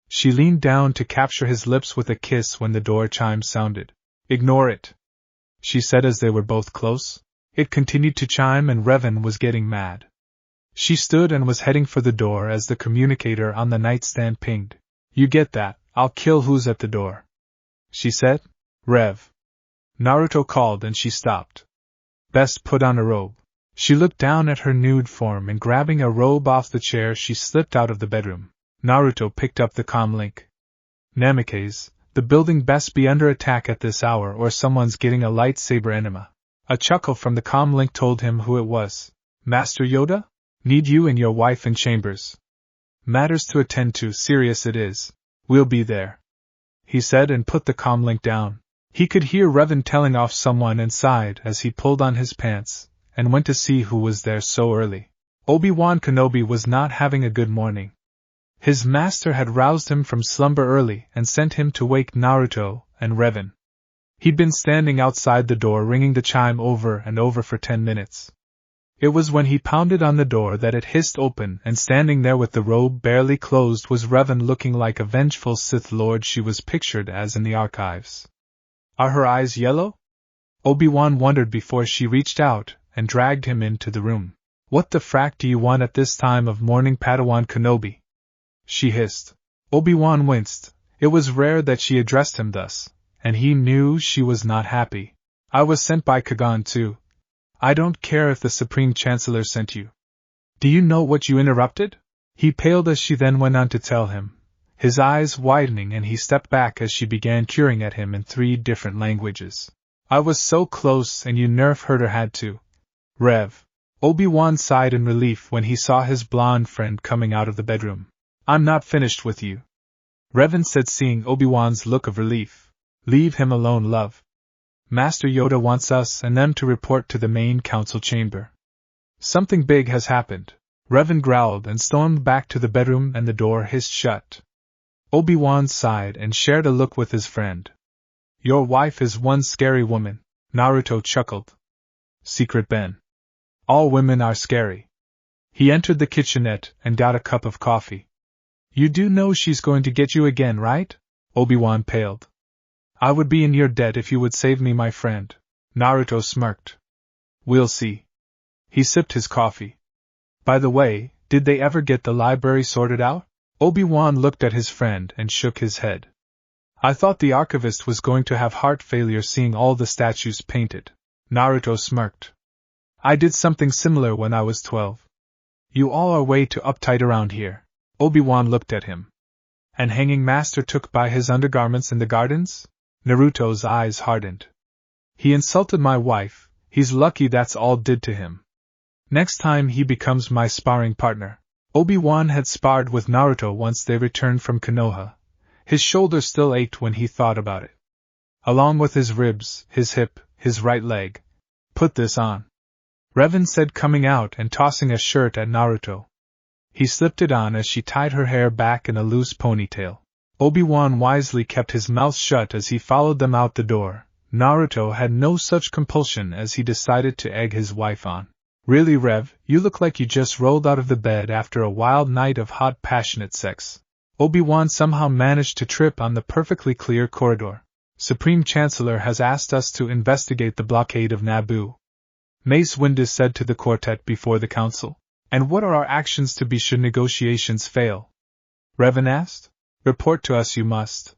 [SPEAKER 1] She leaned down to capture his lips with a kiss when the door chime sounded. Ignore it, she said as they were both close. It continued to chime and Revan was getting mad. She stood and was heading for the door as the communicator on the nightstand pinged. You get that, I'll kill who's at the door, she said. Rev, Naruto called and she stopped. Best put on a robe. She looked down at her nude form and grabbing a robe off the chair she slipped out of the bedroom. Naruto picked up the comm link. Namikaze, the building best be under attack at this hour or someone's getting a lightsaber enema. A chuckle from the comm link told him who it was. Master Yoda? Need you and your wife in chambers. Matters to attend to, serious it is. We'll be there, he said and put the comm link down. He could hear Revan telling off someone and sighed as he pulled on his pants and went to see who was there so early. Obi-Wan Kenobi was not having a good morning. His master had roused him from slumber early and sent him to wake Naruto and Revan. He'd been standing outside the door ringing the chime over and over for 10 minutes. It was when he pounded on the door that it hissed open and standing there with the robe barely closed was Revan, looking like a vengeful Sith Lord she was pictured as in the archives. Are her eyes yellow? Obi-Wan wondered before she reached out and dragged him into the room. What the frack do you want at this time of morning, Padawan Kenobi? She hissed. Obi-Wan winced. It was rare that she addressed him thus, and he knew she was not happy. I was sent by Kagan too. I don't care if the Supreme Chancellor sent you. Do you know what you interrupted? He paled as she then went on to tell him, his eyes widening, and he stepped back as she began curing at him in 3 different languages. I was so close and you nerf herder had to. Rev. Obi-Wan sighed in relief when he saw his blonde friend coming out of the bedroom. I'm not finished with you, Revan said, seeing Obi-Wan's look of relief. Leave him alone, love. Master Yoda wants us and them to report to the main council chamber. Something big has happened. Revan growled and stormed back to the bedroom and the door hissed shut. Obi-Wan sighed and shared a look with his friend. Your wife is one scary woman, Naruto chuckled. Secret Ben. All women are scary. He entered the kitchenette and got a cup of coffee. You do know she's going to get you again, right? Obi-Wan paled. I would be in your debt if you would save me, my friend. Naruto smirked. We'll see. He sipped his coffee. By the way, did they ever get the library sorted out? Obi-Wan looked at his friend and shook his head. I thought the archivist was going to have heart failure seeing all the statues painted. Naruto smirked. I did something similar when I was 12. You all are way too uptight around here. Obi-Wan looked at him. And hanging master took by his undergarments in the gardens? Naruto's eyes hardened. He insulted my wife, he's lucky that's all did to him. Next time he becomes my sparring partner. Obi-Wan had sparred with Naruto once they returned from Konoha. His shoulder still ached when he thought about it. Along with his ribs, his hip, his right leg. Put this on. Revan said, coming out and tossing a shirt at Naruto. He slipped it on as she tied her hair back in a loose ponytail. Obi-Wan wisely kept his mouth shut as he followed them out the door. Naruto had no such compulsion as he decided to egg his wife on. Really, Rev, you look like you just rolled out of the bed after a wild night of hot, passionate sex. Obi-Wan somehow managed to trip on the perfectly clear corridor. Supreme Chancellor has asked us to investigate the blockade of Naboo, Mace Windu said to the quartet before the council. And what are our actions to be should negotiations fail? Revan asked. Report to us you must.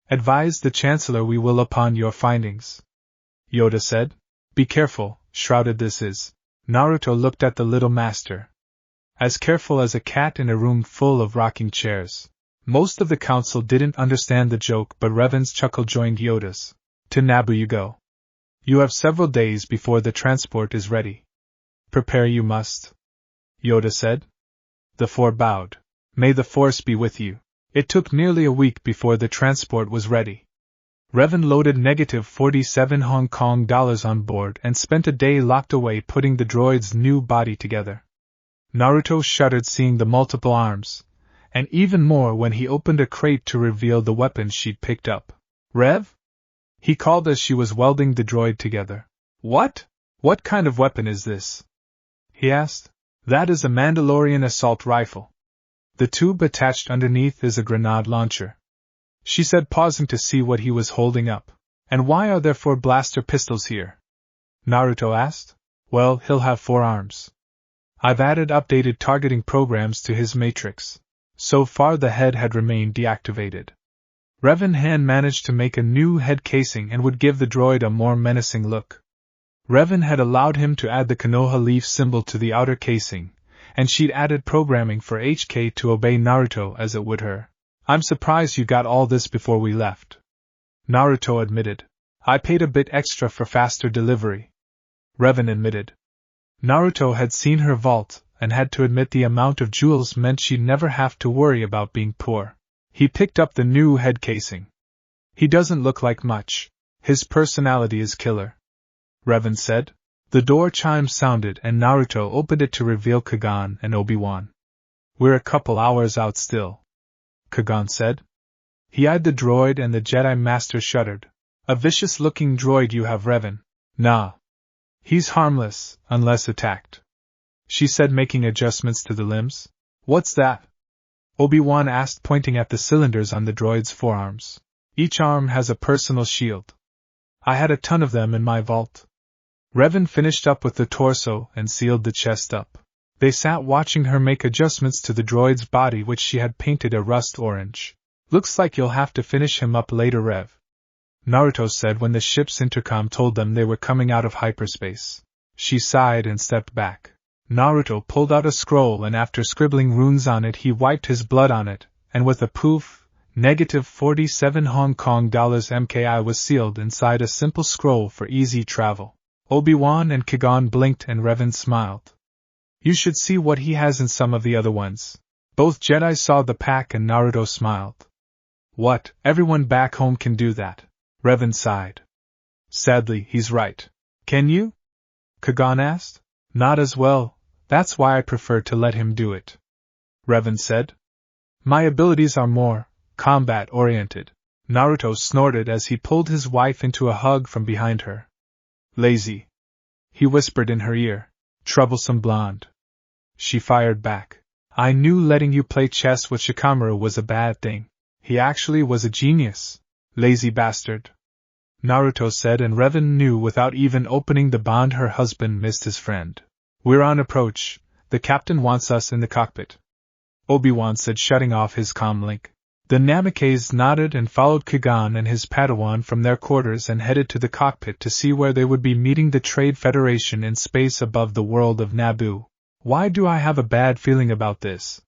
[SPEAKER 1] Advise the Chancellor we will upon your findings. Yoda said. Be careful, shrouded this is. Naruto looked at the little master. As careful as a cat in a room full of rocking chairs. Most of the council didn't understand the joke, but Revan's chuckle joined Yoda's. To Naboo you go. You have several days before the transport is ready. Prepare you must. Yoda said. The four bowed. May the Force be with you. It took nearly a week before the transport was ready. Revan loaded -47 Hong Kong dollars on board and spent a day locked away putting the droid's new body together. Naruto shuddered seeing the multiple arms, and even more when he opened a crate to reveal the weapon she'd picked up. Rev? He called as she was welding the droid together. What? What kind of weapon is this? He asked. That is a Mandalorian assault rifle. The tube attached underneath is a grenade launcher. She said, pausing to see what he was holding up. And why are there 4 blaster pistols here? Naruto asked. Well, he'll have 4 arms. I've added updated targeting programs to his matrix. So far the head had remained deactivated. Revan Han managed to make a new head casing and would give the droid a more menacing look. Revan had allowed him to add the Konoha leaf symbol to the outer casing, and she'd added programming for HK to obey Naruto as it would her. I'm surprised you got all this before we left. Naruto admitted. I paid a bit extra for faster delivery. Revan admitted. Naruto had seen her vault, and had to admit the amount of jewels meant she'd never have to worry about being poor. He picked up the new head casing. He doesn't look like much. His personality is killer. Revan said. The door chime sounded and Naruto opened it to reveal Kagan and Obi-Wan. We're a couple hours out still, Kagan said. He eyed the droid and the Jedi Master shuddered. A vicious-looking droid you have, Revan. Nah. He's harmless, unless attacked, she said, making adjustments to the limbs. What's that? Obi-Wan asked, pointing at the cylinders on the droid's forearms. Each arm has a personal shield. I had a ton of them in my vault. Revan finished up with the torso and sealed the chest up. They sat watching her make adjustments to the droid's body, which she had painted a rust orange. Looks like you'll have to finish him up later, Rev, Naruto said when the ship's intercom told them they were coming out of hyperspace. She sighed and stepped back. Naruto pulled out a scroll and after scribbling runes on it he wiped his blood on it, and with a poof, -47 Hong Kong dollars MKI was sealed inside a simple scroll for easy travel. Obi-Wan and Kagan blinked and Revan smiled. You should see what he has in some of the other ones. Both Jedi saw the pack and Naruto smiled. What, everyone back home can do that? Revan sighed. Sadly, he's right. Can you? Kagan asked. Not as well, that's why I prefer to let him do it, Revan said. My abilities are more combat-oriented. Naruto snorted as he pulled his wife into a hug from behind her. Lazy, he whispered in her ear. Troublesome blonde. She fired back. I knew letting you play chess with Shikamaru was a bad thing. He actually was a genius. Lazy bastard, Naruto said, and Revan knew without even opening the bond her husband missed his friend. We're on approach. The captain wants us in the cockpit, Obi-Wan said, shutting off his comm link. The Namikaze nodded and followed Kagan and his Padawan from their quarters and headed to the cockpit to see where they would be meeting the Trade Federation in space above the world of Naboo. Why do I have a bad feeling about this?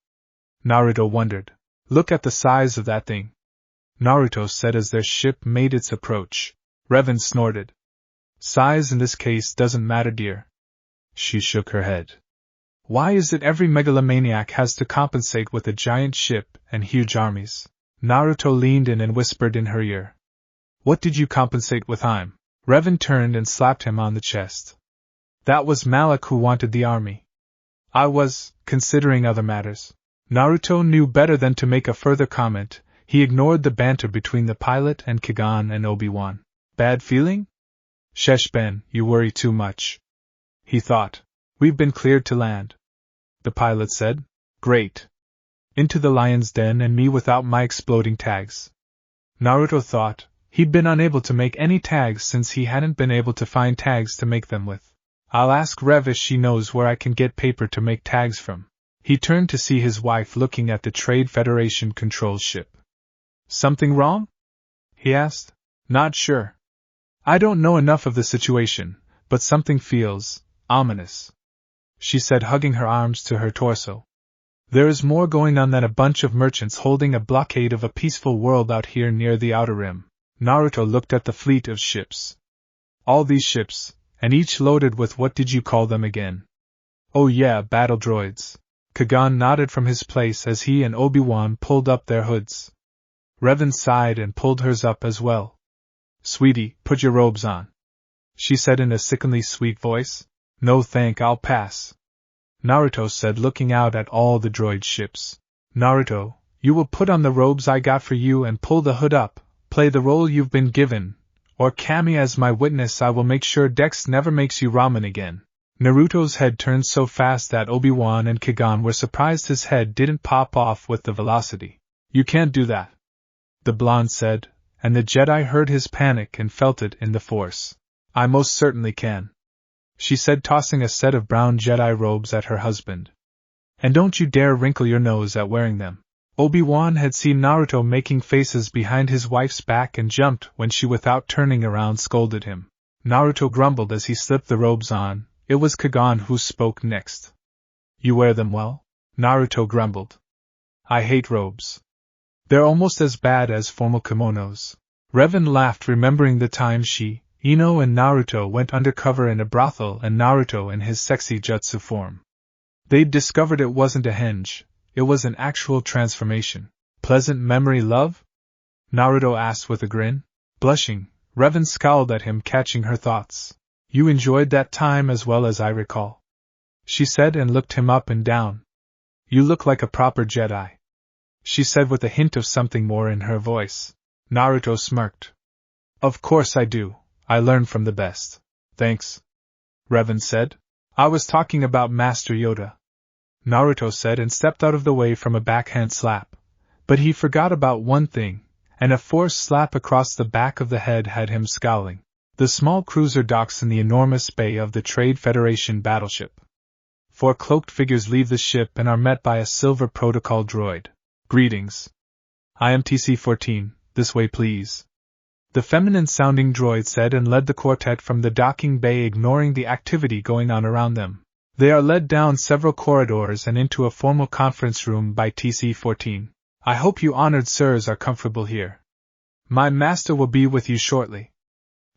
[SPEAKER 1] Naruto wondered. Look at the size of that thing, Naruto said as their ship made its approach. Revan snorted. Size in this case doesn't matter, dear. She shook her head. Why is it every megalomaniac has to compensate with a giant ship and huge armies? Naruto leaned in and whispered in her ear. What did you compensate with, Revan turned and slapped him on the chest. That was Malik who wanted the army. I was considering other matters. Naruto knew better than to make a further comment. He ignored the banter between the pilot and Kagan and Obi-Wan. Bad feeling? Shesh Ben, you worry too much. He thought. We've been cleared to land. The pilot said. Great. Into the lion's den and me without my exploding tags. Naruto thought. He'd been unable to make any tags since he hadn't been able to find tags to make them with. I'll ask Rev if she knows where I can get paper to make tags from. He turned to see his wife looking at the Trade Federation control ship. Something wrong? He asked. Not sure. I don't know enough of the situation, but something feels ominous, she said, hugging her arms to her torso. There is more going on than a bunch of merchants holding a blockade of a peaceful world out here near the Outer Rim. Naruto looked at the fleet of ships. All these ships, and each loaded with what did you call them again? Oh yeah, battle droids. Kagan nodded from his place as he and Obi-Wan pulled up their hoods. Revan sighed and pulled hers up as well. Sweetie, put your robes on, she said in a sickeningly sweet voice. No thank, I'll pass, Naruto said, looking out at all the droid ships. Naruto, you will put on the robes I got for you and pull the hood up, play the role you've been given, or Kami as my witness. I will make sure Dex never makes you ramen again. Naruto's head turned so fast that Obi-Wan and Kagan were surprised his head didn't pop off with the velocity. You can't do that, the blonde said, and the Jedi heard his panic and felt it in the Force. I most certainly can, she said, tossing a set of brown Jedi robes at her husband. And don't you dare wrinkle your nose at wearing them. Obi-Wan had seen Naruto making faces behind his wife's back and jumped when she, without turning around, scolded him. Naruto grumbled as he slipped the robes on. It was Kagan who spoke next. You wear them well? Naruto grumbled. I hate robes. They're almost as bad as formal kimonos. Revan laughed, remembering the time she, Ino and Naruto went undercover in a brothel and Naruto in his sexy jutsu form. They'd discovered it wasn't a henge, it was an actual transformation. Pleasant memory, love? Naruto asked with a grin. Blushing, Revan scowled at him, catching her thoughts. You enjoyed that time as well as I recall, she said, and looked him up and down. You look like a proper Jedi, she said with a hint of something more in her voice. Naruto smirked. Of course I do, I learned from the best. Thanks, Revan said. I was talking about Master Yoda, Naruto said, and stepped out of the way from a backhand slap. But he forgot about one thing, and a forced slap across the back of the head had him scowling. The small cruiser docks in the enormous bay of the Trade Federation battleship. 4 cloaked figures leave the ship and are met by a silver protocol droid. Greetings. I am TC-14, this way please, the feminine-sounding droid said, and led the quartet from the docking bay, ignoring the activity going on around them. They are led down several corridors and into a formal conference room by TC-14. I hope you honored sirs are comfortable here. My master will be with you shortly.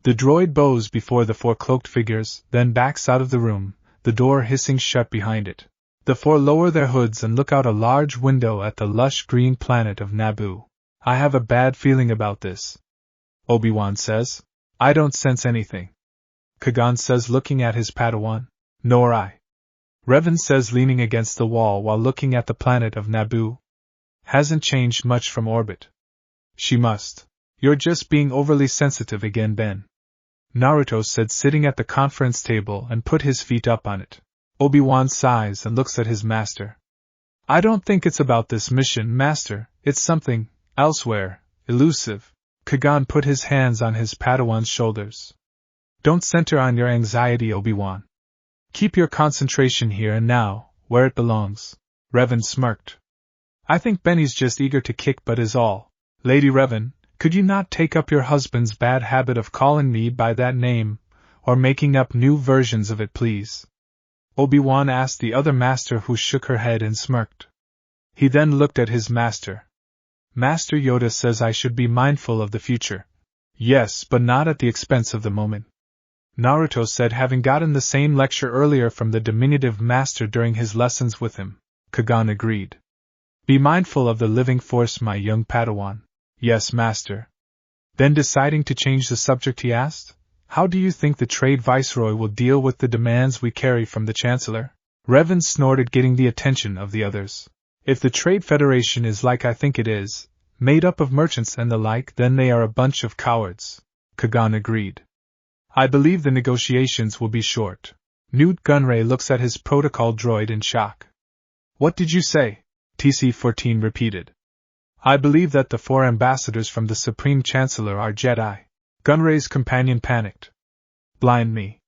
[SPEAKER 1] The droid bows before the 4 cloaked figures, then backs out of the room, the door hissing shut behind it. The 4 lower their hoods and look out a large window at the lush green planet of Naboo. I have a bad feeling about this, Obi-Wan says. I don't sense anything, Kagan says, looking at his Padawan. Nor I, Revan says, leaning against the wall while looking at the planet of Naboo. Hasn't changed much from orbit. She must. You're just being overly sensitive again, Ben, Naruto said, sitting at the conference table and put his feet up on it. Obi-Wan sighs and looks at his master. I don't think it's about this mission, master, it's something elsewhere, elusive. Kagan put his hands on his Padawan's shoulders. Don't center on your anxiety, Obi-Wan. Keep your concentration here and now, where it belongs. Revan smirked. I think Benny's just eager to kick butt is all. Lady Revan, could you not take up your husband's bad habit of calling me by that name, or making up new versions of it, please? Obi-Wan asked the other master, who shook her head and smirked. He then looked at his master. Master Yoda says I should be mindful of the future. Yes, but not at the expense of the moment, Naruto said, having gotten the same lecture earlier from the diminutive master during his lessons with him. Kagan agreed. Be mindful of the living force, my young Padawan. Yes, master. Then, deciding to change the subject, he asked, How do you think the Trade Viceroy will deal with the demands we carry from the Chancellor? Revan snorted, getting the attention of the others. If the Trade Federation is like I think it is, made up of merchants and the like, then they are a bunch of cowards. Kagan agreed. I believe the negotiations will be short. Newt Gunray looks at his protocol droid in shock. What did you say? TC-14 repeated. I believe that the 4 ambassadors from the Supreme Chancellor are Jedi. Gunray's companion panicked. Blind me.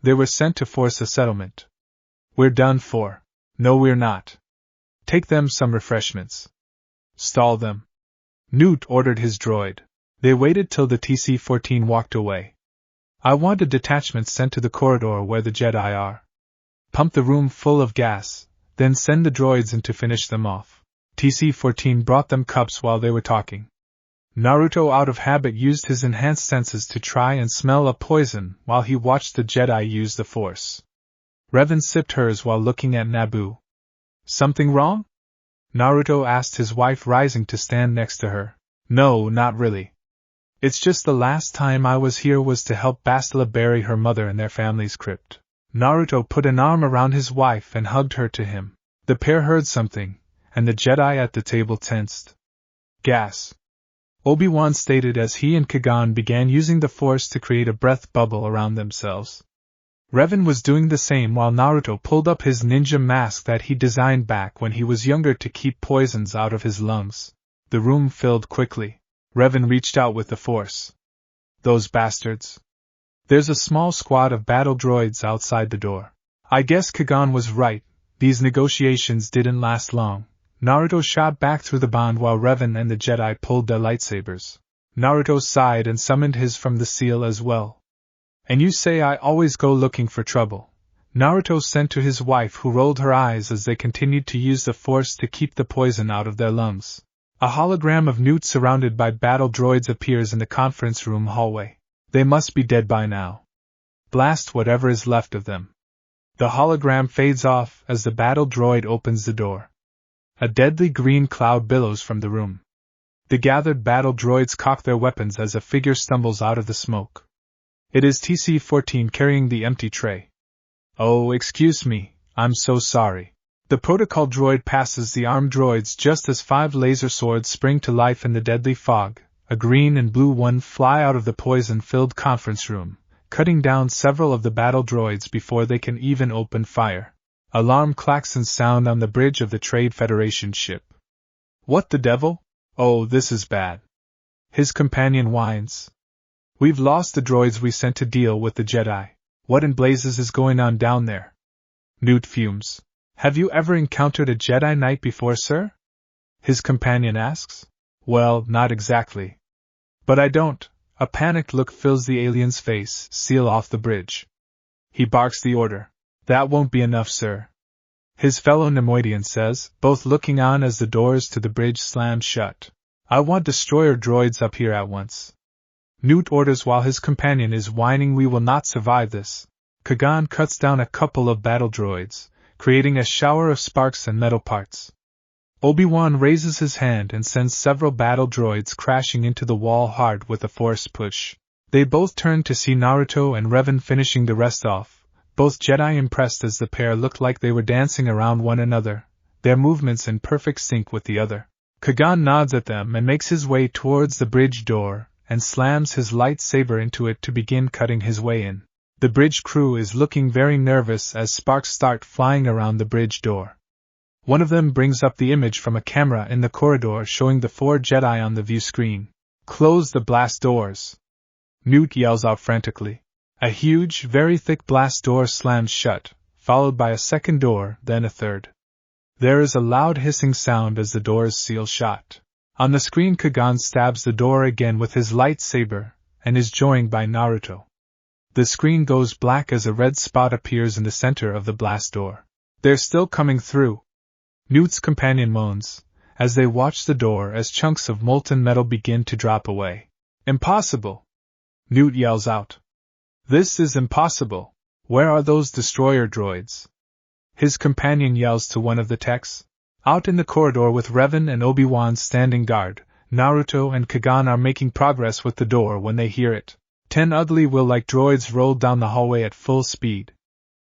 [SPEAKER 1] They were sent to force a settlement. We're done for. No, we're not. Take them some refreshments. Stall them. Newt ordered his droid. They waited till the TC-14 walked away. I want a detachment sent to the corridor where the Jedi are. Pump the room full of gas, then send the droids in to finish them off. TC-14 brought them cups while they were talking. Naruto, out of habit, used his enhanced senses to try and smell a poison while he watched the Jedi use the Force. Revan sipped hers while looking at Naboo. Something wrong? Naruto asked his wife, rising to stand next to her. No, not really. It's just the last time I was here was to help Bastila bury her mother in their family's crypt. Naruto put an arm around his wife and hugged her to him. The pair heard something, and the Jedi at the table tensed. Gas. Obi-Wan stated as he and Kagan began using the Force to create a breath bubble around themselves. Revan was doing the same while Naruto pulled up his ninja mask that he designed back when he was younger to keep poisons out of his lungs. The room filled quickly. Revan reached out with the Force. Those bastards. There's a small squad of battle droids outside the door. I guess Kagan was right, these negotiations didn't last long. Naruto shot back through the bond while Revan and the Jedi pulled their lightsabers. Naruto sighed and summoned his from the seal as well. And you say I always go looking for trouble? Naruto sent to his wife, who rolled her eyes as they continued to use the Force to keep the poison out of their lungs. A hologram of Newt surrounded by battle droids appears in the conference room hallway. They must be dead by now. Blast whatever is left of them. The hologram fades off as the battle droid opens the door. A deadly green cloud billows from the room. The gathered battle droids cock their weapons as a figure stumbles out of the smoke. It is TC-14 carrying the empty tray. Oh, excuse me, I'm so sorry. The protocol droid passes the armed droids just as 5 laser swords spring to life in the deadly fog. A green and blue one fly out of the poison-filled conference room, cutting down several of the battle droids before they can even open fire. Alarm klaxons sound on the bridge of the Trade Federation ship. What the devil? Oh, this is bad. His companion whines. We've lost the droids we sent to deal with the Jedi. What in blazes is going on down there? Newt fumes. Have you ever encountered a Jedi Knight before, sir? His companion asks. Well, not exactly. But I don't. A panicked look fills the alien's face. Seal off the bridge. He barks the order. That won't be enough, sir. His fellow Nemoidian says, both looking on as the doors to the bridge slam shut. I want destroyer droids up here at once. Newt orders while his companion is whining, we will not survive this. Kagan cuts down a couple of battle droids, creating a shower of sparks and metal parts. Obi-Wan raises his hand and sends several battle droids crashing into the wall hard with a force push. They both turn to see Naruto and Revan finishing the rest off. Both Jedi impressed as the pair looked like they were dancing around one another, their movements in perfect sync with the other. Kagan nods at them and makes his way towards the bridge door, and slams his lightsaber into it to begin cutting his way in. The bridge crew is looking very nervous as sparks start flying around the bridge door. One of them brings up the image from a camera in the corridor showing the 4 Jedi on the view screen. Close the blast doors. Newt yells out frantically. A huge, very thick blast door slams shut, followed by a second door, then a third. There is a loud hissing sound as the doors seal shut. On the screen, Kagan stabs the door again with his lightsaber, and is joined by Naruto. The screen goes black as a red spot appears in the center of the blast door. They're still coming through. Newt's companion moans, as they watch the door as chunks of molten metal begin to drop away. Impossible! Newt yells out. This is impossible. Where are those destroyer droids? His companion yells to one of the techs. Out in the corridor with Revan and Obi-Wan standing guard, Naruto and Kagan are making progress with the door when they hear it. 10 ugly will-like droids rolled down the hallway at full speed.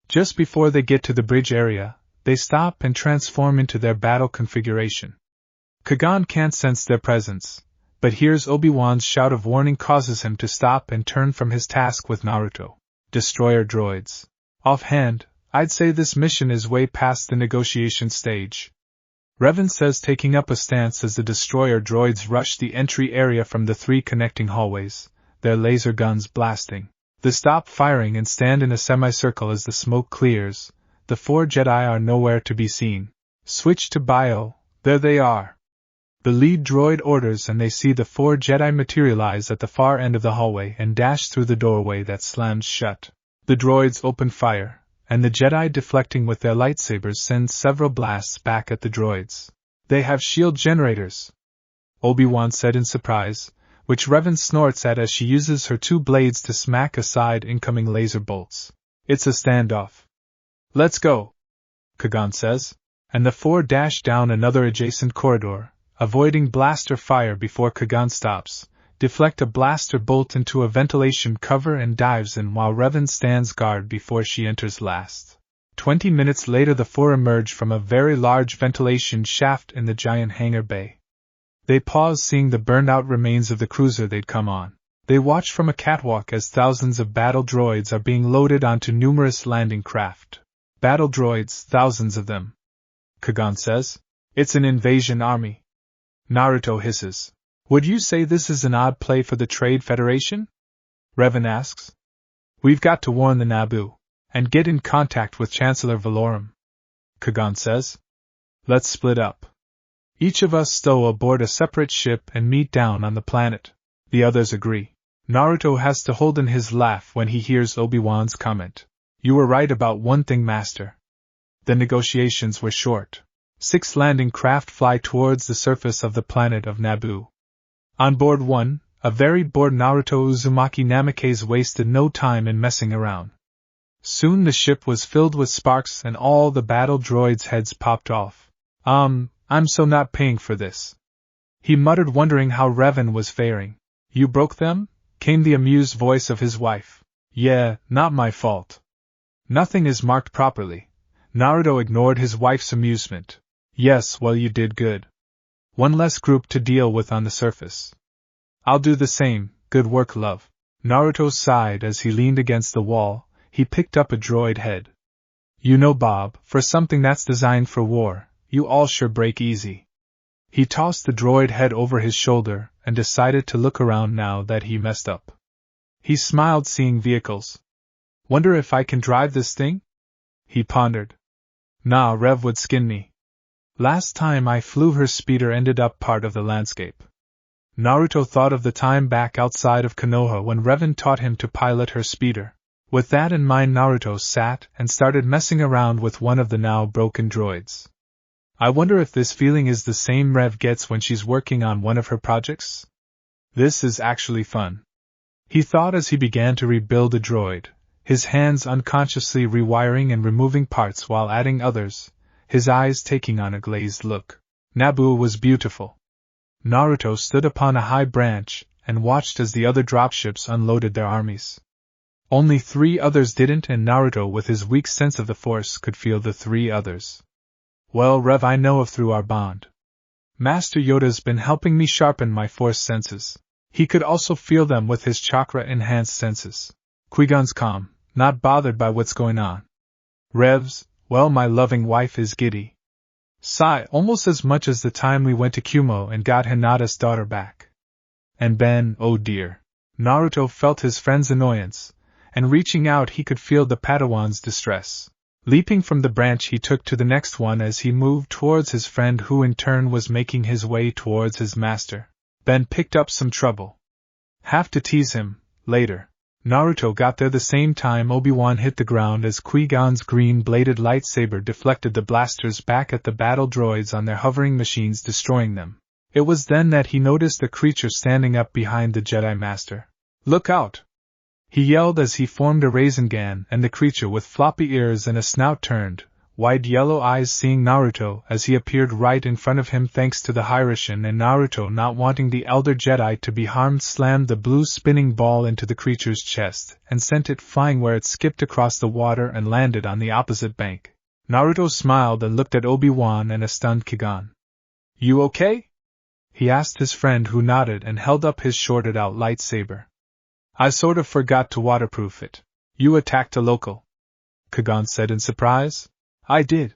[SPEAKER 1] Just before they get to the bridge area, they stop and transform into their battle configuration. Kagan can't sense their presence, but hears Obi-Wan's shout of warning causes him to stop and turn from his task with Naruto. Destroyer droids. Offhand, I'd say this mission is way past the negotiation stage. Revan says, taking up a stance as the destroyer droids rush the entry area from the 3 connecting hallways, their laser guns blasting. They stop firing and stand in a semicircle as the smoke clears. The 4 Jedi are nowhere to be seen. Switch to bio, there they are. The lead droid orders and they see the 4 Jedi materialize at the far end of the hallway and dash through the doorway that slams shut. The droids open fire, and the Jedi, deflecting with their lightsabers, send several blasts back at the droids. They have shield generators, Obi-Wan said in surprise, which Revan snorts at as she uses her 2 blades to smack aside incoming laser bolts. It's a standoff. Let's go, Kagan says, and the 4 dash down another adjacent corridor, avoiding blaster fire before Kagan stops, deflect a blaster bolt into a ventilation cover and dives in while Revan stands guard before she enters last. 20 minutes later the 4 emerge from a very large ventilation shaft in the giant hangar bay. They pause, seeing the burned-out remains of the cruiser they'd come on. They watch from a catwalk as thousands of battle droids are being loaded onto numerous landing craft. Battle droids, thousands of them, Kagan says. It's an invasion army. Naruto hisses. Would you say this is an odd play for the Trade Federation? Revan asks. We've got to warn the Naboo, and get in contact with Chancellor Valorum, Kagan says. Let's split up. Each of us stow aboard a separate ship and meet down on the planet. The others agree. Naruto has to hold in his laugh when he hears Obi-Wan's comment. You were right about one thing, Master. The negotiations were short. 6 landing craft fly towards the surface of the planet of Naboo. On board one, a very bored Naruto Uzumaki Namikaze wasted no time in messing around. Soon the ship was filled with sparks and all the battle droids' heads popped off. I'm so not paying for this, he muttered, wondering how Revan was faring. You broke them? Came the amused voice of his wife. Yeah, not my fault. Nothing is marked properly. Naruto ignored his wife's amusement. Yes, well, you did good. One less group to deal with on the surface. I'll do the same, good work, love. Naruto sighed as he leaned against the wall. He picked up a droid head. You know, Bob, for something that's designed for war, you all sure break easy. He tossed the droid head over his shoulder and decided to look around now that he messed up. He smiled, seeing vehicles. Wonder if I can drive this thing? He pondered. Nah, Rev would skin me. Last time I flew her speeder ended up part of the landscape. Naruto thought of the time back outside of Konoha when Revan taught him to pilot her speeder. With that in mind, Naruto sat and started messing around with one of the now broken droids. I wonder if this feeling is the same Rev gets when she's working on one of her projects? This is actually fun, he thought as he began to rebuild a droid, his hands unconsciously rewiring and removing parts while adding others, his eyes taking on a glazed look. Naboo was beautiful. Naruto stood upon a high branch and watched as the other dropships unloaded their armies. Only 3 others didn't, and Naruto, with his weak sense of the Force, could feel the 3 others. Well, Rev, I know of through our bond. Master Yoda's been helping me sharpen my Force senses. He could also feel them with his chakra-enhanced senses. Qui-Gon's calm, not bothered by what's going on. Rev's, well, my loving wife is giddy. Sigh, almost as much as the time we went to Kumo and got Hinata's daughter back. And Ben, oh dear. Naruto felt his friend's annoyance, and reaching out he could feel the Padawan's distress. Leaping from the branch he took to the next one as he moved towards his friend, who in turn was making his way towards his master. Ben picked up some trouble. Have to tease him, later. Naruto got there the same time Obi-Wan hit the ground as Qui-Gon's green-bladed lightsaber deflected the blasters back at the battle droids on their hovering machines, destroying them. It was then that he noticed a creature standing up behind the Jedi Master. Look out! He yelled as he formed a Rasengan, and the creature with floppy ears and a snout turned, wide yellow eyes seeing Naruto as he appeared right in front of him thanks to the Hiraishin, and Naruto, not wanting the elder Jedi to be harmed, slammed the blue spinning ball into the creature's chest and sent it flying where it skipped across the water and landed on the opposite bank. Naruto smiled and looked at Obi-Wan and a stunned Kagan. "You okay?" he asked his friend, who nodded and held up his shorted-out lightsaber. "I sort of forgot to waterproof it. You attacked a local," Kagan said in surprise. "I did.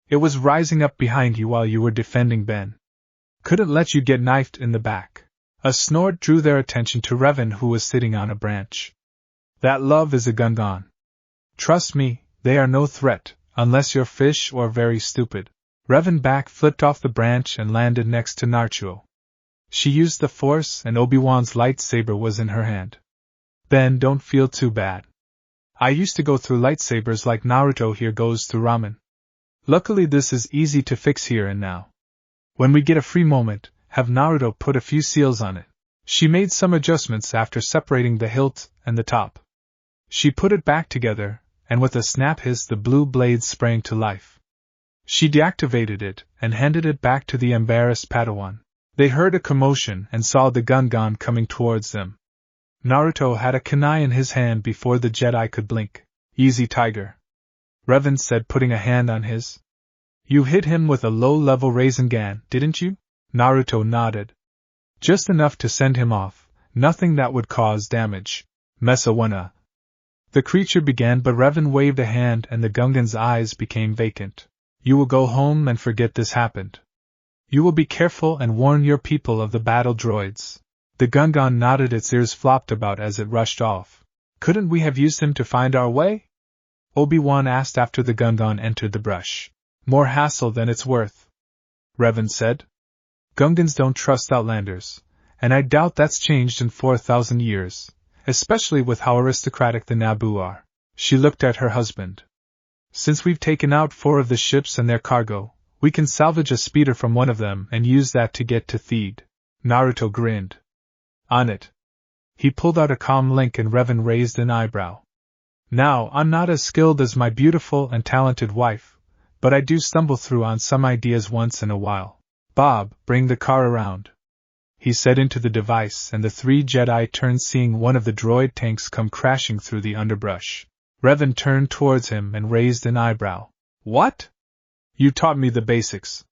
[SPEAKER 1] It was rising up behind you while you were defending Ben. Couldn't let you get knifed in the back." A snort drew their attention to Revan, who was sitting on a branch. "That love is a Gungan. Trust me, they are no threat, unless you're fish or very stupid." Revan back flipped off the branch and landed next to Naruto. She used the Force and Obi-Wan's lightsaber was in her hand. "Ben, don't feel too bad. I used to go through lightsabers like Naruto here goes through ramen. Luckily this is easy to fix here and now. When we get a free moment, have Naruto put a few seals on it." She made some adjustments after separating the hilt and the top. She put it back together, and with a snap hiss the blue blade sprang to life. She deactivated it and handed it back to the embarrassed Padawan. They heard a commotion and saw the Gungan coming towards them. Naruto had a kunai in his hand before the Jedi could blink. "Easy, Tiger," Revan said, putting a hand on his. "You hit him with a low-level Rasengan, didn't you?" Naruto nodded. "Just enough to send him off, nothing that would cause damage." "Mesawana," the creature began, but Revan waved a hand and the Gungan's eyes became vacant. "You will go home and forget this happened. You will be careful and warn your people of the battle droids." The Gungan nodded, its ears flopped about as it rushed off. "Couldn't we have used him to find our way?" Obi-Wan asked after the Gungan entered the brush. "More hassle than it's worth," Revan said. "Gungans don't trust Outlanders, and I doubt that's changed in 4,000 years, especially with how aristocratic the Naboo are." She looked at her husband. "Since we've taken out 4 of the ships and their cargo, we can salvage a speeder from one of them and use that to get to Theed." Naruto grinned. "On it." He pulled out a comm link and Revan raised an eyebrow. "Now, I'm not as skilled as my beautiful and talented wife, but I do stumble through on some ideas once in a while. Bob, bring the car around," he said into the device, and the 3 Jedi turned, seeing one of the droid tanks come crashing through the underbrush. Revan turned towards him and raised an eyebrow. "What?" "You taught me the basics,"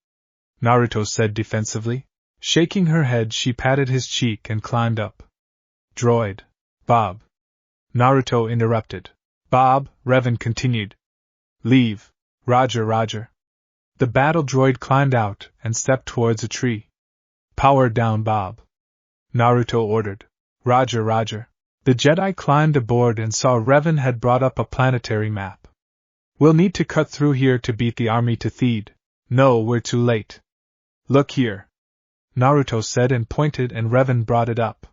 [SPEAKER 1] Naruto said defensively. Shaking her head, she patted his cheek and climbed up. "Droid. Bob," Naruto interrupted. "Bob," Revan continued. "Leave." "Roger, Roger." The battle droid climbed out and stepped towards a tree. "Power down, Bob," Naruto ordered. "Roger, Roger." The Jedi climbed aboard and saw Revan had brought up a planetary map. "We'll need to cut through here to beat the army to Theed." "No, we're too late." "Look here," Naruto said and pointed, and Revan brought it up.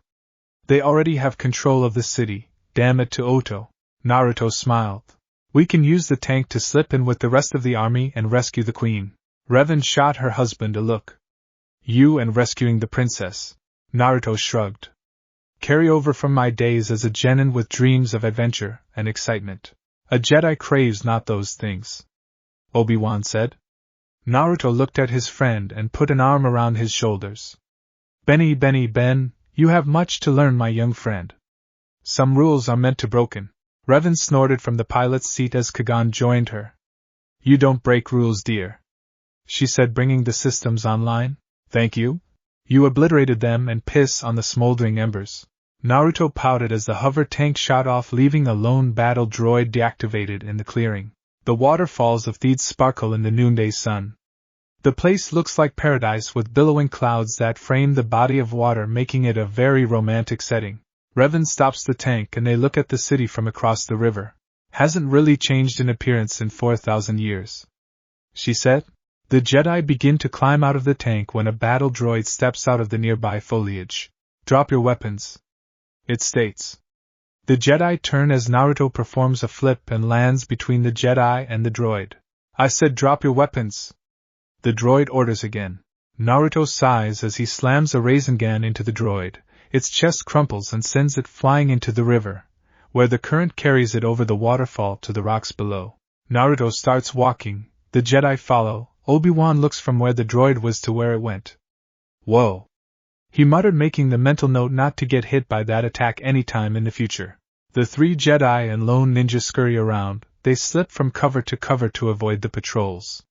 [SPEAKER 1] "They already have control of the city, damn it to Oto." Naruto smiled. "We can use the tank to slip in with the rest of the army and rescue the queen." Revan shot her husband a look. "You and rescuing the princess?" Naruto shrugged. "Carry over from my days as a genin with dreams of adventure and excitement. A Jedi craves not those things," Obi-Wan said. Naruto looked at his friend and put an arm around his shoulders. Ben, you have much to learn, my young friend. Some rules are meant to broken." Revan snorted from the pilot's seat as Kagan joined her. "You don't break rules, dear," she said, bringing the systems online. "Thank you. You obliterated them and piss on the smoldering embers." Naruto pouted as the hover tank shot off, leaving a lone battle droid deactivated in the clearing. The waterfalls of Theed sparkle in the noonday sun. The place looks like paradise, with billowing clouds that frame the body of water, making it a very romantic setting. Revan stops the tank and they look at the city from across the river. "Hasn't really changed in appearance in 4,000 years," she said. The Jedi begin to climb out of the tank when a battle droid steps out of the nearby foliage. "Drop your weapons," it states. The Jedi turn as Naruto performs a flip and lands between the Jedi and the droid. "I said drop your weapons," the droid orders again. Naruto sighs as he slams a Rasengan into the droid. Its chest crumples and sends it flying into the river, where the current carries it over the waterfall to the rocks below. Naruto starts walking, The Jedi follow. Obi-Wan looks from where the droid was to where it went. Whoa! He muttered, making the mental note not to get hit by that attack anytime in the future. The 3 Jedi and lone ninja scurry around. They slip from cover to avoid the patrols.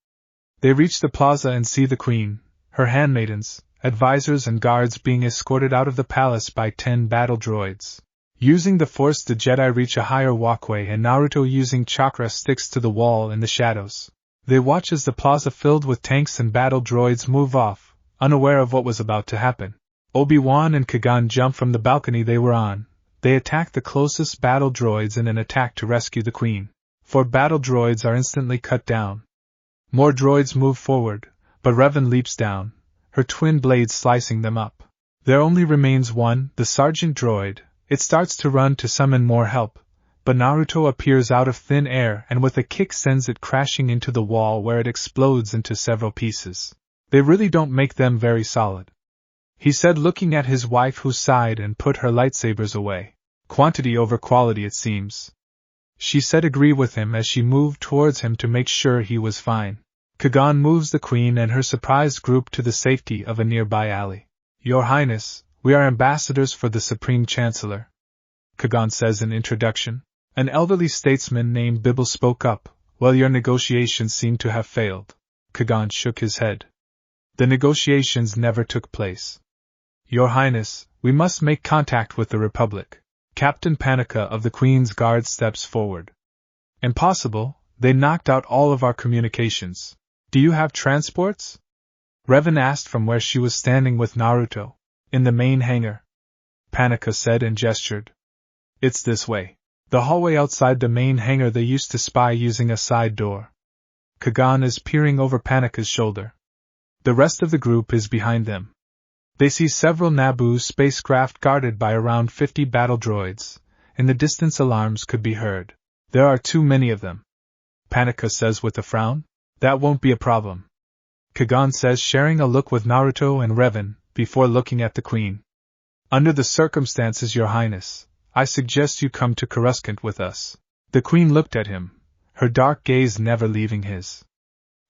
[SPEAKER 1] They reach the plaza and see the Queen, her handmaidens, advisors and guards being escorted out of the palace by 10 battle droids. Using the Force, the Jedi reach a higher walkway and Naruto using chakra sticks to the wall in the shadows. They watch as the plaza filled with tanks and battle droids move off, unaware of what was about to happen. Obi-Wan and Kagan jump from the balcony they were on. They attack the closest battle droids in an attack to rescue the Queen. 4 battle droids are instantly cut down. More droids move forward, but Revan leaps down, her twin blades slicing them up. There only remains one, the sergeant droid. It starts to run to summon more help, but Naruto appears out of thin air and with a kick sends it crashing into the wall where it explodes into several pieces. They really don't make them very solid, he said, looking at his wife, who sighed and put her lightsabers away. Quantity over quality, it seems. She said, agree with him as she moved towards him to make sure he was fine. Kagan moves the Queen and her surprised group to the safety of a nearby alley. Your Highness, we are ambassadors for the Supreme Chancellor, Kagan says in introduction. An elderly statesman named Bibble spoke up. Well, your negotiations seem to have failed. Kagan shook his head. The negotiations never took place. Your Highness, we must make contact with the Republic. Captain Panika of the Queen's Guard steps forward. Impossible, they knocked out all of our communications. Do you have transports? Revan asked from where she was standing with Naruto. In the main hangar, Panika said and gestured. It's this way. The hallway outside the main hangar they used to spy using a side door. Kagan is peering over Panika's shoulder. The rest of the group is behind them. They see several Naboo spacecraft guarded by around 50 battle droids. In the distance, alarms could be heard. There are too many of them, Panika says with a frown. That won't be a problem, Kagan says, sharing a look with Naruto and Revan, before looking at the Queen. Under the circumstances, Your Highness, I suggest you come to Coruscant with us. The Queen looked at him, her dark gaze never leaving his.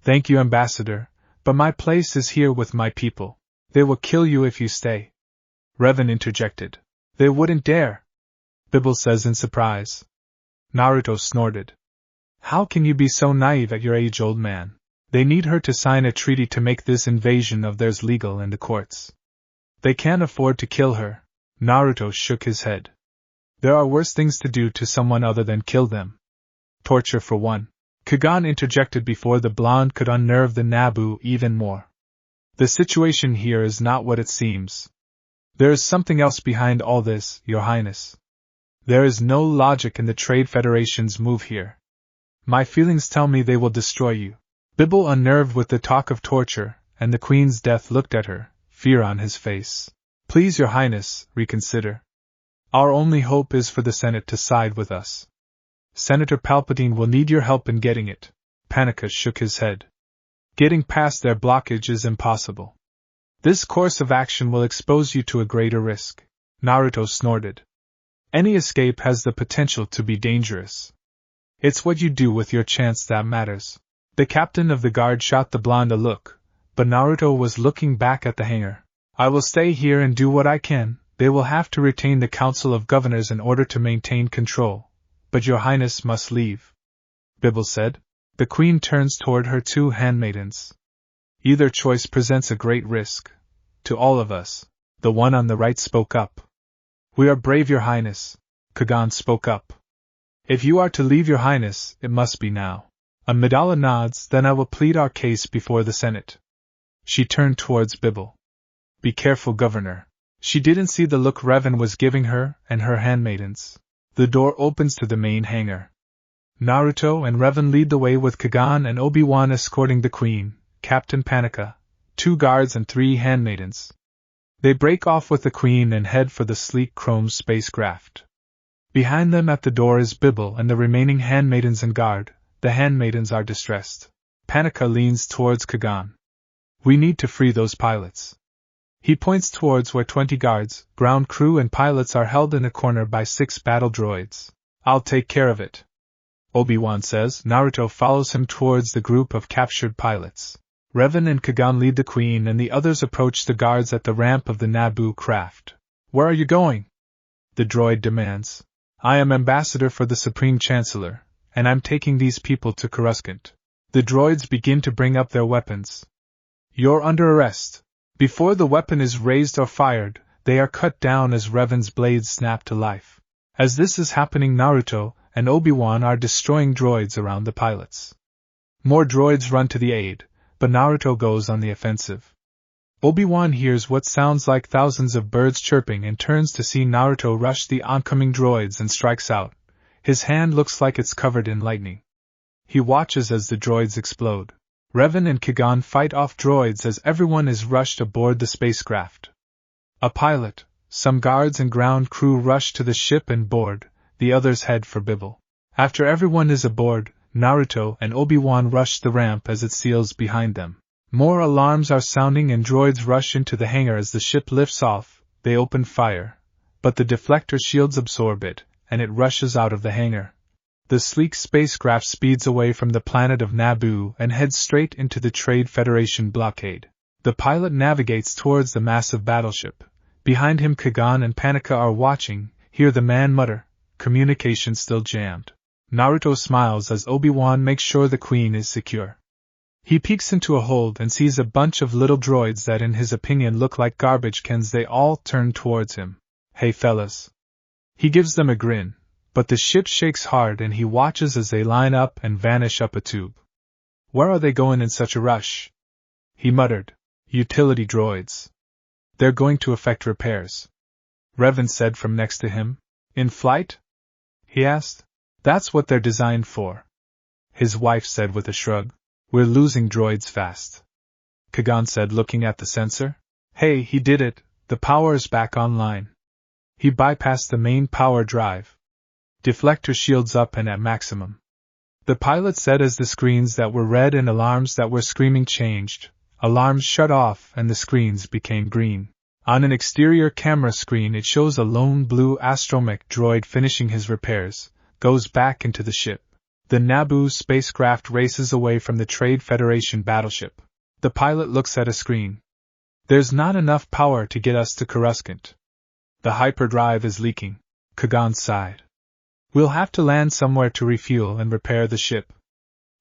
[SPEAKER 1] Thank you, Ambassador, but my place is here with my people. They will kill you if you stay, Revan interjected. They wouldn't dare, Bibble says in surprise. Naruto snorted. How can you be so naive at your age, old man? They need her to sign a treaty to make this invasion of theirs legal in the courts. They can't afford to kill her. Naruto shook his head. There are worse things to do to someone other than kill them. Torture for one, Kagan interjected before the blonde could unnerve the Naboo even more. The situation here is not what it seems. There is something else behind all this, Your Highness. There is no logic in the Trade Federation's move here. My feelings tell me they will destroy you. Bibble, unnerved with the talk of torture and the Queen's death, looked at her, fear on his face. Please, Your Highness, reconsider. Our only hope is for the Senate to side with us. Senator Palpatine will need your help in getting it. Panika shook his head. Getting past their blockage is impossible. This course of action will expose you to a greater risk. Naruto snorted. Any escape has the potential to be dangerous. It's what you do with your chance that matters. The captain of the guard shot the blonde a look, but Naruto was looking back at the hangar. I will stay here and do what I can. They will have to retain the Council of Governors in order to maintain control. But Your Highness must leave, Bibble said. The Queen turns toward her 2 handmaidens. Either choice presents a great risk. To all of us. The one on the right spoke up. We are brave, Your Highness, Kagan spoke up. If you are to leave, Your Highness, it must be now. Amidala nods. Then I will plead our case before the Senate. She turned towards Bibble. Be careful, Governor. She didn't see the look Revan was giving her and her handmaidens. The door opens to the main hangar. Naruto and Revan lead the way with Kagan and Obi-Wan escorting the Queen, Captain Panika, 2 guards and 3 handmaidens. They break off with the Queen and head for the sleek chrome spacecraft. Behind them at the door is Bibble and the remaining handmaidens and guard. The handmaidens are distressed. Panika leans towards Kagan. We need to free those pilots. He points towards where 20 guards, ground crew and pilots are held in a corner by 6 battle droids. I'll take care of it. Obi-Wan says. Naruto follows him towards the group of captured pilots. Revan and Kagan lead the Queen and the others approach the guards at the ramp of the Naboo craft. Where are you going? The droid demands. I am ambassador for the Supreme Chancellor, and I'm taking these people to Coruscant. The droids begin to bring up their weapons. You're under arrest. Before the weapon is raised or fired, they are cut down as Revan's blades snap to life. As this is happening, Naruto and Obi-Wan are destroying droids around the pilots. More droids run to the aid, but Naruto goes on the offensive. Obi-Wan hears what sounds like thousands of birds chirping and turns to see Naruto rush the oncoming droids and strikes out. His hand looks like it's covered in lightning. He watches as the droids explode. Revan and Kagan fight off droids as everyone is rushed aboard the spacecraft. A pilot, some guards and ground crew rush to the ship and board, the others head for Bibble. After everyone is aboard, Naruto and Obi-Wan rush the ramp as it seals behind them. More alarms are sounding and droids rush into the hangar as the ship lifts off. They open fire, but the deflector shields absorb it, and it rushes out of the hangar. The sleek spacecraft speeds away from the planet of Naboo and heads straight into the Trade Federation blockade. The pilot navigates towards the massive battleship. Behind him, Kagan and Panika are watching, hear the man mutter, "Communication still jammed." Naruto smiles as Obi-Wan makes sure the Queen is secure. He peeks into a hold and sees a bunch of little droids that in his opinion look like garbage cans. They all turn towards him. "Hey fellas." He gives them a grin, but the ship shakes hard and he watches as they line up and vanish up a tube. "Where are they going in such a rush?" he muttered. "Utility droids. They're going to effect repairs," Revan said from next to him. "In flight?" he asked. "That's what they're designed for," his wife said with a shrug. "We're losing droids fast," Kagan said, looking at the sensor. "Hey, he did it, the power's back online." He bypassed the main power drive. Deflector shields up and at maximum, the pilot said as the screens that were red and alarms that were screaming changed. Alarms shut off and the screens became green. On an exterior camera screen it shows a lone blue astromech droid finishing his repairs, goes back into the ship. The Naboo spacecraft races away from the Trade Federation battleship. The pilot looks at a screen. "There's not enough power to get us to Coruscant. The hyperdrive is leaking," Kagan sighed. "We'll have to land somewhere to refuel and repair the ship,"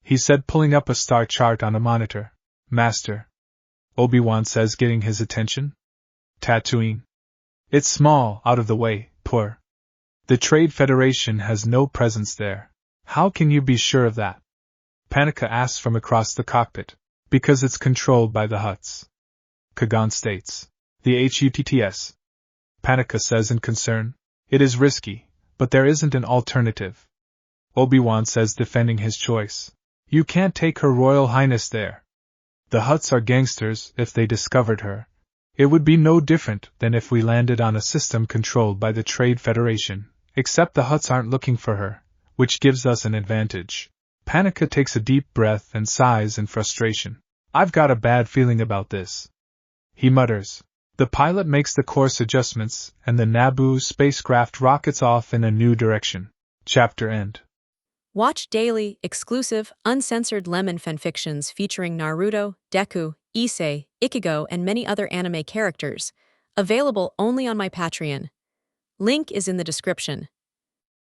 [SPEAKER 1] he said, pulling up a star chart on a monitor. "Master," Obi-Wan says, getting his attention. "Tatooine. It's small, out of the way, poor. The Trade Federation has no presence there." "How can you be sure of that?" Panika asks from across the cockpit. "Because it's controlled by the Hutts," Kagan states. "The Hutts," Panika says in concern. "It is risky, but there isn't an alternative," Obi-Wan says, defending his choice. "You can't take Her Royal Highness there. The Hutts are gangsters. If they discovered her, it would be no different than if we landed on a system controlled by the Trade Federation, except the Hutts aren't looking for her, which gives us an advantage." Panika takes a deep breath and sighs in frustration. "I've got a bad feeling about this," he mutters. The pilot makes the course adjustments, and the Naboo spacecraft rockets off in a new direction. Chapter end.
[SPEAKER 2] Watch daily, exclusive, uncensored lemon fanfictions featuring Naruto, Deku, Issei, Ichigo, and many other anime characters. Available only on my Patreon. Link is in the description.